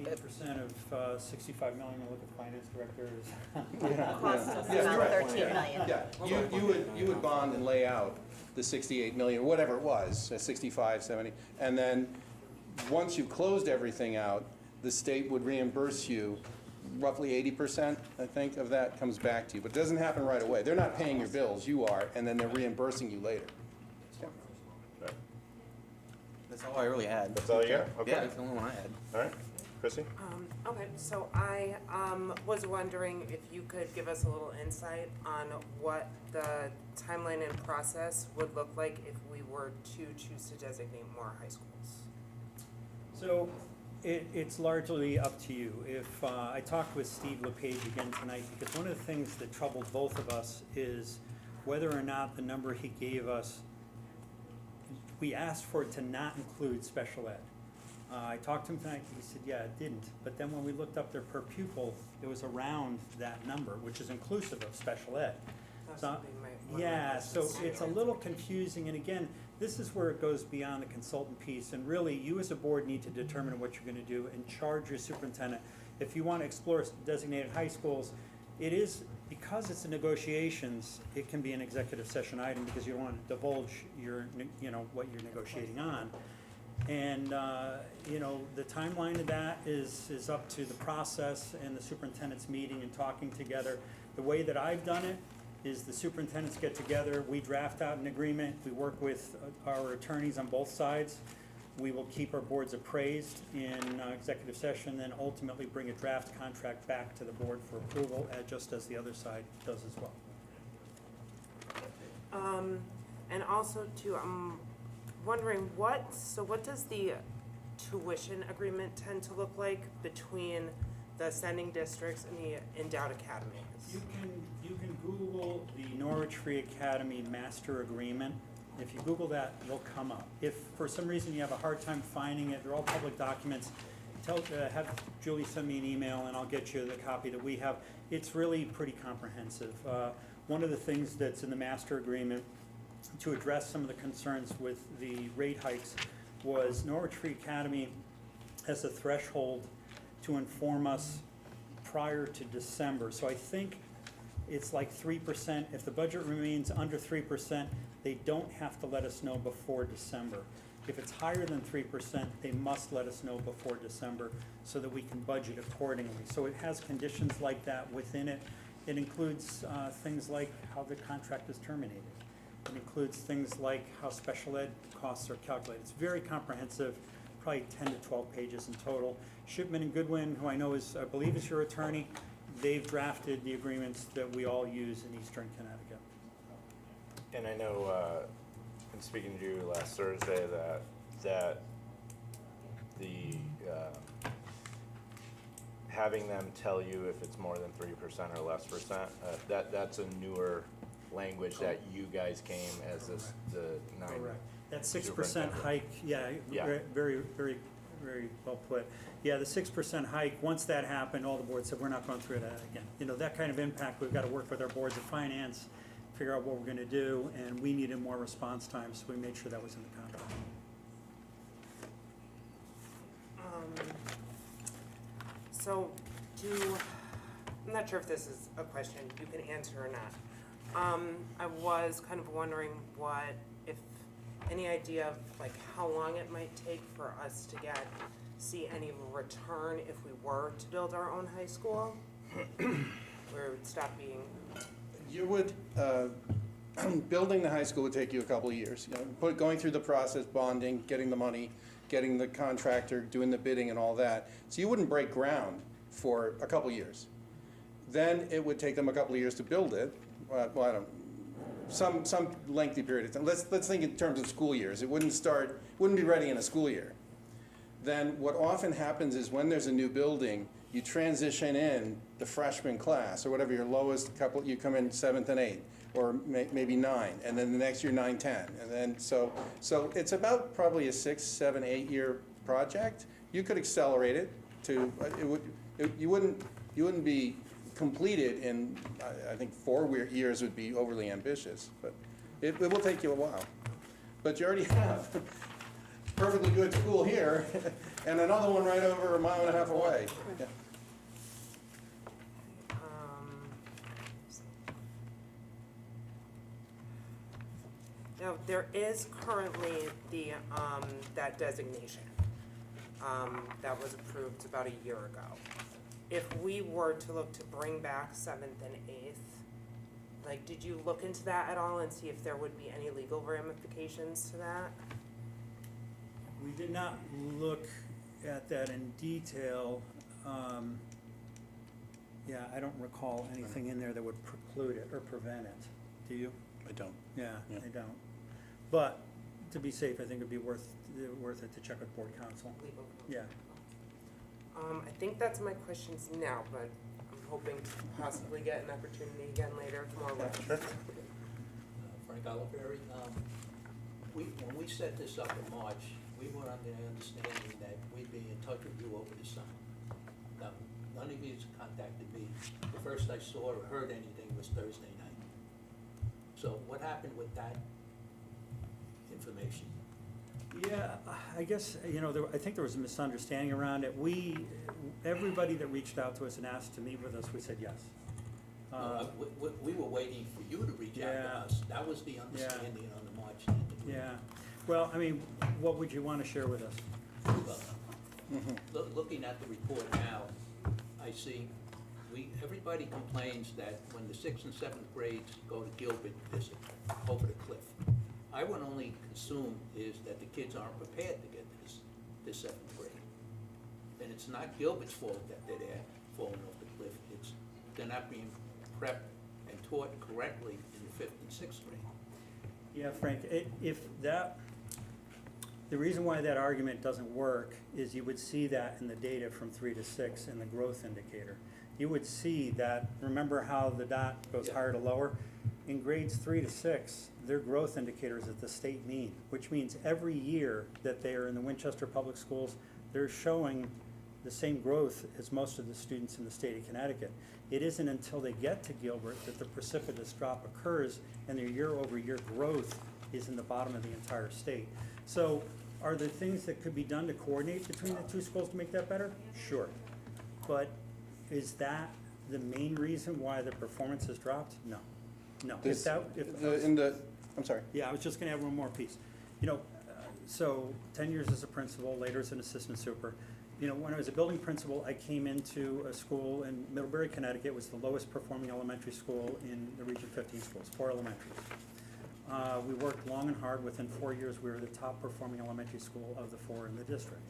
80% of 65 million, I look at the finance director is. Cost us Yeah, you're about right. 13 million. Yeah, you would bond and lay out the 68 million, whatever it was, 65, 70, and then once you closed everything out, the state would reimburse you roughly 80%, I think, of that comes back to you, but it doesn't happen right away. They're not paying your bills, you are, and then they're reimbursing you later. That's all I really had. That's all you got? Okay. Yeah, that's the only one I had. All right, Chrissy? Okay, so I was wondering if you could give us a little insight on what the timeline and process would look like if we were to choose to designate more high schools. So it's largely up to you. If, I talked with Steve LePage again tonight, because one of the things that troubled both of us is whether or not the number he gave us, we asked for it to not include special ed. I talked to him tonight, he said, yeah, it didn't. But then when we looked up their per pupil, it was around that number, which is inclusive of special ed. That's So, would be one of my yeah, so questions. it's a little confusing, and again, this is where it goes beyond the consultant piece, and really, you as a board need to determine what you're gonna do and charge your superintendent. If you wanna explore designated high schools, it is, because it's a negotiations, it can be an executive session item, because you don't wanna divulge your, you know, what you're negotiating on. And, you know, the timeline of that is up to the process and the superintendent's meeting and talking together. The way that I've done it is the superintendents get together, we draft out an agreement, we work with our attorneys on both sides. We will keep our boards appraised in executive session, then ultimately bring a draft contract back to the board for approval, just as the other side does as well. And also too, I'm wondering what does the tuition agreement tend to look like between the sending districts and the endowed academies? You can Google the Norwich Free Academy Master Agreement. If you Google that, it'll come up. If for some reason you have a hard time finding it, they're all public documents. Have Julie send me an email and I'll get you the copy that we have. It's really pretty comprehensive. One of the things that's in the master agreement to address some of the concerns with the rate hikes was Norwich Free Academy has a threshold to inform us prior to December. So I think it's like 3%. If the budget remains under 3%, they don't have to let us know before December. If it's higher than 3%, they must let us know before December so that we can budget accordingly. So it has conditions like that within it. It includes things like how the contract is terminated. It includes things like how special ed costs are calculated. It's very comprehensive, probably 10 to 12 pages in total. Shipman and Goodwin, who I know is, I believe is your attorney, they've drafted the agreements that we all use in Eastern Connecticut. And I know, in speaking to you last Thursday, that the, having them tell you if it's more than 3% or less percent, that's a newer language that you guys came as the nine. Correct. That 6% superintendent. hike, yeah, Yeah. very, very, very well put. Yeah, the 6% hike, once that happened, all the boards said, we're not going through that again. You know, that kind of impact, we've got to work with our boards of finance, figure out what we're going to do, and we needed more response time, so we made sure that was in the contract. So I'm not sure if this is a question you can answer or not. I was kind of wondering if any idea of like how long it might take for us to see any return if we were to build our own high school, where it would stop being. You would, building the high school would take you a couple of years. You know, going through the process, bonding, getting the money, getting the contractor, doing the bidding and all that. So you wouldn't break ground for a couple of years. Then it would take them a couple of years to build it. Well, I don't, some lengthy period of time. Let's think in terms of school years. It wouldn't be ready in a school year. Then what often happens is when there's a new building, you transition in the freshman class or whatever your lowest couple, you come in 7th and 8th or maybe 9, and then the next year 9, 10. And then so it's about probably a 6, 7, 8 year project. You could accelerate it to, you wouldn't be completed in, I think 4 years would be overly ambitious, but it will take you a while. But you already have perfectly good school here and another one right over a mile and a half away. Yeah. Now, there is currently that designation that was approved about a year ago. if we were to look to bring back 7th and 8th, like, did you look into that at all and see if there would be any legal ramifications to that? We did not look at that in detail. Yeah, I don't recall anything in there that would preclude it or prevent it. Do you? I don't. Yeah, Yeah. I don't. But to be safe, I think it'd be worth it to check with board counsel. Legal. Yeah. I think that's my questions now, but I'm hoping to possibly get an opportunity again later for more work. Frank Oliveri. When we set this up in March, we were under the understanding that we'd be in touch with you over the summer. Now, none of you contacted me. The first I saw or heard anything was Thursday night. So what happened with that information? Yeah, I guess, I think there was a misunderstanding around it. Everybody that reached out to us and asked to meet with us, we said yes. We were waiting for you to reach out to Yeah. us. That was the understanding on the March interview. Yeah. Well, what would you want to share with us? Well, looking at the report now, I see, everybody complains that when the 6th and 7th grades go to Gilbert visit over the cliff. I would only assume is that the kids aren't prepared to get to this 7th grade. And it's not Gilbert's fault that they're there falling off the cliff. They're not being prepped and taught correctly in the 5th and 6th grade. Yeah, Frank, the reason why that argument doesn't work is you would see that in the data from 3 to 6 in the growth indicator. You would see that, remember how the dot goes Yeah. higher to lower? In grades 3 to 6, their growth indicator is at the state mean, which means every year that they are in the Winchester Public Schools, they're showing the same growth as most of the students in the state of Connecticut. It isn't until they get to Gilbert that the precipitous drop occurs and their year-over-year growth is in the bottom of the entire state. So are there things that could be done to coordinate between the two schools to make that better? Sure. But is that the main reason why the performance has dropped? No. No. I'm sorry. Yeah, I was just gonna add one more piece. So 10 years as a principal, later as an assistant super. When I was a building principal, I came into a school in Middlebury, Connecticut. It was the lowest performing elementary school in the Region 15 schools, 4 elementaries. We worked long and hard. Within 4 years, we were the top performing elementary school of the 4 in the district.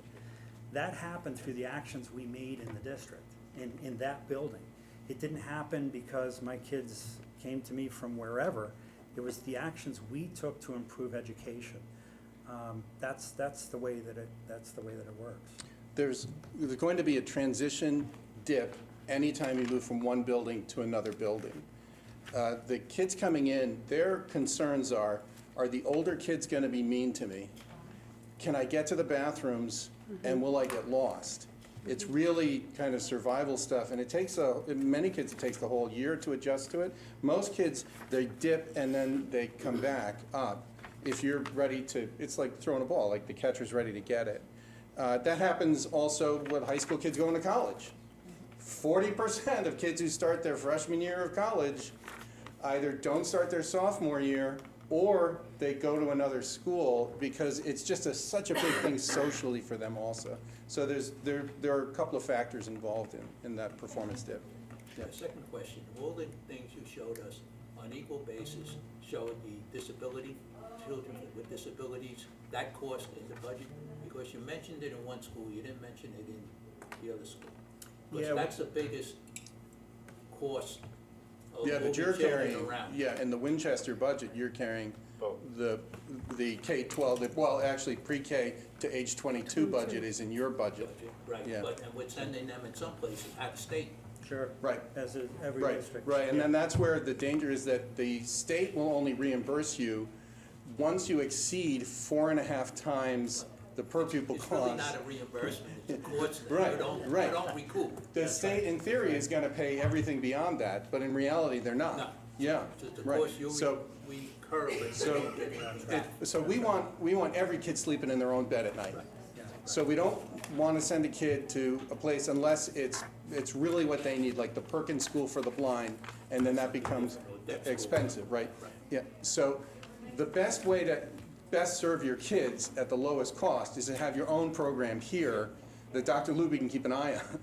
That happened through the actions we made in the district, in that building. It didn't happen because my kids came to me from wherever. It was the actions we took to improve education. That's the way that it works. There's going to be a transition dip anytime you move from one building to another building. The kids coming in, their concerns are the older kids going to be mean to me? Can I get to the bathrooms and will I get lost? It's really kind of survival stuff, and many kids, it takes the whole year to adjust to it. Most kids, they dip and then they come back up. If you're ready to, it's like throwing a ball, like the catcher's ready to get it. That happens also with high school kids going to college. 40% of kids who start their freshman year of college either don't start their sophomore year or they go to another school because it's just such a big thing socially for them also. So there are a couple of factors involved in that performance dip. The second question, all the things you showed us on equal basis showed the disability, children with disabilities, that cost in the budget, because you mentioned it in one school, you didn't mention it in the other school. Because that's the biggest cost of Yeah, but moving you're children carrying, around. yeah, in the Winchester budget, you're carrying Both. the K-12, well, actually pre-K to age 22 budget is in your budget. Right, Yeah. and we're sending them in some places out of state. Sure. Right. As is every Right, district. right, and then that's where the danger is that the state will only reimburse you once you exceed 4.5 times the per pupil It's really cost. not a reimbursement, it's a cost that Right, you don't right. recoup. The state, in theory, is gonna pay everything beyond that, but in reality, they're not. No. Yeah, It's the right. cost we incur, but So, we don't get it back. So we want every kid sleeping in their own bed at night. So we don't want to send a kid to a place unless it's really what they need, like the Perkins School for the Blind, and then that becomes expensive, right? Yeah, so the best way to best serve your kids at the lowest cost is to have your own program here that Dr. Luby can keep an eye on.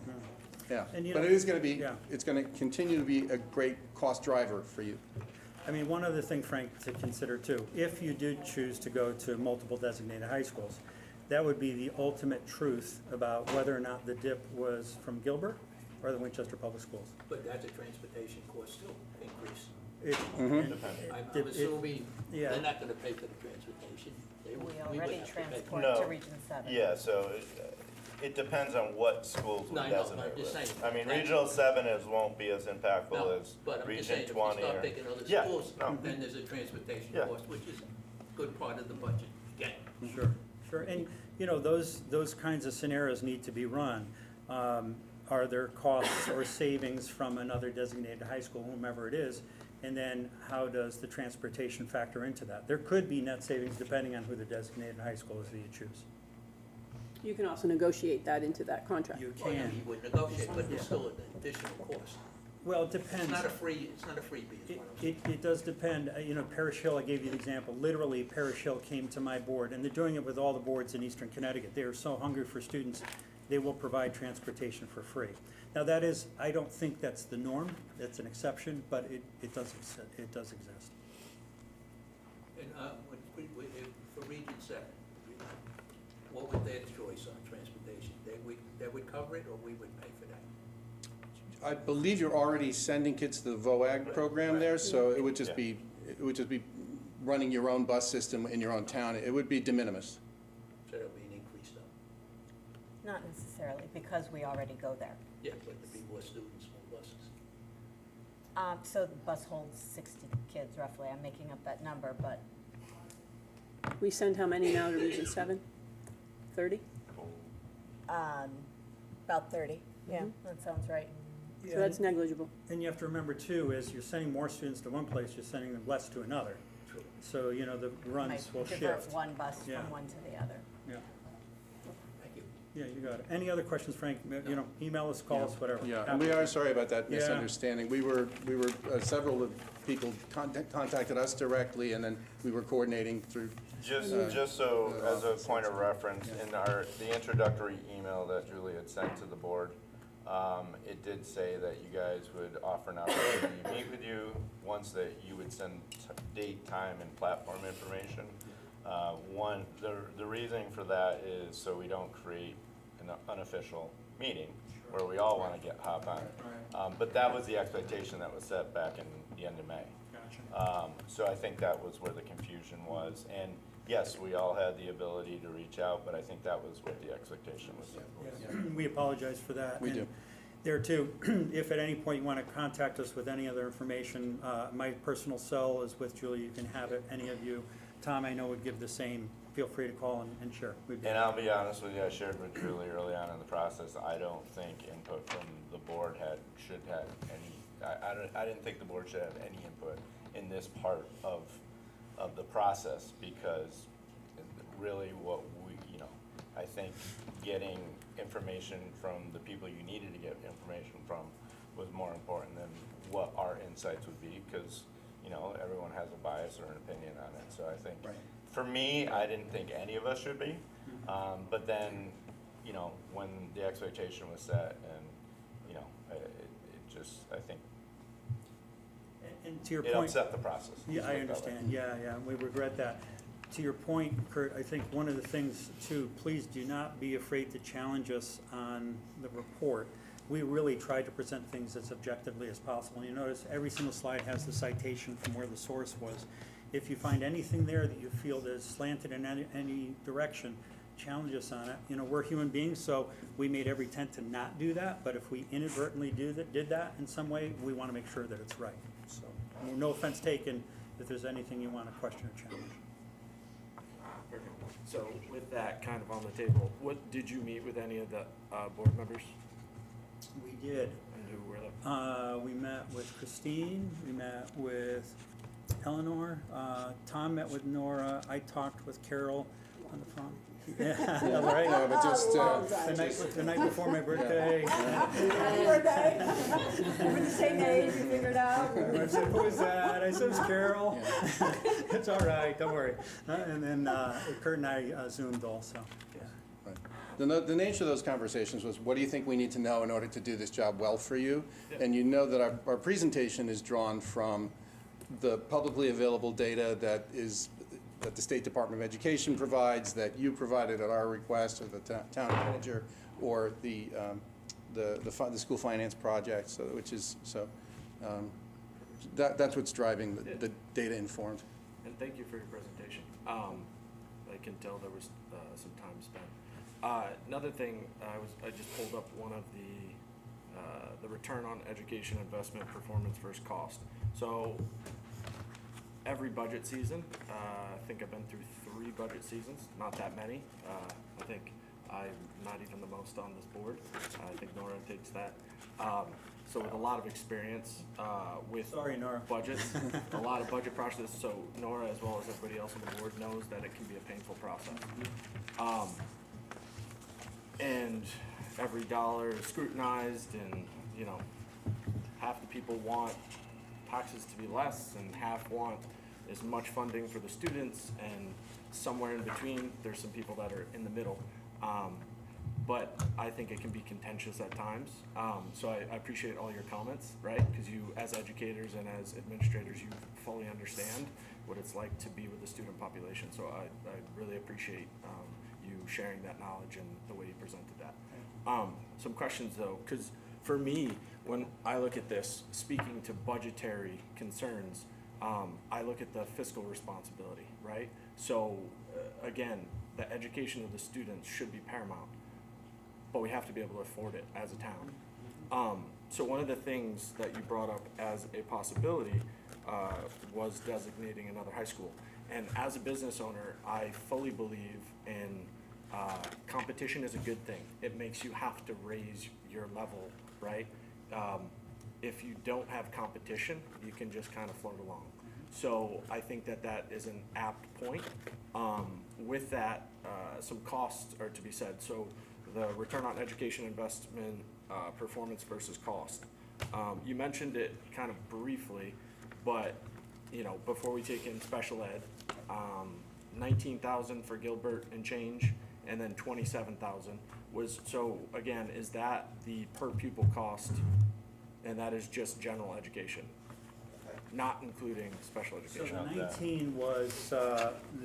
Yeah, And, you but know, it is gonna be, yeah. it's gonna continue to be a great cost driver for you. I mean, one other thing, Frank, to consider too, if you did choose to go to multiple designated high schools, that would be the ultimate truth about whether or not the dip was from Gilbert or the Winchester Public Schools. But that's a transportation cost still increase. It- I'm assuming yeah. they're not gonna pay for the transportation. They would- We would already have to pay for it. transport No. to Region 7. Yeah, so it depends on what schools No, we I know, designate I'm just with. saying. I mean, Regional 7 won't be as impactful No, as but I'm just Region saying, if 20 you or. start taking other Yeah, schools, no. then there's a transportation Yeah. cost, which is a good part of the budget, again. Sure, sure, and, you know, those kinds of scenarios need to be run. Are there costs or savings from another designated high school, whomever it is? And then how does the transportation factor into that? There could be net savings depending on who the designated high school is that you choose. You can also negotiate that into that contract. You Well, yeah, can, you would negotiate, but there's still an additional cost. well, it depends. It's not a freebie, is what I'm saying. It does depend. You know, Parish Hill, I gave you the example. Literally, Parish Hill came to my board, and they're doing it with all the boards in Eastern Connecticut. They are so hungry for students, they will provide transportation for free. Now, that is, I don't think that's the norm. That's an exception, but it does exist. And, for Region 7, what would their choice on transportation? They would cover it, or we would pay for that? I believe you're already sending kids to the VOAG program there, so it would just be, running your own bus system in your own town. It would be de minimis. So that'll be an increase though. Not necessarily, because we already go there. Yeah, but there'd be more students, more buses. So the bus holds 60 kids roughly. I'm making up that number, but We send how many now to Region 7? 30? about 30. Yeah, that sounds right. So that's negligible. And you have to remember too, is you're sending more students to one place, you're sending them less to another. True. So, you know, the runs Might will divert shift. one bus Yeah. from one to the other. Yeah, Thank you. yeah, you got it. Any other questions, Frank? You know, email us, call us, whatever. Yeah, and we are sorry about that Yeah. misunderstanding. We were, several of people contacted us directly, and then we were coordinating through. Just so, as a point of reference, in the introductory email that Julie had sent to the board, it did say that you guys would offer an opportunity to meet with you, once that you would send date, time, and platform information. The reasoning for that is so we don't create an unofficial meeting where we all want to hop on. But that was the expectation that was set back in the end of May. Gotcha. So I think that was where the confusion was. And yes, we all had the ability to reach out, but I think that was what the expectation was. Yeah, we apologize for that. We And do. there too, if at any point you want to contact us with any other information, my personal cell is with Julie, you can have it, any of you. Tom, I know would give the same, feel free to call and share. We'd be- And I'll be honest with you, I shared with Julie early on in the process, I don't think input from the board should have any, I didn't think the board should have any input in this part of the process, because really what we, I think getting information from the people you needed to get information from was more important than what our insights would be, because, everyone has a bias or an opinion on it. So I think, Right. for me, I didn't think any of us should be. But then, when the expectation was set and, it just, I think, And to your it point. upset the process. Yeah, Let's I put it that way. understand, yeah, we regret that. To your point, Kurt, I think one of the things too, please do not be afraid to challenge us on the report. We really tried to present things as objectively as possible. You notice every single slide has the citation from where the source was. If you find anything there that you feel that is slanted in any direction, challenge us on it. We're human beings, so we made every attempt to not do that, but if we inadvertently did that in some way, we want to make sure that it's right. So, no offense taken if there's anything you want to question or challenge. Perfect. So with that kind of on the table, did you meet with any of the board members? We did. And who were they? We met with Christine, we met with Eleanor, Tom met with Nora, I talked with Carol on the phone. Yeah, right. No, but just, The night before my birthday. Happy birthday. We're the same age, you figured out. I said, who is that? I said, it's Carol. It's all right, don't worry. And then Kurt and I Zoomed also. Yeah. Right. The nature of those conversations was, what do you think we need to know in order to do this job well for you? Yeah. And you know that our presentation is drawn from the publicly available data that the State Department of Education provides, that you provided at our request, or the town manager, or the school finance project, so, that's what's driving the data informed. And thank you for your presentation. I can tell there was some time spent. Another thing, I just pulled up one of the return on education investment performance versus cost. So every budget season, I think I've been through 3 budget seasons, not that many. I think I'm not even the most on this board. I think Nora takes that. So with a lot of experience with Sorry, Nora. budgets, a lot of budget process. So Nora, as well as everybody else on the board, knows that it can be a painful process. And every dollar is scrutinized, and half the people want taxes to be less, and half want as much funding for the students, and somewhere in between, there's some people that are in the middle. But I think it can be contentious at times. So I appreciate all your comments, right? Because you, as educators and as administrators, you fully understand what it's like to be with the student population. So I really appreciate you sharing that knowledge and the way you presented that. Some questions though, because for me, when I look at this, speaking to budgetary concerns, I look at the fiscal responsibility, right? So again, the education of the students should be paramount, but we have to be able to afford it as a town. So one of the things that you brought up as a possibility was designating another high school. And as a business owner, I fully believe in competition is a good thing. It makes you have to raise your level, right? If you don't have competition, you can just kind of float along. So I think that that is an apt point. With that, some costs are to be said. So the return on education investment, performance versus cost. You mentioned it kind of briefly, but before we take in special ed, 19,000 for Gilbert and change, and then 27,000 was, so again, is that the per pupil cost? And that is just general education, not including special So education? the 19 was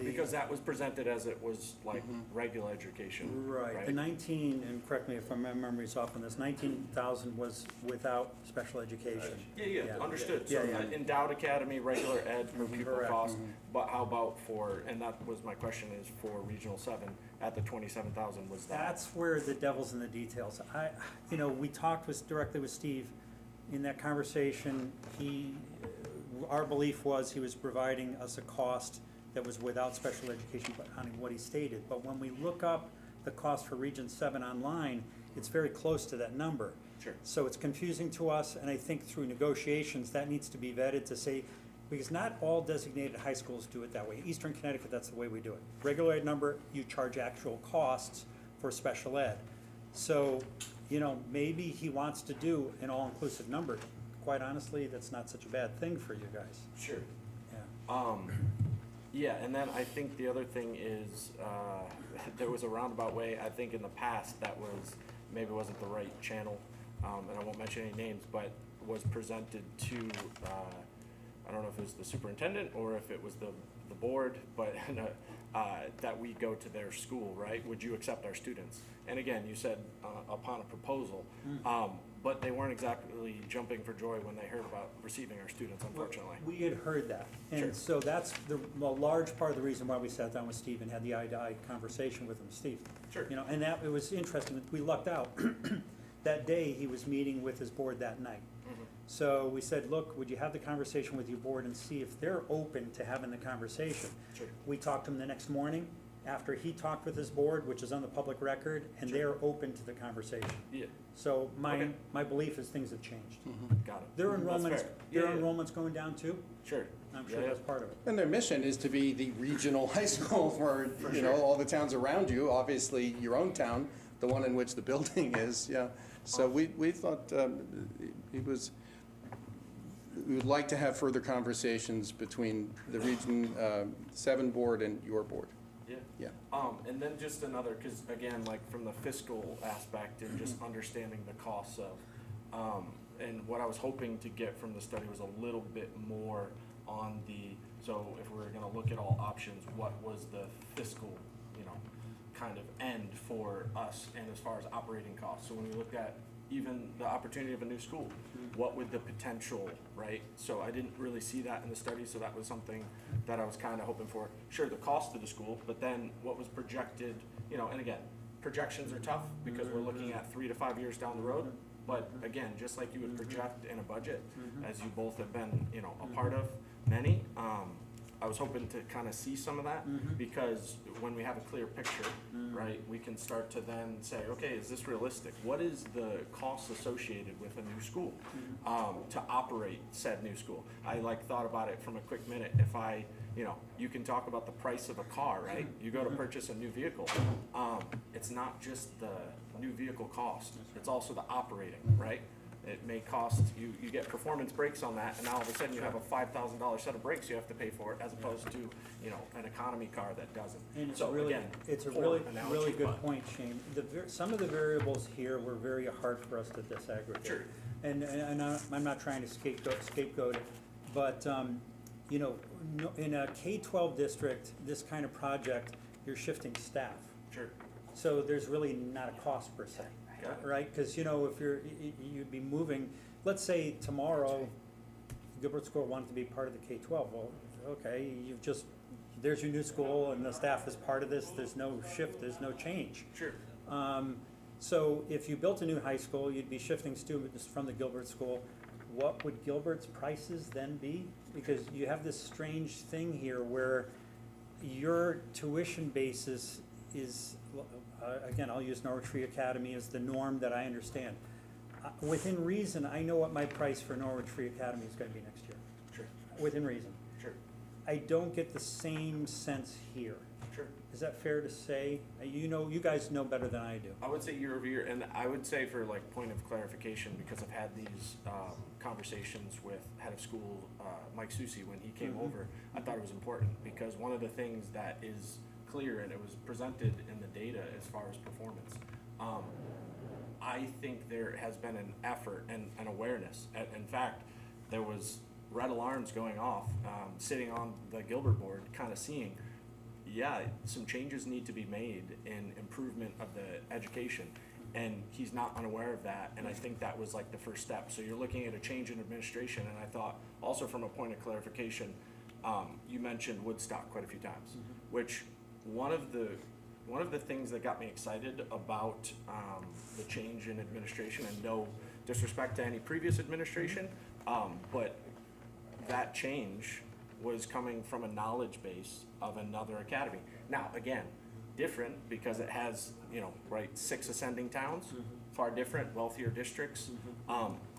Because that was presented as it was like regular education, Right, the 19, and correct me if my memory's off on this, 19,000 was without special education. Yeah, understood. Yeah, So yeah. endowed academy, regular ed per pupil Correct. cost, but how about for, and that was my question, is for Regional 7 at the 27,000, was that? That's where the devil's in the details. We talked directly with Steve. In that conversation, our belief was he was providing us a cost that was without special education, but on what he stated. But when we look up the cost for Region 7 online, it's very close to that number. Sure. So it's confusing to us, and I think through negotiations, that needs to be vetted to say, because not all designated high schools do it that way. Eastern Connecticut, that's the way we do it. Regular ed number, you charge actual costs for special ed. So, maybe he wants to do an all-inclusive number. Quite honestly, that's not such a bad thing for you guys. Sure. Yeah. Yeah, and then I think the other thing is, there was a roundabout way, I think in the past, that maybe wasn't the right channel, and I won't mention any names, but was presented to, I don't know if it was the superintendent or if it was the board, but that we go to their school, right? Would you accept our students? And again, you said upon a proposal, but they weren't exactly jumping for joy when they heard about receiving our students, unfortunately. We had heard that, Sure. and so that's a large part of the reason why we sat down with Steve and had the eye-to-eye conversation with him, Steve. Sure. And that, it was interesting, we lucked out. That day, he was meeting with his board that night. So we said, look, would you have the conversation with your board and see if they're open to having the conversation? Sure. We talked to him the next morning, after he talked with his board, which is on the public record, and they're open to the conversation. Yeah, So Okay. my belief is things have changed. got it. Their That's enrollment's, fair. Yeah, yeah. enrollment's going down too? Sure. I'm sure Yeah, that's part of it. And their mission is to be the regional high school for, sure. all the towns around you, obviously your own town, the one in which the building is, yeah. So we thought we would like to have further conversations between the Region 7 board and your board. Yeah. Yeah. And then just another, because again, like from the fiscal aspect and just understanding the costs of, and what I was hoping to get from the study was a little bit more on the, so if we were gonna look at all options, what was the fiscal, kind of end for us and as far as operating costs? So when we looked at even the opportunity of a new school, what would the potential, right? So I didn't really see that in the study, so that was something that I was kind of hoping for. Sure, the cost of the school, but then what was projected, and again, projections are tough because we're looking at 3 to 5 years down the road. But again, just like you would project in a budget, as you both have been, a part of many, I was hoping to kind of see some of that, because when we have a clear picture, right, we can start to then say, okay, is this realistic? What is the cost associated with a new school to operate said new school? I thought about it from a quick minute. If I, you can talk about the price of a car, right? You go to purchase a new vehicle. It's not just the new vehicle cost, it's also the operating, right? It may cost, you get performance brakes on that, and now all of a sudden you have a $5,000 set of brakes you have to pay for it, as opposed to, an economy car that doesn't. And it's So really, again, it's a poor really, analogy, really good but- point, Shane. Some of the variables here were very hard for us to disaggregate. Sure. And I'm not trying to scapegoat it, but, in a K-12 district, this kind of project, you're shifting staff. Sure. So there's really not a cost per se, Got it. right? Because, if you'd be moving, let's say tomorrow, Gilbert School wanted to be part of the K-12. Well, okay, there's your new school and the staff is part of this. There's no shift, there's no change. Sure. So if you built a new high school, you'd be shifting students from the Gilbert School. What would Gilbert's prices then be? Because you have this strange thing here where your tuition basis is, again, I'll use Norwich Free Academy as the norm that I understand. Within reason, I know what my price for Norwich Free Academy is going to be next year. Sure. Within reason. Sure. I don't get the same sense here. Sure. Is that fair to say? You guys know better than I do. I would say year over year, and I would say for point of clarification, because I've had these conversations with head of school, Mike Susi, when he came over, I thought it was important, because one of the things that is clear, and it was presented in the data as far as performance, I think there has been an effort and an awareness. In fact, there was red alarms going off, sitting on the Gilbert board, kind of seeing, some changes need to be made in improvement of the education. And he's not unaware of that, and I think that was the first step. So you're looking at a change in administration, and I thought, also from a point of clarification, you mentioned Woodstock quite a few times, which one of the things that got me excited about the change in administration, and no disrespect to any previous administration, but that change was coming from a knowledge base of another academy. Now, again, different because it has, 6 ascending towns, far different, wealthier districts.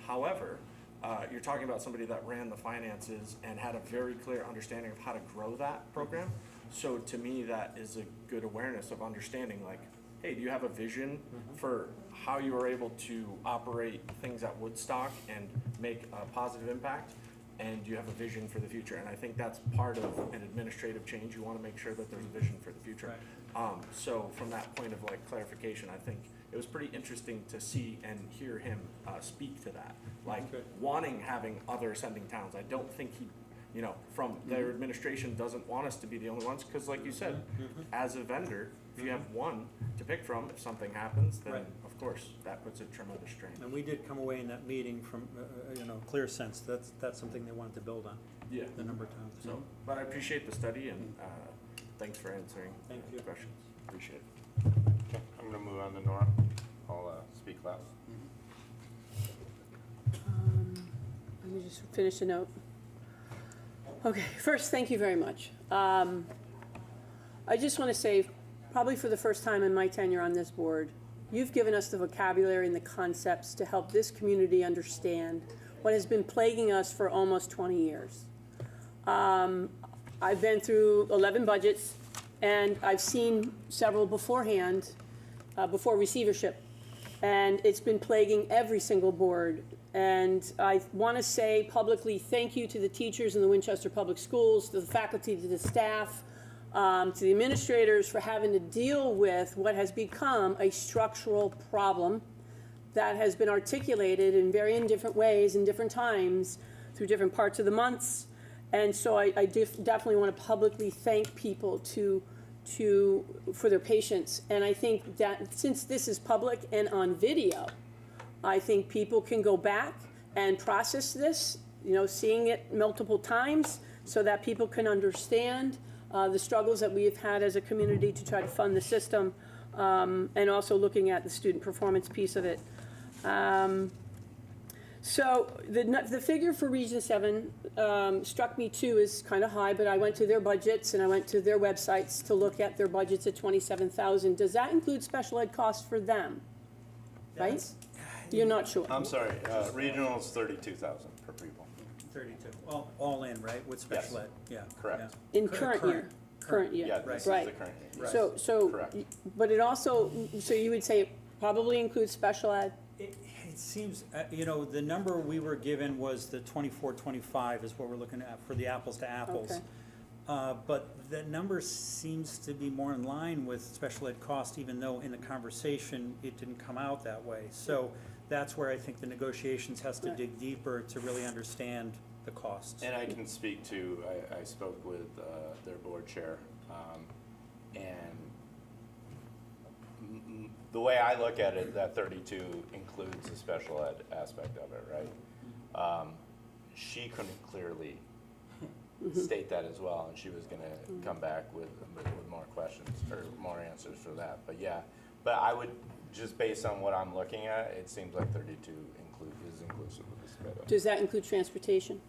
However, you're talking about somebody that ran the finances and had a very clear understanding of how to grow that program. So to me, that is a good awareness of understanding, hey, do you have a vision for how you were able to operate things at Woodstock and make a positive impact? And do you have a vision for the future? And I think that's part of an administrative change. You want to make sure that there's a vision for the future. Right. So from that point of clarification, I think it was pretty interesting to see and hear him speak to that. Good. Wanting having other ascending towns. I don't think he, from their administration doesn't want us to be the only ones, because like you said, as a vendor, if you have one to pick from, if something happens, then Right. of course that puts a tremendous strain. And we did come away in that meeting from, clear sense, that's something they wanted to build on, Yeah. the number of times. So, but I appreciate the study, and thanks for answering Thank the you. questions. Appreciate it. Okay, I'm gonna move on to Nora. I'll speak last. Let me just finish the note. Okay, first, thank you very much. I just want to say, probably for the first time in my tenure on this board, you've given us the vocabulary and the concepts to help this community understand what has been plaguing us for almost 20 years. I've been through 11 budgets, and I've seen several beforehand, before receivership, and it's been plaguing every single board. And I want to say publicly thank you to the teachers in the Winchester Public Schools, to the faculty, to the staff. to the administrators for having to deal with what has become a structural problem that has been articulated in varying different ways in different times through different parts of the months. And so I definitely want to publicly thank people for their patience. And I think that since this is public and on video, I think people can go back and process this, seeing it multiple times so that people can understand the struggles that we have had as a community to try to fund the system, and also looking at the student performance piece of it. So the figure for Region 7 struck me too as kind of high, but I went to their budgets and I went to their websites to look at their budgets at 27,000. Does that include special ed costs for them? Right? That's You're not sure? I'm sorry, regional is 32,000 per pupil. 32, all in, right, with special ed, yeah. Correct. In current year? Current year. Yeah, this is Right. the current year. Right. So, Correct. but it also, so you would say it probably includes special ed? It seems, the number we were given was the 24, 25 is what we're looking at for the apples to apples. Okay. But that number seems to be more in line with special ed cost, even though in the conversation, it didn't come out that way. So that's where I think the negotiations has to Right. dig deeper to really understand the costs. And I can speak to, I spoke with their board chair, and the way I look at it, that 32 includes the special ed aspect of it, right? She couldn't clearly state that as well, and she was gonna come back with more questions, or more answers for that, but yeah. But I would, just based on what I'm looking at, it seems like 32 is inclusive of the special ed. Does that include transportation?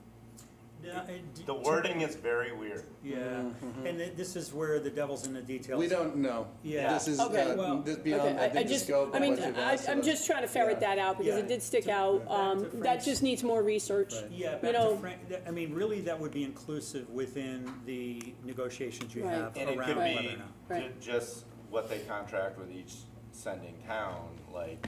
Yeah, The wording is very weird. Yeah, and this is where the devil's in the details. We don't know. Yeah. This is Okay. this beyond, Okay, I think, the scope of what you've asked of I'm us. just trying to ferret that out because Yeah. it did stick To- out. back to That Frank's- just needs more research. Yeah, You back know, to Frank, really, that would be inclusive within the negotiations you Right. have And it around could whether be or not. Right. just what they contract with each sending town, like,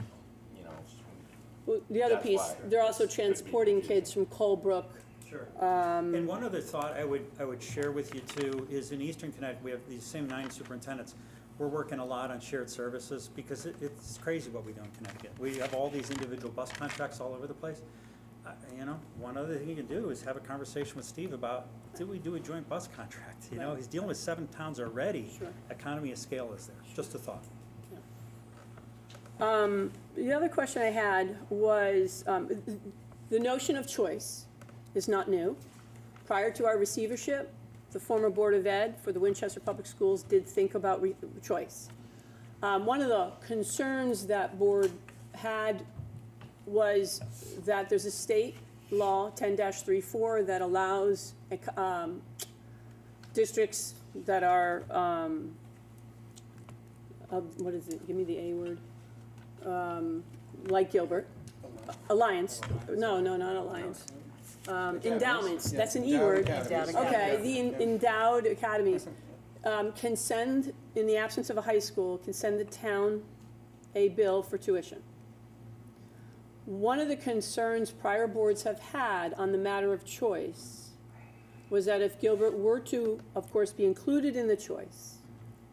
Well, the other That's piece, why they're also this could be transporting confusing. kids from Colebrook. Sure. And one other thought I would share with you too is in Eastern Connecticut, we have these same 9 superintendents. We're working a lot on shared services because it's crazy what we do in Connecticut. We have all these individual bus contracts all over the place. One other thing you can do is have a conversation with Steve about, do we do a joint bus contract? Right. He's dealing with 7 towns already. Sure. Economy of scale is there, just a thought. The other question I had was, the notion of choice is not new. Prior to our receivership, the former Board of Ed for the Winchester Public Schools did think about choice. One of the concerns that board had was that there's a state law, 10-34, that allows districts that are, what is it, give me the A word, like Gilbert, Alliance, no, not Alliance. Endowments, that's an E Endowed word. academies. Okay, the endowed academies can send, in the absence of a high school, can send the town a bill for tuition. One of the concerns prior boards have had on the matter of choice was that if Gilbert were to, of course, be included in the choice,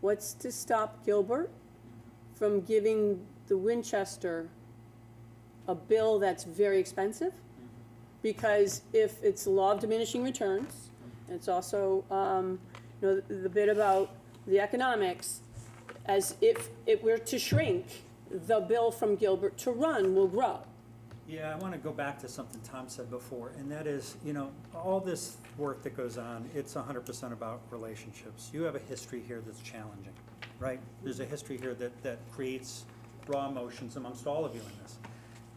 what's to stop Gilbert from giving the Winchester a bill that's very expensive? Because if it's the law of diminishing returns, and it's also, the bit about the economics, as if it were to shrink, the bill from Gilbert to run will grow. Yeah, I want to go back to something Tom said before, and that is, all this work that goes on, it's 100% about relationships. You have a history here that's challenging, right? There's a history here that creates raw emotions amongst all of you in this.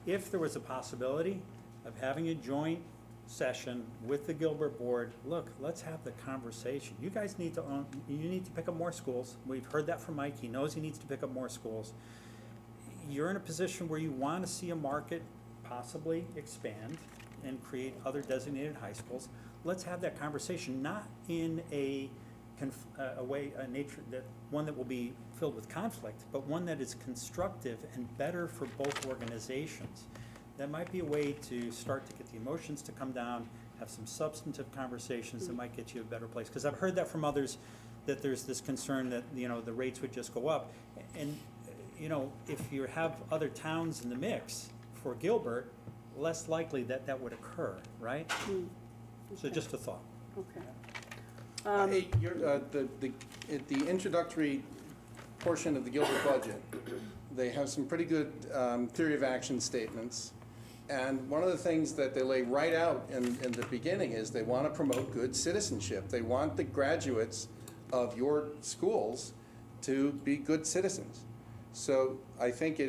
If there was a possibility of having a joint session with the Gilbert board, look, let's have the conversation. You guys need to pick up more schools. We've heard that from Mike. He knows he needs to pick up more schools. You're in a position where you want to see a market possibly expand and create other designated high schools. Let's have that conversation, not in a nature that one that will be filled with conflict, but one that is constructive and better for both organizations. That might be a way to start to get the emotions to come down, have some substantive conversations that might get you a better place. Because I've heard that from others, that there's this concern that, you know, the rates would just go up. And, you know, if you have other towns in the mix for Gilbert, less likely that that would occur, right? So just a thought. Okay. Hey, the introductory portion of the Gilbert budget, they have some pretty good theory of action statements. And one of the things that they lay right out in the beginning is they want to promote good citizenship. They want the graduates of your schools to be good citizens. So I think I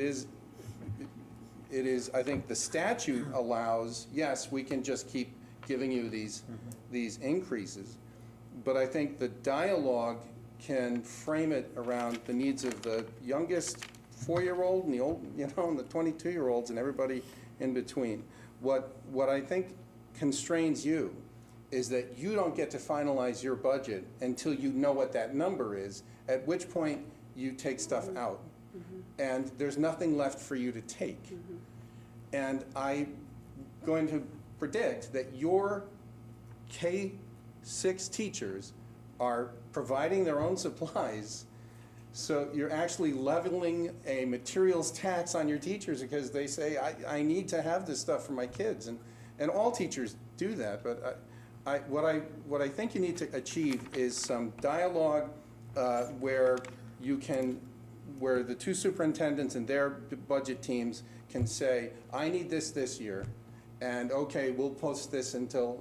think the statute allows, yes, we can just keep giving you these increases. But I think the dialogue can frame it around the needs of the youngest 4-year-old and the old, you know, and the 22-year-olds and everybody in between. What I think constrains you is that you don't get to finalize your budget until you know what that number is, at which point you take stuff out. And there's nothing left for you to take. And I'm going to predict that your K-6 teachers are providing their own supplies. So you're actually leveling a materials tax on your teachers because they say, I need to have this stuff for my kids. And all teachers do that. But what I think you need to achieve is some dialogue where the two superintendents and their budget teams can say, I need this year, and okay, we'll post this until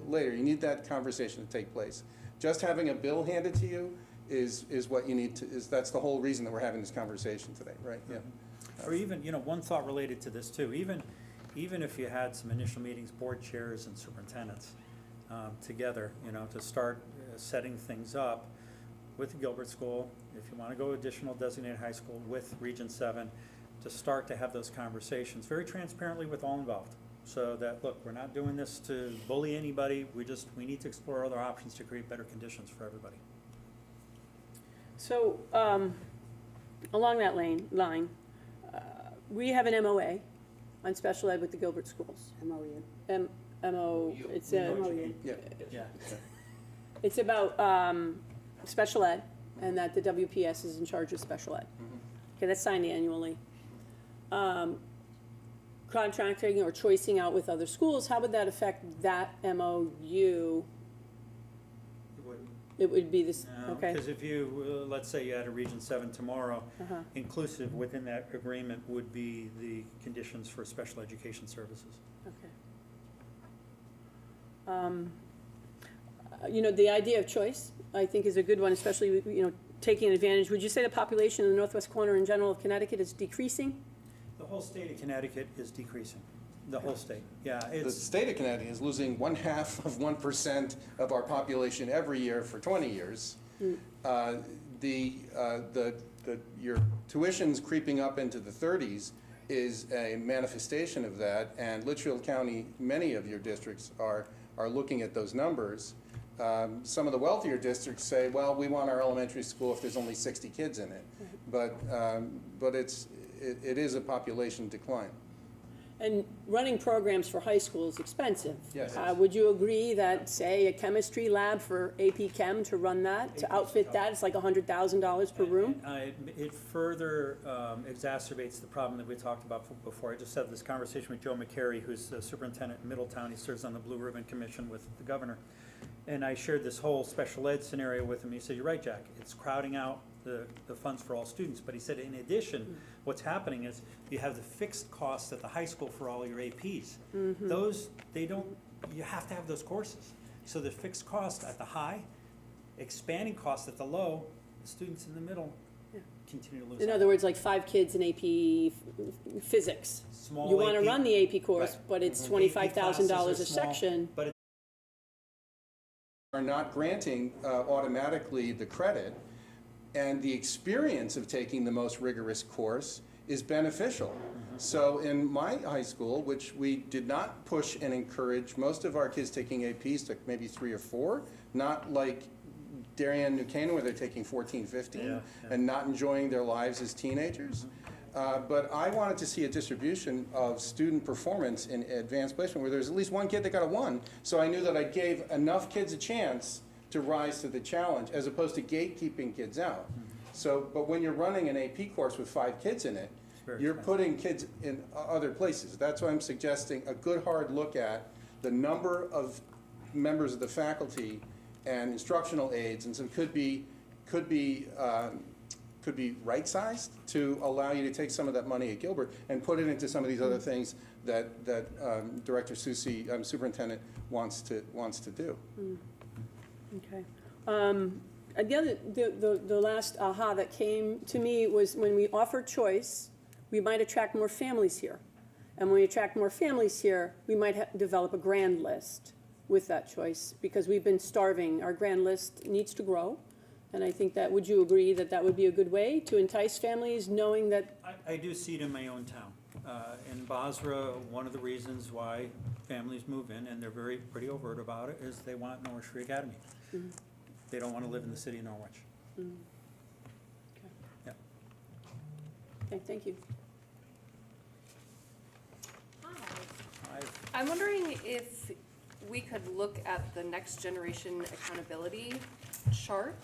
later. You need that conversation to take place. Just having a bill handed to you is what you need to, that's the whole reason that we're having this conversation today, right? Yeah. Or even, you know, one thought related to this too, even if you had some initial meetings, board chairs and superintendents together, you know, to start setting things up with the Gilbert School, if you want to go additional designated high school with Region 7, to start to have those conversations very transparently with all involved. So that, look, we're not doing this to bully anybody, we need to explore other options to create better conditions for everybody. So, along that line, we have an MOA on special ed with the Gilbert schools. MOU. It's a, MOU. Yeah. Yeah. it's about special ed, and that the WPS is in charge of special ed. Okay, that's signed annually. Contracting or choicing out with other schools, how would that affect that MOU? It would be this, okay. Because if you, let's say you had a Region 7 tomorrow, inclusive within that agreement would be the conditions for special education services. Okay. You know, the idea of choice, I think, is a good one, especially, you know, taking advantage. Would you say the population in the northwest corner in general of Connecticut is decreasing? The whole state of Connecticut is decreasing. The whole state, yeah. The state of Connecticut is losing 0.5% of our population every year for 20 years. Your tuition's creeping up into the 30s is a manifestation of that, and Litchfield County, many of your districts are looking at those numbers. Some of the wealthier districts say, well, we want our elementary school if there's only 60 kids in it. But it is a population decline. And running programs for high school is expensive. Yes. Would you agree that, say, a chemistry lab for AP Chem, to run that, to outfit that, it's like $100,000 per room? It further exacerbates the problem that we talked about before. I just had this conversation with Joe McCary, who's the superintendent in Middletown. He serves on the Blue Ribbon Commission with the governor. And I shared this whole special ed scenario with him. He said, you're right, Jack, it's crowding out the funds for all students. But he said, in addition, what's happening is you have the fixed costs at the high school for all your APs. Those, you have to have those courses. So the fixed cost at the high, expanding costs at the low, the students in the middle continue to lose In out. other words, like 5 kids in AP physics. Small You want to AP run the AP course, right. but it's AP $25,000 classes are a small, section. But Are not granting automatically the credit, and the experience of taking the most rigorous course is beneficial. So in my high school, which we did not push and encourage most of our kids taking APs, took maybe 3 or 4, not like Darien, New Canaan, where they're taking 14, 15, and not enjoying their lives as teenagers. But I wanted to see a distribution of student performance in advanced placement where there's at least one kid that got a 1, so I knew that I gave enough kids a chance to to rise to the challenge, as opposed to gatekeeping kids out. So, but when you're running an AP course with 5 kids in it, very you're expensive. putting kids in other places. That's why I'm suggesting a good hard look at the number of members of the faculty and instructional aides, and so could be right-sized to allow you to take some of that money at Gilbert and put it into some of these other things that Director Susi, Superintendent, wants to do. Okay. And the last aha that came to me was when we offer choice, we might attract more families here. And when we attract more families here, we might develop a grand list with that choice, because we've been starving. Our grand list needs to grow. And I think that, would you agree that that would be a good way to entice families, knowing that? I do see it in my own town. In Basra, one of the reasons why families move in, and they're pretty overt about it, is they want Norwich Free Academy. Mm-hmm. They don't want to live in the city of Norwich. Okay. Yeah. Okay, thank you. I'm wondering if we could look at the next generation accountability chart,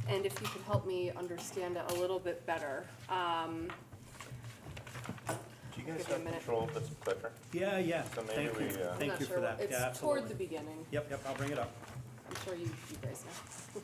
and if you could help me understand it a little bit better. Do you guys Give me a have minute. control of this clicker? Yeah. So maybe Thank you. we, I'm Thank not you sure for what- that. Yeah, It's toward the absolutely. beginning. Yep, I'll bring it up. I'm sure you guys know.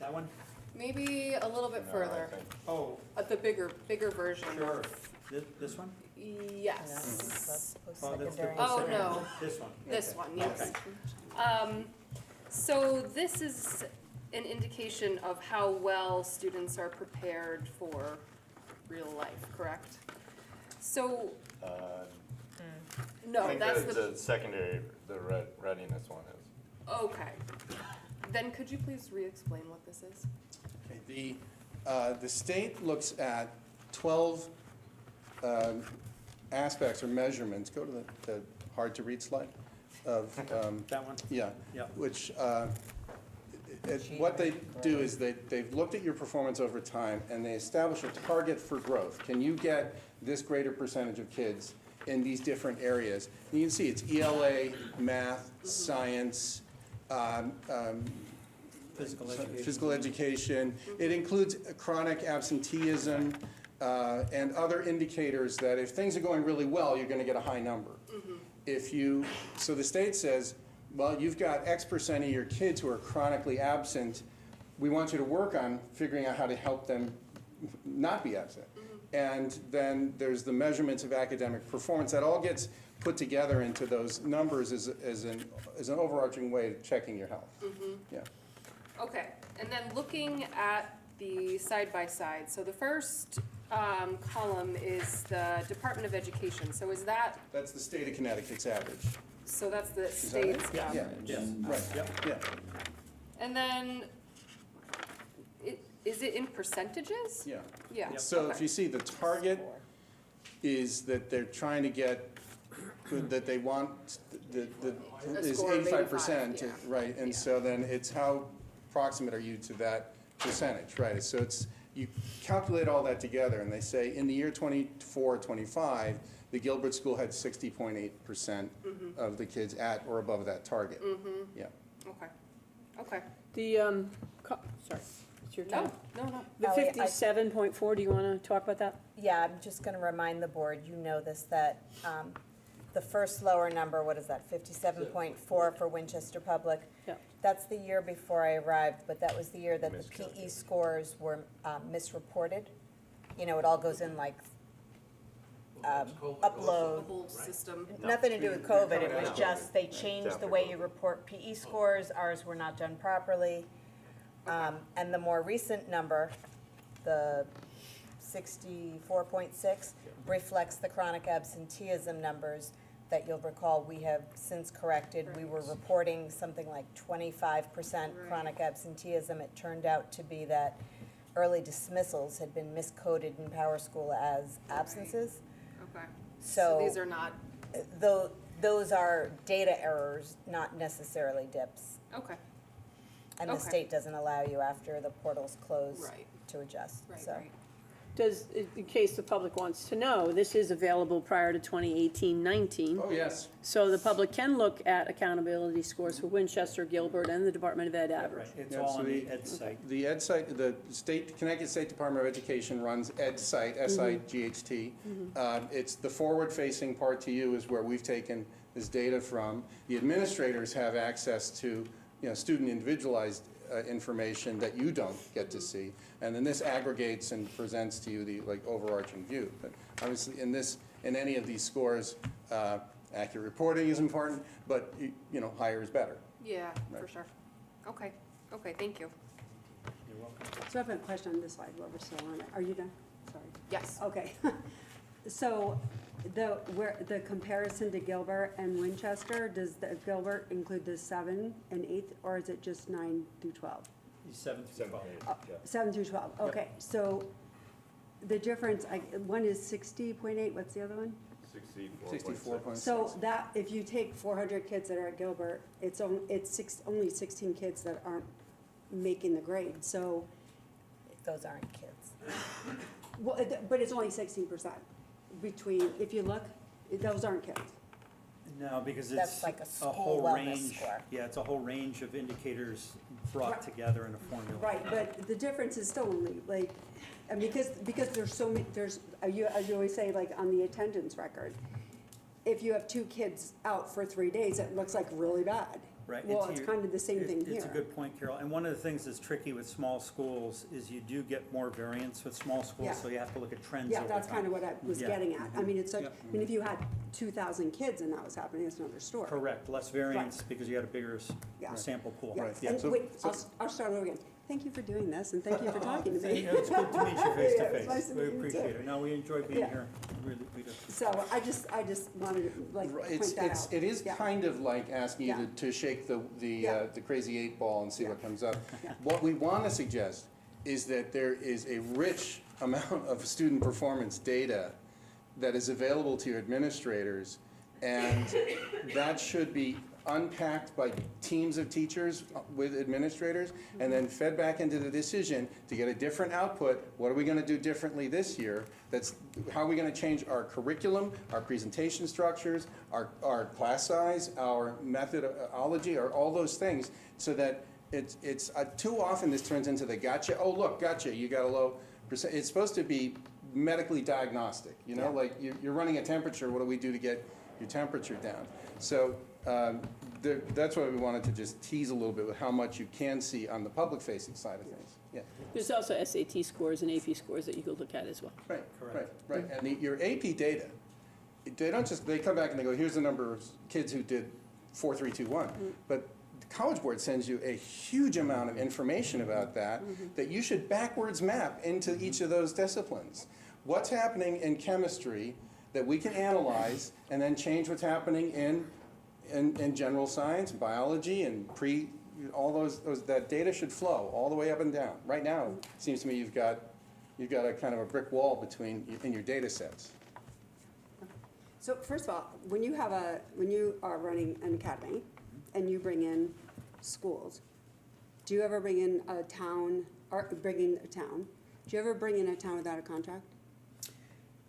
That one? Maybe a little bit no, I further, think- Oh, the bigger version. sure. This one? Yes. Post-secondary. Oh, no. This one. This one, yes. Okay. So this is an indication of how well students are prepared for real life, correct? So, I no, think that's the secondary, the readiness one is. okay. Then could you please re-explain what this is? Okay, the state looks at 12 aspects or measurements. Go to the hard-to-read slide of, That one? yeah. Yeah. Which, what they do is they've looked at your performance over time, and they establish a target for growth. Can you get this greater percentage of kids in these different areas? And you can see it's ELA, math, science, physical education. It includes chronic absenteeism and other indicators that if things are going really well, you're going to get a high number. So the state says, well, you've got X percent of your kids who are chronically absent. We want you to work on figuring out how to help them not be absent. And then there's the measurements of academic performance. That all gets put together into those numbers as an overarching way of checking your health. Yeah. Okay, and then looking at the side-by-side, so the first column is the Department of Education, so is that, That's the state of Connecticut's average. so that's the that it? state's Yeah, average? yeah, right, yeah. And then, is it in percentages? Yeah. Yeah, So if okay. you see, the target is that they're trying to get, that they want, is score of 85%, 85, yeah. right? And Yeah. so then it's how proximate are you to that percentage, right? So it's, you calculate all that together, and they say in the year 24-25, the Gilbert School had 60.8% of the kids at or above that target. Yeah. Okay, okay. The, sorry, it's your time. No. The Ellie, I- 57.4, do you want to talk about that? Yeah, I'm just gonna remind the board, you know this, that the first lower number, what is that, 57.4 for Winchester Public? Yeah. That's the year before I arrived, but that was the year that the PE scores were misreported. You know, it all goes in like upload. The whole system. Nothing to do with COVID, it was just, they changed the way you report PE scores, ours were not done properly. And the more recent number, the 64.6, reflects the chronic absenteeism numbers. that you'll recall, we have since corrected. We were reporting something like 25% chronic absenteeism. It turned out to be that early dismissals had been miscoded in Power School as absences. Okay. So these are not, those are data errors, not necessarily dips. okay, And the Okay. state doesn't allow you after the portal's closed Right. to adjust, right, so. right. Does, in case the public wants to know, this is available prior to 2018-19. Oh, yes. So the public can look at accountability scores for Winchester, Gilbert, and the Department of Ed average. Right, it's Yeah, all so on the the- ed site. The Ed site, the Connecticut State Department of Education runs Ed site, SIGHT. It's the forward-facing part to you is where we've taken this data from. The administrators have access to, student individualized information that you don't get to see. And then this aggregates and presents to you the overarching view. But obviously in any of these scores, accurate reporting is important, but higher is better. Yeah, for Right. sure. Okay, okay, thank you. You're welcome. So I have a question on this slide while we're still on it. Are you done? Sorry. Yes. Okay. So the comparison to Gilbert and Winchester, does the Gilbert include the 7 and 8, or is it just 9 through 12? 7 through 12. 7 through 12, okay. So the difference, one is 60.8, what's the other one? 64.6. So that, if you take 400 kids that are at Gilbert, it's only 16 kids that aren't making the grade, so, Those aren't kids. well, but it's only 16% between, if you look, those aren't kids. No, because That's it's like a a school whole wellness range. score. Yeah, it's a whole range of indicators brought Right. together in a formula. Right, but the difference is still only, because there's so many, as you always say, on the attendance record, if you have 2 kids out for 3 days, it looks like really bad. Right. Well, and it's to kind of the same thing here. It's a good point, Carol. And one of the things that's tricky with small schools is you do get more variance with small schools, Yeah. so you have to look at trends Yeah, over that's time. kind of what I was Yeah. getting at. I mean, it's such, Yep. I mean, if you had 2,000 kids and that was happening, it's another story. Correct, less variance because you had a bigger Yeah. sample pool. Yeah, Yeah, and so- wait, I'll start over again. Thank you for doing this, and thank you for talking to me. It's good to meet you face Yeah, to it's nice face. to We meet you, appreciate too. it. No, we enjoy being Yeah. here. Really, we do. So I just wanted to Right, point that out. It is Yeah. kind of like asking you Yeah. to shake the Yeah. crazy 8 ball and see what Yeah. comes up. Yeah. What we want to suggest is that there is a rich amount of student performance data that is available to your administrators, and that should be unpacked by teams of teachers with administrators, and then fed back into the decision to get a different output. What are we going to do differently this year? How are we going to change our curriculum, our presentation structures, our class size, our methodology, or all those things, so that it's too often this turns into the gotcha. Oh, look, gotcha, you got a low percent. It's supposed to be medically diagnostic, Yeah. like you're running a temperature. What do we do to get your temperature down? So that's why we wanted to just tease a little bit with how much you can see on the public-facing side of things. Yeah, There's also SAT scores and AP scores that you could look at as well. right, Correct. right. And your AP data, they come back and they go, here's the number of kids who did 4, 3, 2, 1. But the College Board sends you a huge amount of information about that you should backwards map into each of those disciplines. What's happening in chemistry that we can analyze and then change what's happening in general science, biology, and all those that data should flow all the way up and down. Right now, it seems to me you've got a kind of a brick wall in your data sets. So first of all, when you are running an academy and you bring in schools, do you ever bring in a town, do you ever bring in a town without a contract?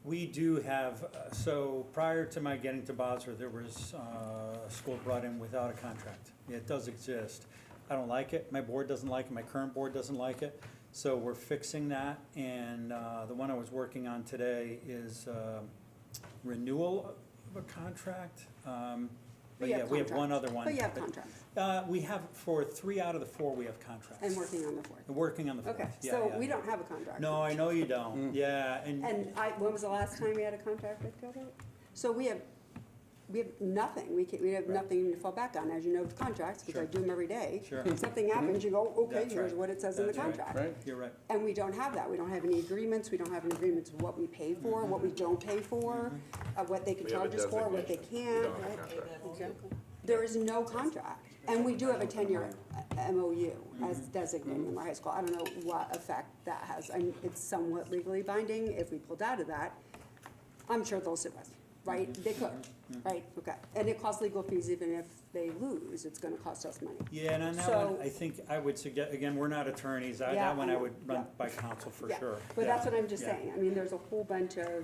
We do have, so prior to my getting to Bosra, there was a school brought in without a contract. It does exist. I don't like it, my board doesn't like it, my current board doesn't like it. So we're fixing that, and the one I was working on today is renewal of a contract. But yeah, we have one other one. But you have contracts, We have, for 3 out of the 4, we have contracts. and working on the 4th. And working on the 4th. Okay, Yeah, so yeah. we don't have a contract. No, I know you don't, yeah, and And when was the last time we had a contract with Gilbert? So we have we have nothing, we have nothing to fall back on, as you know, with contracts, because I do them every day. Sure. If something happens, you go, okay, That's here's right. what it says in the That's right. contract. Right? You're right. And we don't have that, we don't have any agreements, we don't have any agreements of what we pay for, what we don't pay for, what they can We have a charge us for, what they designation. We can't. don't have a contract. Exactly. There is no contract, and we do have a 10-year MOU as designated in our high school. I don't know what effect that has. It's somewhat legally binding. If we pulled out of that, I'm sure they'll sue us, right? They could, right? Okay. And it costs legal fees even if they lose. It's gonna cost us money. Yeah, and on that So- one, I think I would suggest, again, we're not attorneys, Yeah, that one I I know. would run Yeah. by counsel for Yeah. sure. But Yeah. that's what I'm just Yeah. saying. I mean, there's a whole bunch of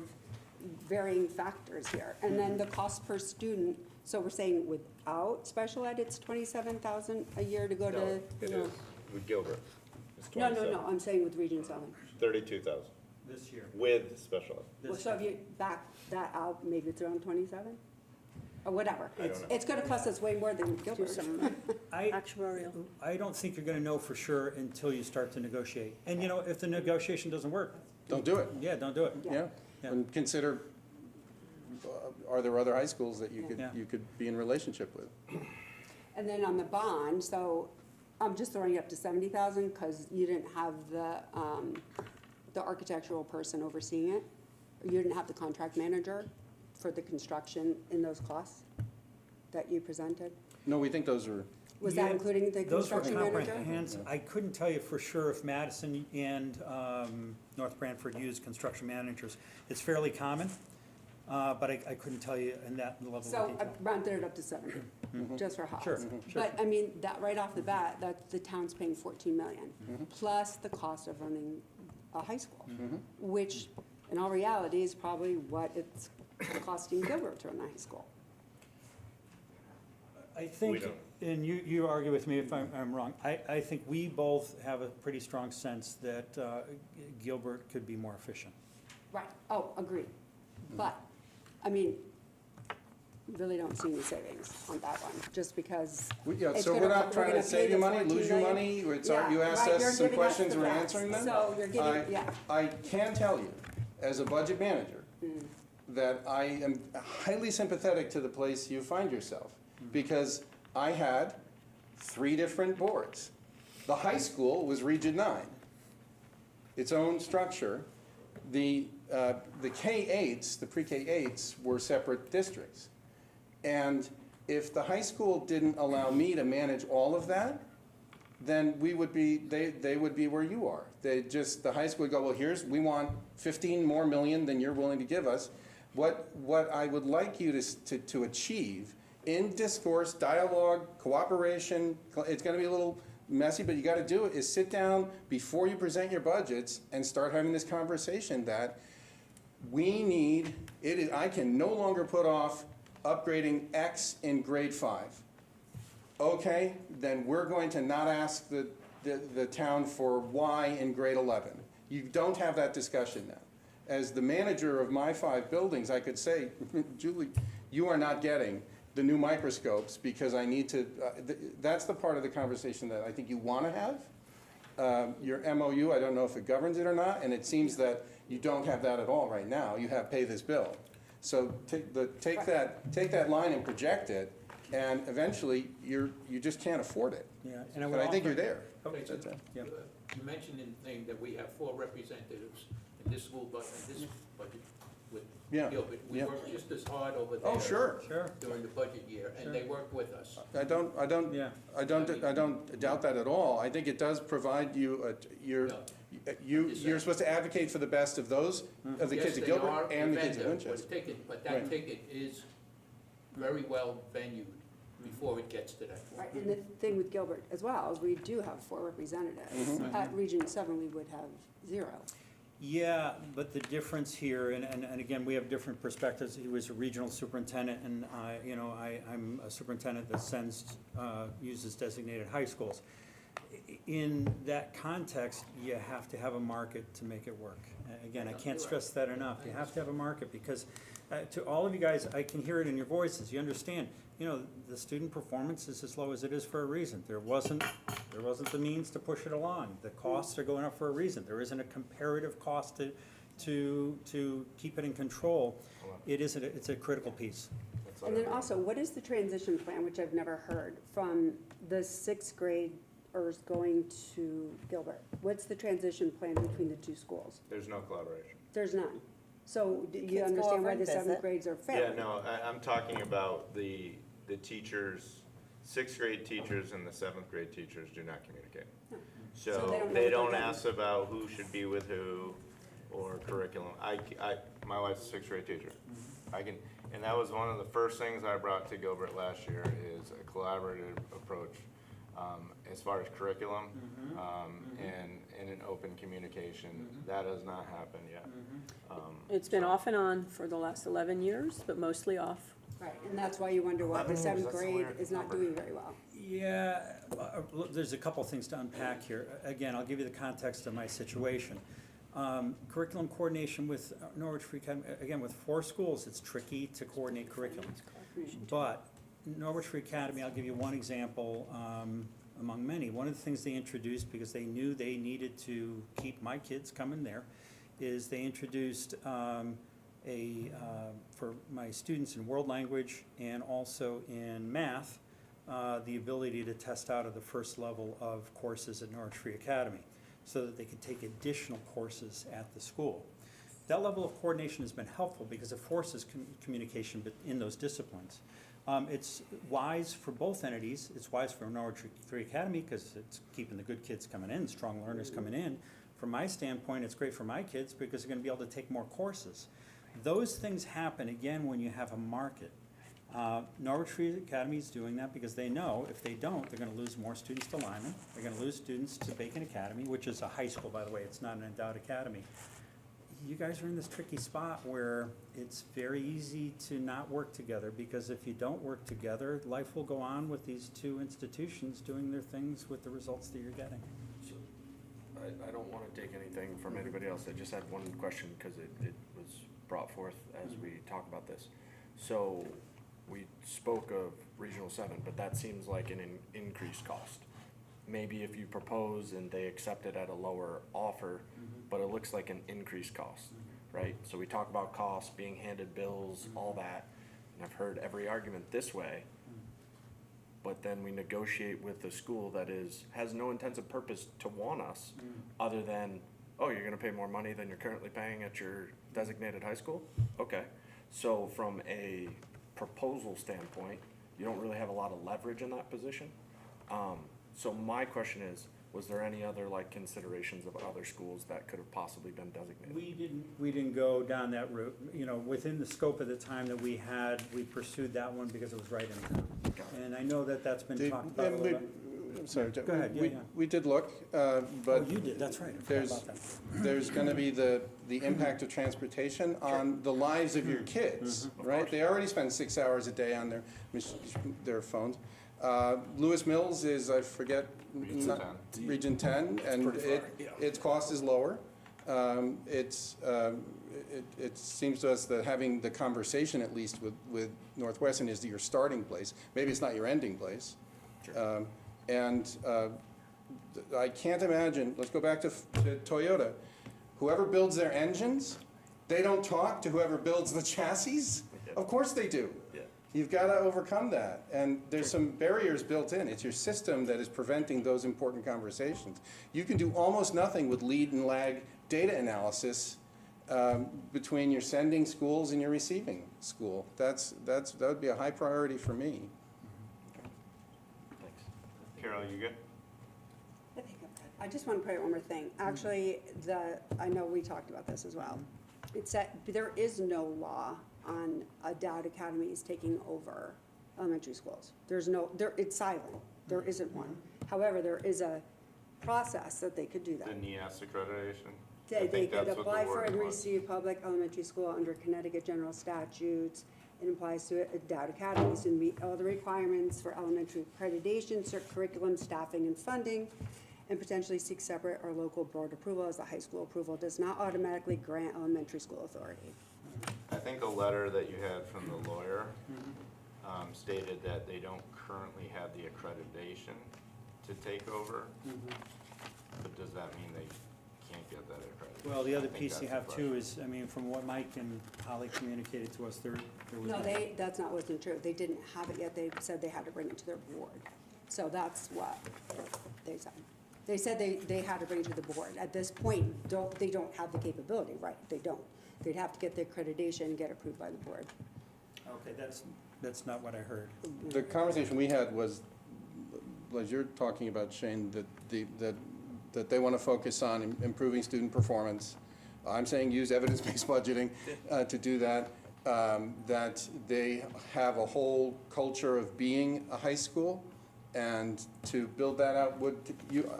varying factors here. And then the cost per student, so we're saying without special ed, it's 27,000 a year to go No, to? it is with Gilbert. It's No, 27. I'm saying with Region 7. 32,000 This year. with special ed. Well, This so if year. you back that out, maybe it's around 27? Or whatever. I don't know. It's gonna cost us way more than Do Gilbert. some I, actuarial. I don't think you're gonna know for sure until you start to negotiate. And you know, if the negotiation doesn't work, Don't do it, yeah, don't do it. yeah? Yeah. And consider, are there other high schools that Yeah. you could be in relationship with? And then on the bond, so I'm just throwing it up to 70,000 because you didn't have the architectural person overseeing it. You didn't have the contract manager for the construction in those costs that you presented. No, we think those are, Was that Yeah, including the Those were construction manager? comprehensive. I couldn't tell you for sure if Madison and North Branford use construction managers. It's fairly common, but I couldn't tell you in that level of So I detail. rounded it up to 70, just for House. Sure, sure. But I mean, that right off the bat, that the town's paying 14 million, plus the cost of running a high school, which in all reality is probably what it's costing Gilbert to run a high school. I think, don't. and you argue with me if I'm wrong, I think we both have a pretty strong sense that Gilbert could be more efficient. Right, oh, agreed. But, I mean, really don't see any savings on that one, just because. yeah, it's so gonna- we're not trying gonna to save pay you the money, 14 lose you million. money, it's, Yeah, you asked right, you're us some giving us questions, the we're facts. answering them. So you're getting, yeah. I can tell you, as a budget manager, that I am highly sympathetic to the place you find yourself, because I had 3 different boards. The high school was Region 9, its own structure. The K-8s, the pre-K-8s were separate districts. And if the high school didn't allow me to manage all of that, then we would be, they would be where you are. The high school would go, well, we want 15 more million than you're willing to give us. What I would like you to achieve in discourse, dialogue, cooperation, it's gonna be a little messy, but you gotta do it, is sit down before you present your budgets and start having this conversation that we need, I can no longer put off upgrading X in grade 5. Okay, then we're going to not ask the town for Y in grade 11. You don't have that discussion now. As the manager of my 5 buildings, I could say, Julie, you are not getting the new microscopes because I need to, that's the part of the conversation that I think you want to have. Your MOU, I don't know if it governs it or not, and it seems that you don't have that at all right now. You have pay this bill. So take that line and project it, and eventually you just can't afford it. Yeah, And I think you're there. Okay, so, That's it. Yeah. you mentioned in the thing that we have 4 representatives in this school budget, with Yeah, Gilbert. We yeah. work just as hard over there. Oh, sure. Sure. During the budget year, Sure. and they work with us. I don't Yeah. doubt that at all. I think it does provide you, you're supposed to advocate for the best of those, of the Yes, kids at they Gilbert are and the a kids at vendor for the Winchester. ticket, but that Right. ticket is very well venued before it gets to that point. Right, and the thing with Gilbert as well is we do have 4 representatives. At Region 7, we would have 0. Yeah, but the difference here, and again, we have different perspectives. He was a regional superintendent, and I'm a superintendent that uses designated high schools. In that context, you have to have a market to make it work. Again, I can't stress that enough. You have to have a market because to all of you guys, I can hear it in your voices. You understand, the student performance is as low as it is for a reason. There wasn't the means to push it along. The costs are going up for a reason. There isn't a comparative cost to keep it in control. It's a critical piece. so And then everyone- also, what is the transition plan, which I've never heard, from the sixth graders going to Gilbert? What's the transition plan between the two schools? There's no collaboration. There's none. So do you Kids go understand over why and the seventh visit. grades are Yeah, failing? no, I'm talking about the teachers, sixth grade teachers and the seventh grade teachers do not communicate. So So they don't know they what don't they're ask about who should be with who or curriculum. My wife's a sixth grade teacher. And that was one of the first things I brought to Gilbert last year is a collaborative approach as far as curriculum and an open communication. That has not happened yet. It's been off and on for the last 11 years, but mostly off. Right, and that's why you wonder why 11 the years, seventh that's a grade weird is not number. doing very well. Yeah, look, there's a couple things to unpack here. Again, I'll give you the context of my situation. Curriculum coordination with Norwich Free Academy, again, with 4 schools, it's tricky to coordinate curriculum. But Norwich Free Academy, I'll give you one example among many. One of the things they introduced, because they knew they needed to keep my kids coming there, is they introduced for my students in world language and also in math, the ability to test out of the first level of courses at Norwich Free Academy so that they could take additional courses at the school. That level of coordination has been helpful because it forces communication in those disciplines. It's wise for both entities. It's wise for Norwich Free Academy because it's keeping the good kids coming in, strong learners coming in. From my standpoint, it's great for my kids because they're going to be able to take more courses. Those things happen, again, when you have a market. Norwich Free Academy is doing that because they know if they don't, they're going to lose more students to Lyman. They're going to lose students to Bacon Academy, which is a high school, by the way. It's not an endowed academy. You guys are in this tricky spot where it's very easy to not work together because if you don't work together, life will go on with these two institutions doing their things with the results that you're getting. So, I don't want to take anything from anybody else. I just had one question because it was brought forth as we talk about this. So we spoke of Regional 7, but that seems like an increased cost. Maybe if you propose and they accept it at a lower offer, but it looks like an increased cost, right? So we talk about costs, being handed bills, all that, and I've heard every argument this way, but then we negotiate with the school that has no intensive purpose to want us, other than, oh, you're gonna pay more money than you're currently paying at your designated high school? Okay, so from a proposal standpoint, you don't really have a lot of leverage in that position. So my question is, was there any other considerations of other schools that could have possibly been designated? We didn't go down that route. You know, within the scope of the time that we had, we pursued that one because it was right in town. And I know that that's been talked about a little bit. I'm sorry, Go ahead, yeah, yeah. we did look, Oh, but you did, that's right. I forgot about that. there's going to be the impact of transportation on the lives of your kids, right? They already spend 6 hours a day on their phones. Lewis Mills is, I forget, Region 10, and its cost is lower. It seems to us that having the conversation, at least with Northwestern, is your starting place. Maybe it's not your ending place. I can't imagine, let's go back to Toyota. Whoever builds their engines, they don't talk to whoever builds the chassis? Of course they do. Yeah. You've got to overcome that. And there's some barriers built in. It's your system that is preventing those important conversations. You can do almost nothing with lead and lag data analysis between your sending schools and your receiving school. That would be a high priority for me. Thanks. Carol, you good? I just want to put out one more thing. Actually, I know we talked about this as well. It's that there is no law on endowed academies taking over elementary schools. It's silent. There isn't one. However, there is a process that they could do that. The NEAS accreditation? I They think could that's what the apply for wording and was. receive public elementary school under Connecticut general statutes. It applies to endowed academies and meet all the requirements for elementary accreditation, curriculum, staffing, and funding, and potentially seek separate or local board approval, as the high school approval does not automatically grant elementary school authority. I think a letter that you had from the lawyer stated that they don't currently have the accreditation to take over. But does that mean they can't get that accredited. Well, the other I think piece you that's have the too question. is, I mean, from what Mike and Holly communicated to us, there was. No, that's not wasn't true. They didn't have it yet. They said they had to bring it to their board. So that's what they said. They said they had to bring it to the board. At this point, they don't have the capability, right? They don't. They'd have to get the accreditation and get approved by the board. Okay, that's not what I heard. The conversation we had was, as you're talking about, Shane, that they want to focus on improving student performance. I'm saying use evidence-based budgeting to do that. That they have a whole culture of being a high school, and to build that out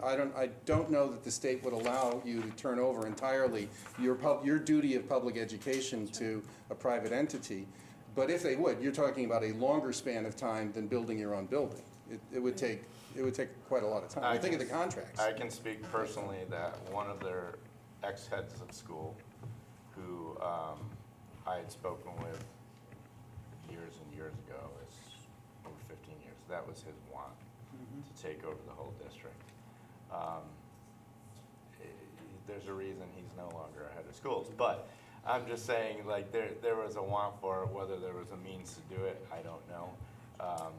I don't know that the state would allow you to turn over entirely your duty of public education to a private entity. But if they would, you're talking about a longer span of time than building your own building. It would take quite a lot of time. I think of the contracts. I can speak personally that one of their ex-heads of school, who I had spoken with years and years ago, it's over 15 years, that was his want, to take over the whole district. There's a reason he's no longer a head of schools, but I'm just saying, like, there was a want for it. Whether there was a means to do it, I don't know.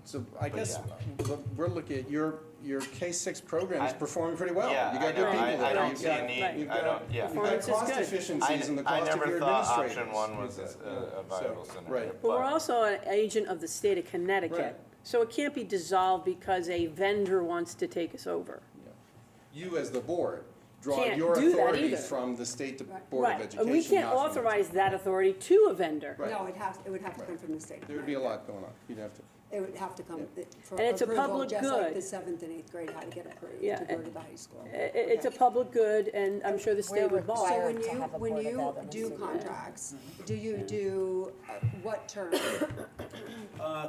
So I but guess yeah. we're looking at your K-6 program is performing pretty well. Yeah, You got I good know. people I there. don't You've see got- a need. you've I got- don't. Yeah. You've got Performance is cost good. efficiencies in the I cost of never your thought administrators. option one was With that. a viable So, scenario. right. But we're also an agent of the state of Connecticut, Right. so it can't be dissolved because a vendor wants to take us over. You as the board draw Can't your do that authority either. from the state Right. board of Right, education. and we can't not from the- authorize that authority to a vendor. Right. No, it would have to come from the state. There would be a lot going on. You'd have to. It would have to come for And it's a approval, public just like good. the 7th and 8th grade had to get approved Yeah, to go and- to the high school. It's a public good, and I'm sure the state We're would buy. So required when to you, have a when Board of you Aldermen do see that. contracts, do you do, what term?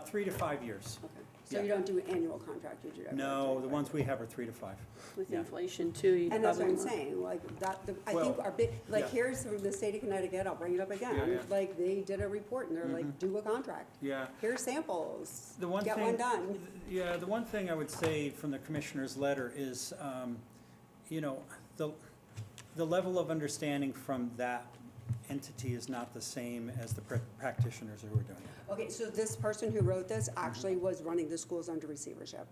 3 to 5 years. Okay. So you don't do an annual contract, you do every No, the year. ones we have are 3 to 5. With Yeah. inflation too, you'd And that's what I'm probably. saying, like, that, I Well, think our big, like, yeah. here's from the state of Connecticut, I'll bring it up again. Yeah, yeah. Like, they did a report and they're like, do a contract. Yeah. Here's samples, The one get thing, one done. Yeah, the one thing I would say from the commissioner's letter is, you know, the level of understanding from that entity is not the same as the practitioners who are doing it. Okay, so this person who wrote this actually was running the schools under receivership.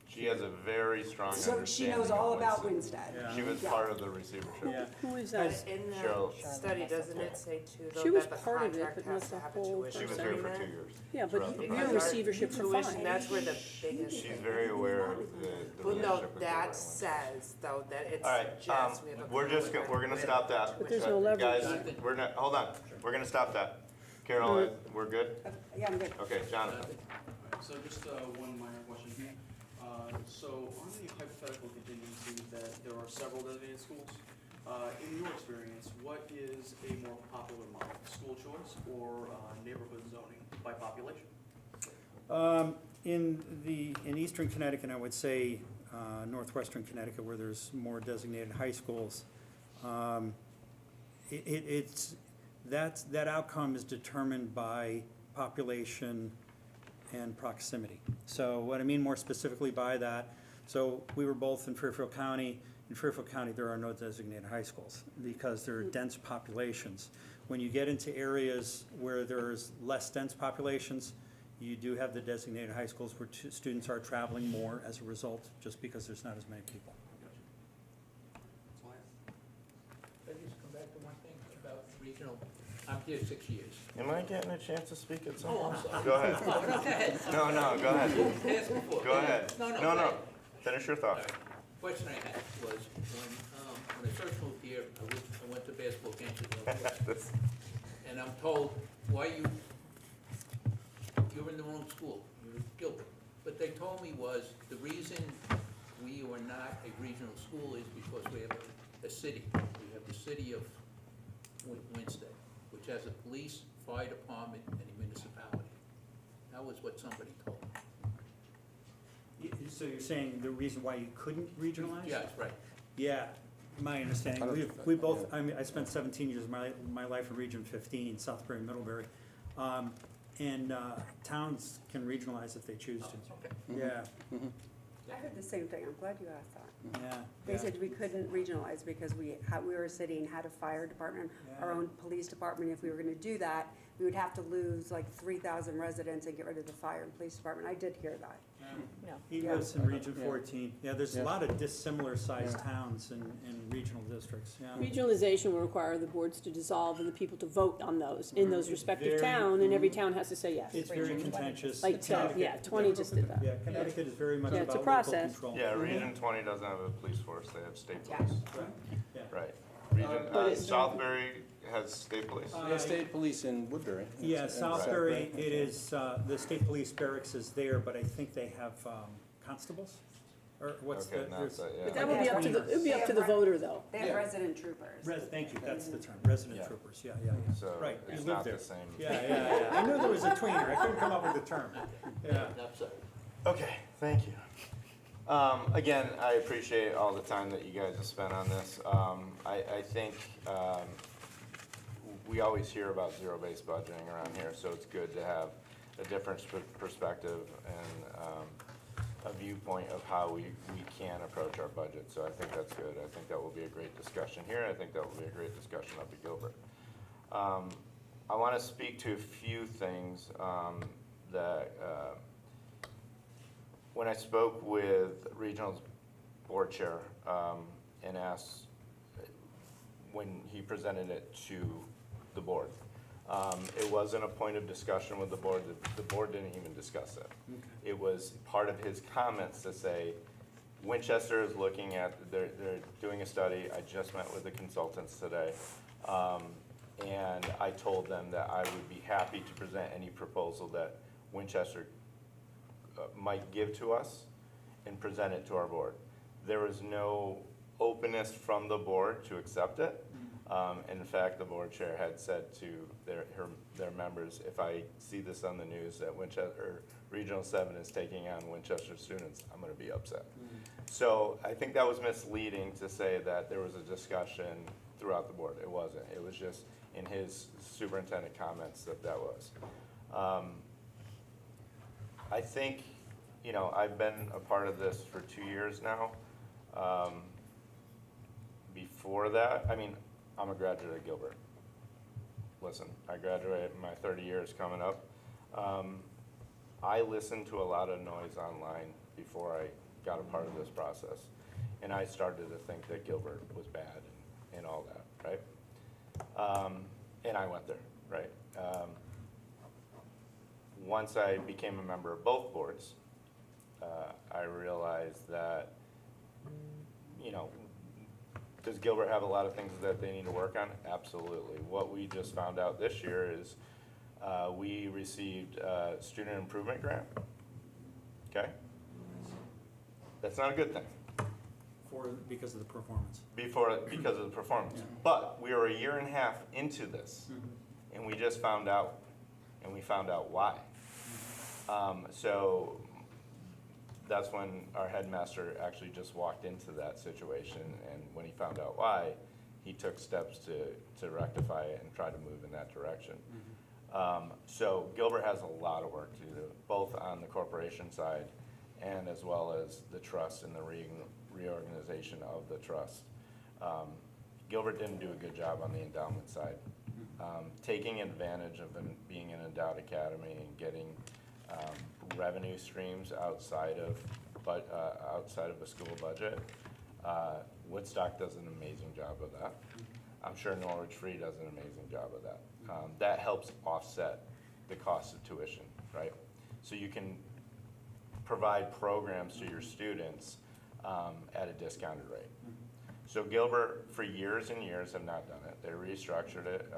She has a very strong So understanding. she knows all of about Winston. Winstead. Yeah. She was Yeah. part of the receivership. Yeah. Who is Guys, that? In Cheryl. the study, doesn't it say too, She though, was that the part of it, contract but not has the to have a whole tuition She was agreement? here for 2 years. Yeah, but throughout the you're in process. receivership for Tuition, 5. that's where the biggest. She's very aware of the Well, no, relationship with that Berlin. says, though, that it's All right, just, we have a. we're just, we're gonna stop that. But there's no leverage. Guys, we're not, hold on, we're gonna stop that. Carol, we're good? Yeah, I'm good. Okay, Jonathan. So just one minor question here. So on the hypothetical contingency that there are several designated schools, in your experience, what is a more popular model, school choice or neighborhood zoning by population? In eastern Connecticut, I would say northwestern Connecticut, where there's more designated high schools, that outcome is determined by population and proximity. So what I mean more specifically by that, so we were both in Fairfield County. In Fairfield County, there are no designated high schools because there are dense populations. When you get into areas where there's less dense populations, you do have the designated high schools where students are traveling more as a result, just because there's not as many people. Let me just come back to one thing about regional, I'm here 6 years. Am I getting a chance to speak at some Oh, point? I'm sorry. Go ahead. No, go ahead. No, go ahead. Ask before. Go ahead. No. Finish your All thought. right. Question I had was, when I first moved here, I went to basketball games at Northwest. And I'm told, you're in the wrong school, you're in Gilbert. But they told me was, the reason we are not a regional school is because we have a city. We have the city of Winstead, which has a police, fire department, and a municipality. That was what somebody told me. So you're saying the reason why you couldn't regionalize? Yeah, that's right. Yeah, my understanding, we both, I mean, I spent 17 years of my life in Region 15, Southbury, Middlebury. And towns can regionalize if they choose to. Okay. Yeah. I heard the same thing, I'm glad you asked that. Yeah. They said we couldn't regionalize because we were a city and had a fire department, our Yeah. own police department. If we were gonna do that, we would have to lose like 3,000 residents and get rid of the fire and police department. I did hear that. No. He Yeah. lives in Region Yeah. 14. Yeah, there's a Yeah. lot of dissimilar sized Yeah. towns in regional districts, yeah. Regionalization will require the boards to dissolve and the people to vote on those in those It's respective very- town, and every town has to say yes. It's very contentious. Like, Connecticut- yeah, 20 just did that. Yeah, Connecticut is very much Yeah, it's a about local process. control. Yeah, Region 20 doesn't have a police force, they have state Yeah. police. Right. Yeah. Right. Region, But it's- Southbury has state police. They have state police in Woodbury. Yeah, And Southbury, it is, the state police barracks is there, but I think they have constables? Or what's the? Okay, not there's- that, yeah. But that would be up to the, it would be up to the voter, though. They have Yeah. resident troopers. Thank you, that's the term, resident Yeah. troopers, yeah. So Right, you it's live not there. the same. Yeah. I knew there was a tweener, I couldn't come up with the term. Yeah. Enough said. Okay, thank you. Again, I appreciate all the time that you guys have spent on this. I think we always hear about zero-based budgeting around here, so it's good to have a different perspective and a viewpoint of how we can approach our budget. So I think that's good. I think that will be a great discussion here. I think that will be a great discussion up at Gilbert. I want to speak to a few things that when I spoke with Regional's board chair and asked when he presented it to the board, it wasn't a point of discussion with the board. The board didn't even discuss it. It was part of his comments to say, Winchester is looking at, they're doing a study. I just met with the consultants today. And I told them that I would be happy to present any proposal that Winchester might give to us and present it to our board. There was no openness from the board to accept it. And in fact, the board chair had said to their members, if I see this on the news that Winchester, Regional 7 is taking on Winchester students, I'm gonna be upset. So I think that was misleading to say that there was a discussion throughout the board. It wasn't. It was just in his superintendent comments that was. I think, I've been a part of this for 2 years now. Before that, I'm a graduate of Gilbert. Listen, I graduated, my 30 years coming up. I listened to a lot of noise online before I got a part of this process. And I started to think that Gilbert was bad and all that, right? And I went there, right? Once I became a member of both boards, I realized that, does Gilbert have a lot of things that they need to work on? Absolutely. What we just found out this year is we received a student improvement grant, okay? That's not a good thing. Because of the performance. Because of the performance. But we were a year and a half into this, and we just found out, and we found out why. So that's when our headmaster actually just walked into that situation, and when he found out why, he took steps to rectify it and try to move in that direction. So Gilbert has a lot of work to do, both on the corporation side and as well as the trust and the reorganization of the trust. Gilbert didn't do a good job on the endowment side. Taking advantage of being an endowed academy and getting revenue streams outside of a school budget. Woodstock does an amazing job of that. I'm sure Norwich Free does an amazing job of that. That helps offset the cost of tuition, right? So you can provide programs to your students at a discounted rate. So Gilbert, for years and years, have not done it. They restructured it,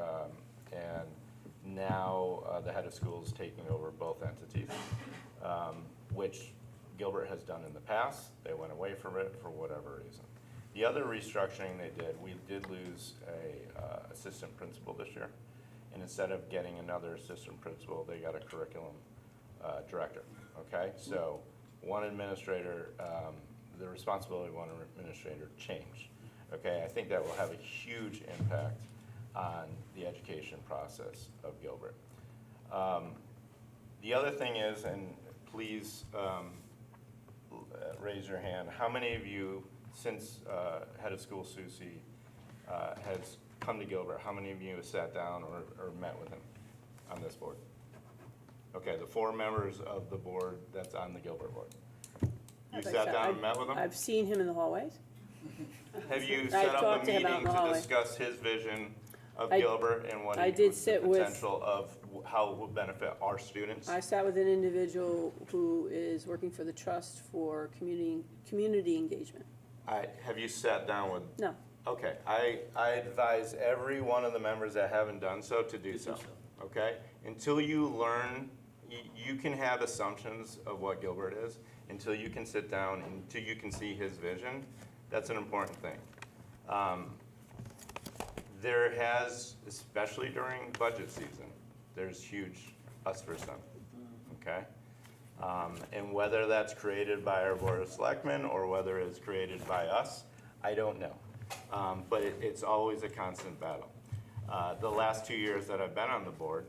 and now the head of school is taking over both entities, which Gilbert has done in the past. They went away from it for whatever reason. The other restructuring they did, we did lose a assistant principal this year, and instead of getting another assistant principal, they got a curriculum director, okay? So one administrator, the responsibility of one administrator changed, okay? I think that will have a huge impact on the education process of Gilbert. The other thing is, and please raise your hand. How many of you, since head of school Susie has come to Gilbert, how many of you have sat down or met with him on this board? Okay, the 4 members of the board that's on the Gilbert board. You As I sat said, down and met with him? I've seen him in the hallways. Have you I've set up talked a to him out in meeting the to hallway. discuss his vision of I- Gilbert and what I he did the sit with- potential of how it will benefit our students? I sat with an individual who is working for the trust for community engagement. Have you sat down with? No, Okay, I advise every one of the members that haven't done so to do so, okay? Until you learn, you can have assumptions of what Gilbert is, until you can sit down, until you can see his vision, that's an important thing. There has, especially during budget season, there's huge us versus them, okay? And whether that's created by our Board of Selectmen or whether it's created by us, I don't know. But it's always a constant battle. The last 2 years that I've been on the board,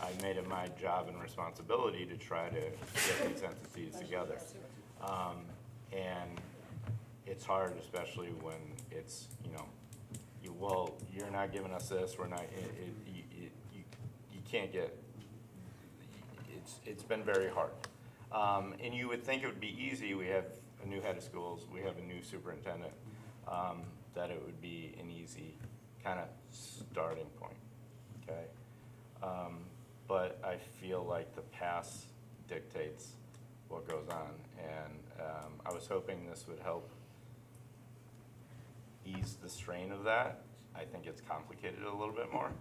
I made it my job and responsibility to try to get these entities together. And it's hard, especially when it's, well, you're not giving us this, we're not, you can't get, it's been very hard. And you would think it would be easy, we have a new head of schools, we have a new superintendent, that it would be an easy kind of starting point, okay? But I feel like the past dictates what goes on, and I was hoping this would help ease the strain of that. I think it's complicated a little bit more.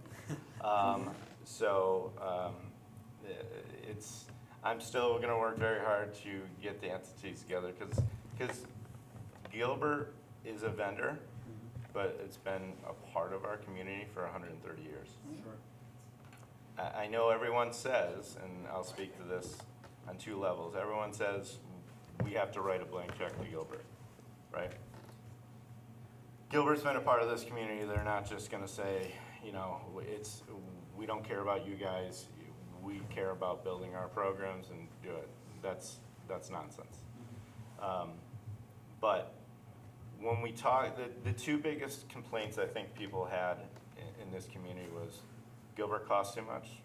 I'm still gonna work very hard to get the entities together, because Gilbert is a vendor, but it's been a part of our community for 130 years. Sure. I know everyone says, and I'll speak to this on 2 levels, everyone says we have to write a blank check to Gilbert, right? Gilbert's been a part of this community. They're not just gonna say, we don't care about you guys, we care about building our programs and do it. That's nonsense. But when we talk, the 2 biggest complaints I think people had in this community was Gilbert costs too much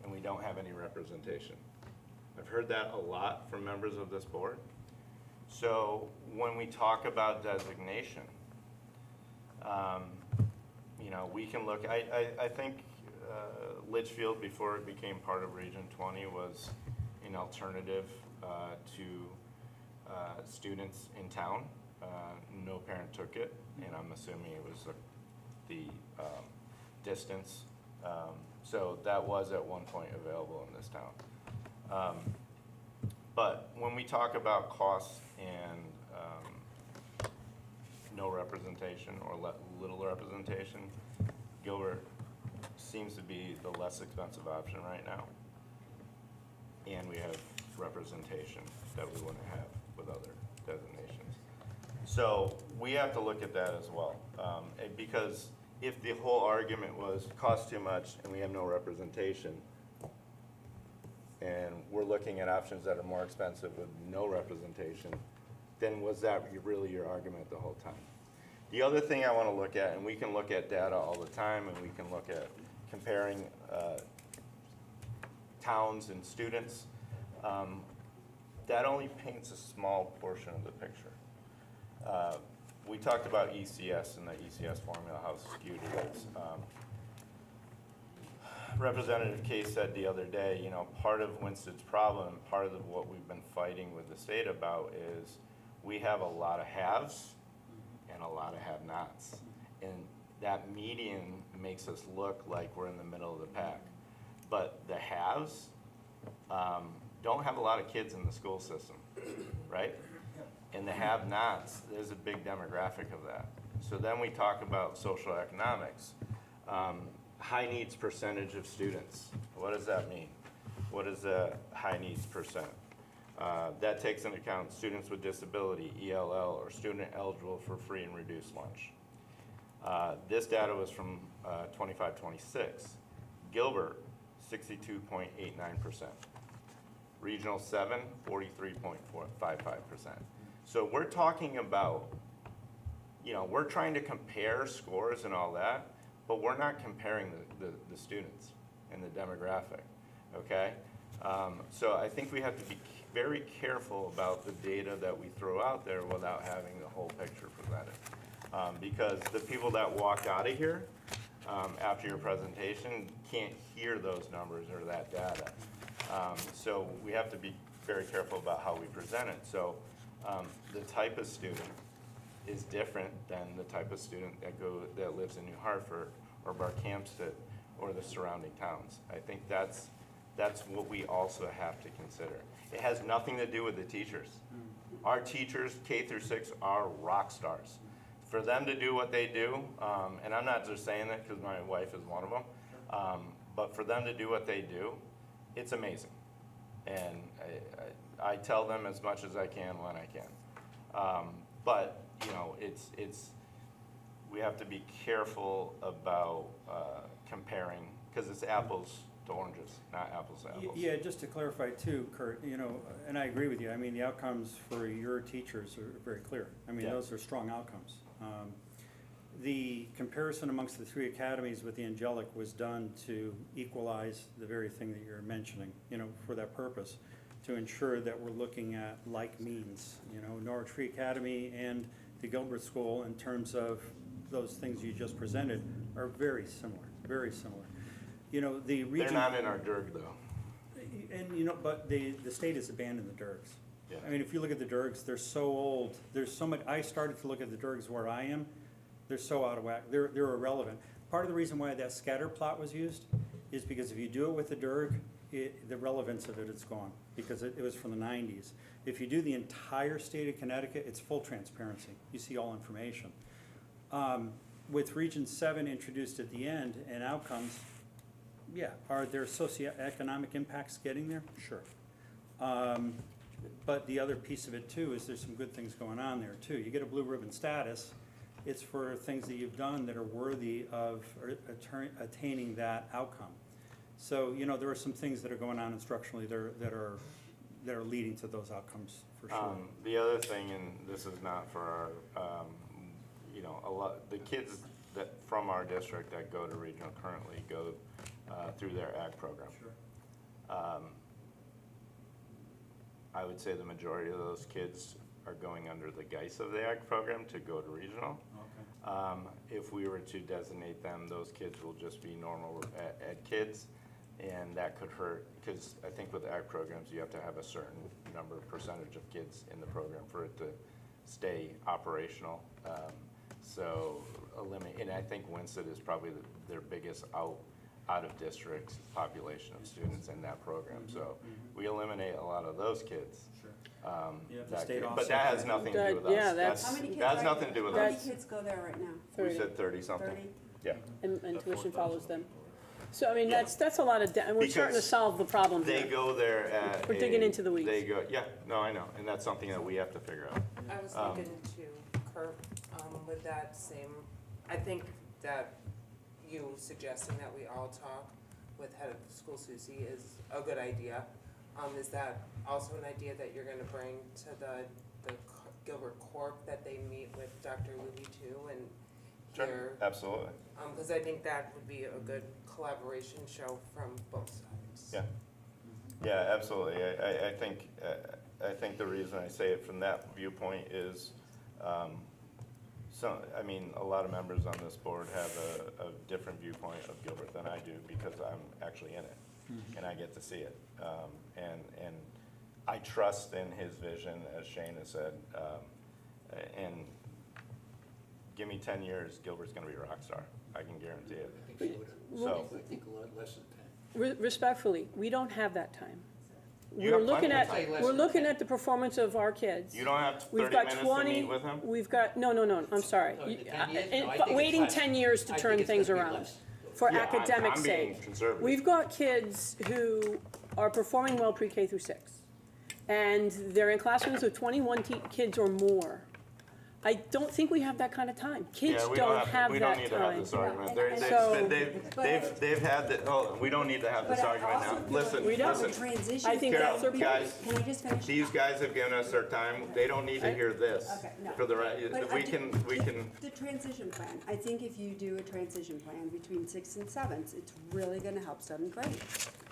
and we don't have any representation. I've heard that a lot from members of this board. So when we talk about designation, we can look, I think Litchfield, before it became part of Region 20, was an alternative to students in town. No parent took it, and I'm assuming it was the distance. So that was at one point available in this town. But when we talk about costs and no representation or little representation, Gilbert seems to be the less expensive option right now. And we have representation that we wouldn't have with other designations. So we have to look at that as well. Because if the whole argument was cost too much and we have no representation, and we're looking at options that are more expensive with no representation, then was that really your argument the whole time? The other thing I want to look at, and we can look at data all the time, and we can look at comparing towns and students, that only paints a small portion of the picture. We talked about ECS and the ECS formula, how skewed it is. Representative Case said the other day, part of Winston's problem, part of what we've been fighting with the state about is we have a lot of haves and a lot of have-nots. And that median makes us look like we're in the middle of the pack. But the haves don't have a lot of kids in the school system, right? And the have-nots, there's a big demographic of that. So then we talk about social economics. High needs percentage of students. What does that mean? What is a high needs percent? That takes into account students with disability, ELL, or student eligible for free and reduced lunch. This data was from 25-26. Gilbert, 62.89%. Regional 7, 43.55%. So we're talking about, you know, we're trying to compare scores and all that, but we're not comparing the students and the demographic, okay? So I think we have to be very careful about the data that we throw out there without having the whole picture presented. Because the people that walk out of here after your presentation can't hear those numbers or that data. So we have to be very careful about how we present it. So the type of student is different than the type of student that lives in New Hartford or Barkhamsted or the surrounding towns. I think that's what we also have to consider. It has nothing to do with the teachers. Our teachers, K through 6, are rock stars. For them to do what they do, and I'm not just saying that because my wife is one of them, but for them to do what they do, it's amazing. And I tell them as much as I can when I can. But, you know, we have to be careful about comparing, because it's apples to oranges, not apples to apples. Yeah, just to clarify too, Kurt, you know, and I agree with you, I mean, the outcomes for your teachers are very clear. I mean, Yeah. those are strong outcomes. The comparison amongst the 3 academies with the Angelic was done to equalize the very thing that you're mentioning, you know, for that purpose, to ensure that we're looking at like means. You know, Norwich Free Academy and the Gilbert School, in terms of those things you just presented, are very similar, very similar. You know, the region. They're not in our DIRG though. And, you know, but the state has abandoned the DIRGs. Yeah. I mean, if you look at the DIRGs, they're so old, there's so much, I started to look at the DIRGs where I am, they're so out of whack, they're irrelevant. Part of the reason why that scatter plot was used is because if you do it with the DIRG, the relevance of it is gone, because it was from the 90s. If you do the entire state of Connecticut, it's full transparency, you see all information. With Region 7 introduced at the end and outcomes, yeah, are there socioeconomic impacts getting there? Sure. But the other piece of it too is there's some good things going on there too. You get a blue ribbon status, it's for things that you've done that are worthy of attaining that outcome. So, you know, there are some things that are going on instructionally that are leading to those outcomes for sure. The other thing, and this is not for our, you know, the kids that from our district that go to regional currently go through their ag program. Sure. I would say the majority of those kids are going under the guise of the ag program to go to regional. Okay. If we were to designate them, those kids will just be normal ed kids, and that could hurt, because I think with ag programs, you have to have a certain percentage of kids in the program for it to stay operational. So eliminate, and I think Winston is probably their biggest out of district population of students in that program. So we eliminate a lot of those kids. Sure. But that has nothing to do with us. Yeah, that's- How many kids That has nothing to do with How many us. kids go there right now? We 30. said 30-something. 30? Yeah. And tuition follows them. So, I mean, Yeah. that's a lot of, and we're starting to Because solve the problem They here. go there at We're digging into the weeds. They go, yeah, no, I know, and that's something that we have to figure out. I was thinking too, Kurt, with that same, I think that you suggesting that we all talk with head of school Susie is a good idea. Is that also an idea that you're gonna bring to the Gilbert Corp, that they meet with Dr. Luby too, and Sure, hear, absolutely, cause I think that would be a good collaboration show from both sides. yeah. Yeah, absolutely, I think the reason I say it from that viewpoint is, I mean, a lot of members on this board have a different viewpoint of Gilbert than I do, because I'm actually in it, and I get to see it. And I trust in his vision, as Shane has said, and give me 10 years, Gilbert's gonna be a rock star, I can guarantee it. I think So- I think a lot less than 10. Respectfully, we don't have that time. You We're have plenty looking of at, time. we're looking at the performance of our kids. You don't have We've 30 got minutes 20. to meet with him? We've got, no, I'm sorry. No, 10 years? No, I think it's Waiting less. 10 years to I turn think it's things gonna be around less. for Yeah, academic I'm being sake. conservative. We've got kids who are performing well pre-K through 6, and they're in classrooms with 21 kids or more. I don't think we have that kind of time. Kids Yeah, we don't don't have we don't that need to have time. this argument. So- They've had the, oh, we don't need to have this But I argument now. also feel Listen, like We don't. the listen. transition. I think Carol, that's their point. guys, Can I just finish? these guys have given us their time. They don't need to hear this Okay, no. for the right, But I we do- can, The transition plan, I think if you do a transition plan between 6th and 7th, it's really gonna help 7th grade.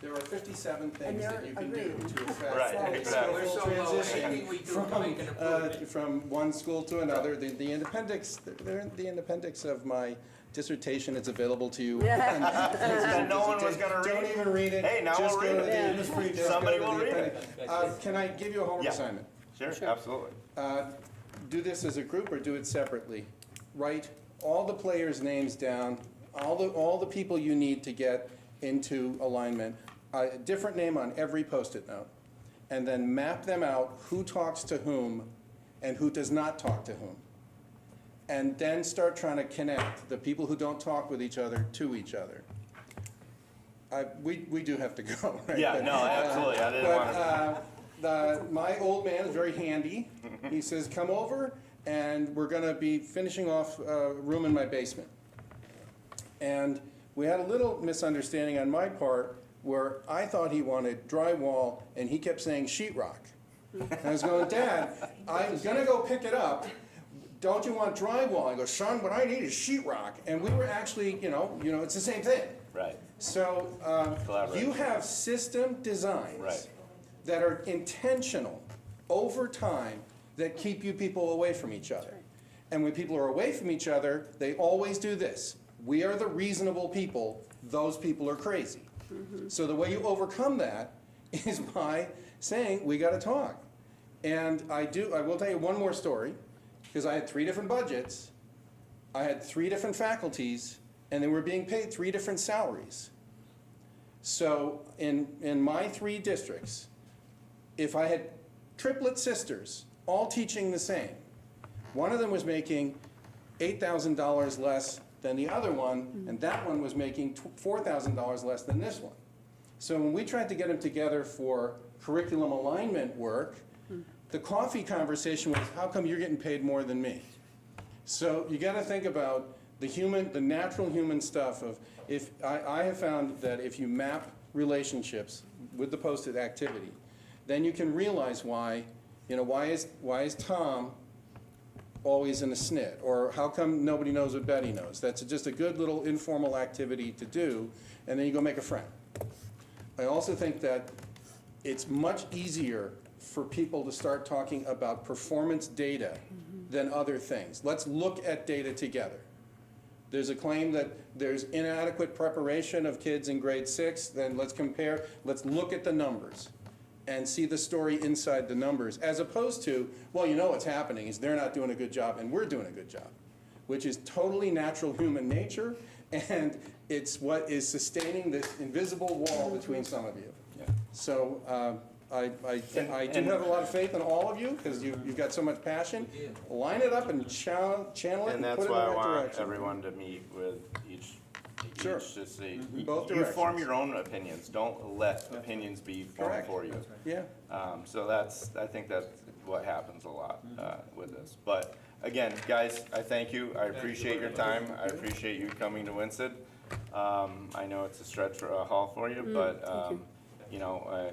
There are 57 things And that they're you can do agreeing. to affect Right, the exactly. skillful We're so low, transition anything we do to make an improvement. from one school to another. The appendix, they're in the appendix of my dissertation. It's available to you. that no one was gonna read. Don't even read it. Hey, now Just we'll go read to it. the- And it's free. just go Somebody to will the read appendix. it. Can I give you a homework Yeah. assignment? Sure, absolutely. Do this as a group or do it separately. Write all the players' names down, all the people you need to get into alignment, a different name on every Post-it note, and then map them out, who talks to whom and who does not talk to whom. And then start trying to connect the people who don't talk with each other to each other. We do have to go, right? Yeah, no, absolutely. I didn't want to. My old man is very handy. He says, come over and we're gonna be finishing off a room in my basement. And we had a little misunderstanding on my part where I thought he wanted drywall and he kept saying sheetrock. And I was going, Dad, I'm gonna go pick it up. Don't you want drywall? I go, son, what I need is sheetrock. And we were actually, you know, it's the same thing. Right, So Collaborate. you have system designs Right. that are intentional over time that keep you people away from each other. And when people are away from each other, they always do this. We are the reasonable people, those people are crazy. So the way you overcome that is by saying, we gotta talk. And I will tell you one more story, because I had 3 different budgets, I had 3 different faculties, and they were being paid 3 different salaries. So in my 3 districts, if I had triplet sisters, all teaching the same, one of them was making $8,000 less than the other one, and that one was making $4,000 less than this one. So when we tried to get them together for curriculum alignment work, the coffee conversation was, how come you're getting paid more than me? So you gotta think about the natural human stuff of, I have found that if you map relationships with the posted activity, then you can realize why is Tom always in a snit? Or how come nobody knows what Betty knows? That's just a good little informal activity to do, and then you go make a friend. I also think that it's much easier for people to start talking about performance data than other things. Let's look at data together. There's a claim that there's inadequate preparation of kids in grade 6, then let's look at the numbers and see the story inside the numbers, as opposed to, well, you know what's happening is they're not doing a good job and we're doing a good job, which is totally natural human nature, and it's what is sustaining this invisible wall between some of you. Yeah. So I do have a lot of faith in all of you, because you've got so much passion. Line it up and channel it And and put that's it in why I the right want direction. everyone to meet with each Sure. just say, Both you form directions. your own opinions, don't let opinions be formed Correct. for you. Yeah. So I think that's what happens a lot with this. But again, guys, I thank you, I appreciate your time, I appreciate you coming to Winston. I know it's a stretch for a haul for you, but, you know,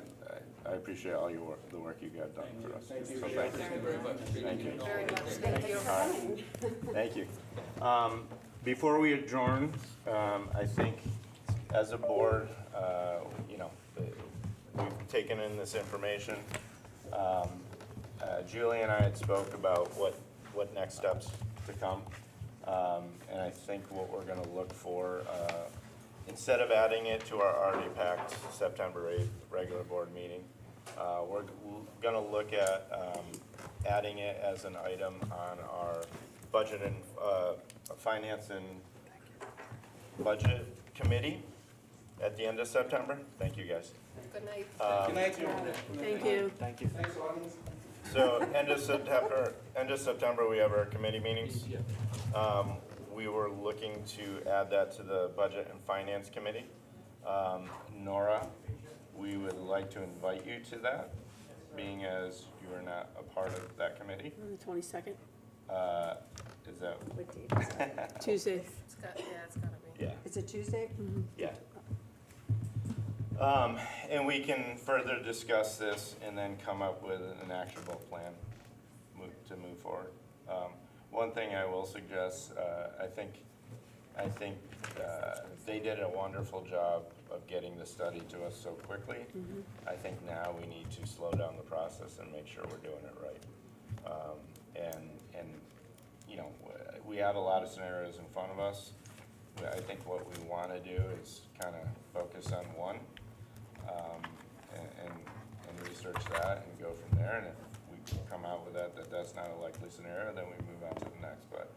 I appreciate all your work, the work you got done for us. Thank you. So thank you. Very much. Thank you. Very much, thank you. All right. Thank you. Before we adjourn, I think as a board, you know, we've taken in this information. Julie and I had spoke about what next steps to come. And I think what we're gonna look for, instead of adding it to our already packed September 8th regular board meeting, we're gonna look at adding it as an item on our budget and finance and budget committee at the end of September. Thank you, guys. Good night. Good night, Julie. Thank you. Thank you. Thanks, audience. So end of September, we have our committee meetings. We were looking to add that to the budget and finance committee. Nora, we would like to invite you to that, being as you are not a part of that committee. On the 22nd? Is that, What date is that? Tuesday. It's got, yeah, it's gotta be. yeah. It's a Tuesday? Yeah. And we can further discuss this and then come up with an actionable plan to move forward. One thing I will suggest, I think they did a wonderful job of getting the study to us so quickly. I think now we need to slow down the process and make sure we're doing it right. And you know, we have a lot of scenarios in front of us. I think what we want to do is kind of focus on one, and research that and go from there. And if we come out with that's not a likely scenario, then we move on to the next. But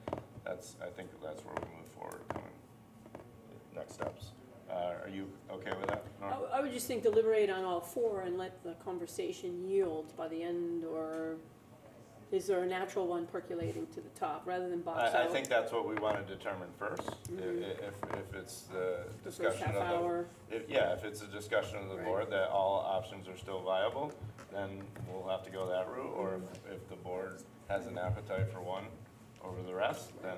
I think that's where we move forward, coming next steps. Are you okay with that, Norm? I would just think deliberate on all four and let the conversation yield by the end, or is there a natural one percolating to the top rather than box out? I think that's what we want to determine first. If it's the discussion half of hour. if it's a discussion of the Right. board that all options are still viable, then we'll have to go that route. Or if the board has an appetite for one over the rest, then,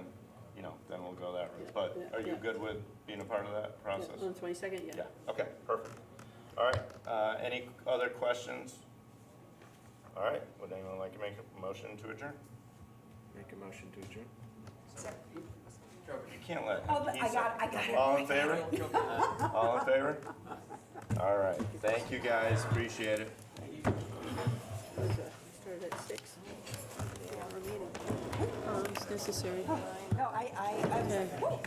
you know, then we'll go that route. But Yeah, are you yeah. good with being a part of that Yeah, process? on the 22nd, yeah. Yeah, okay, perfect. All right, any other questions? All right, would anyone like to make a motion to adjourn? Make a motion to adjourn. You can't let. Oh, but I got it. All in favor? All in favor? All right, thank you guys, appreciate it. Started at 6. 2-hour meeting. It's necessary. No, I was like, whoa.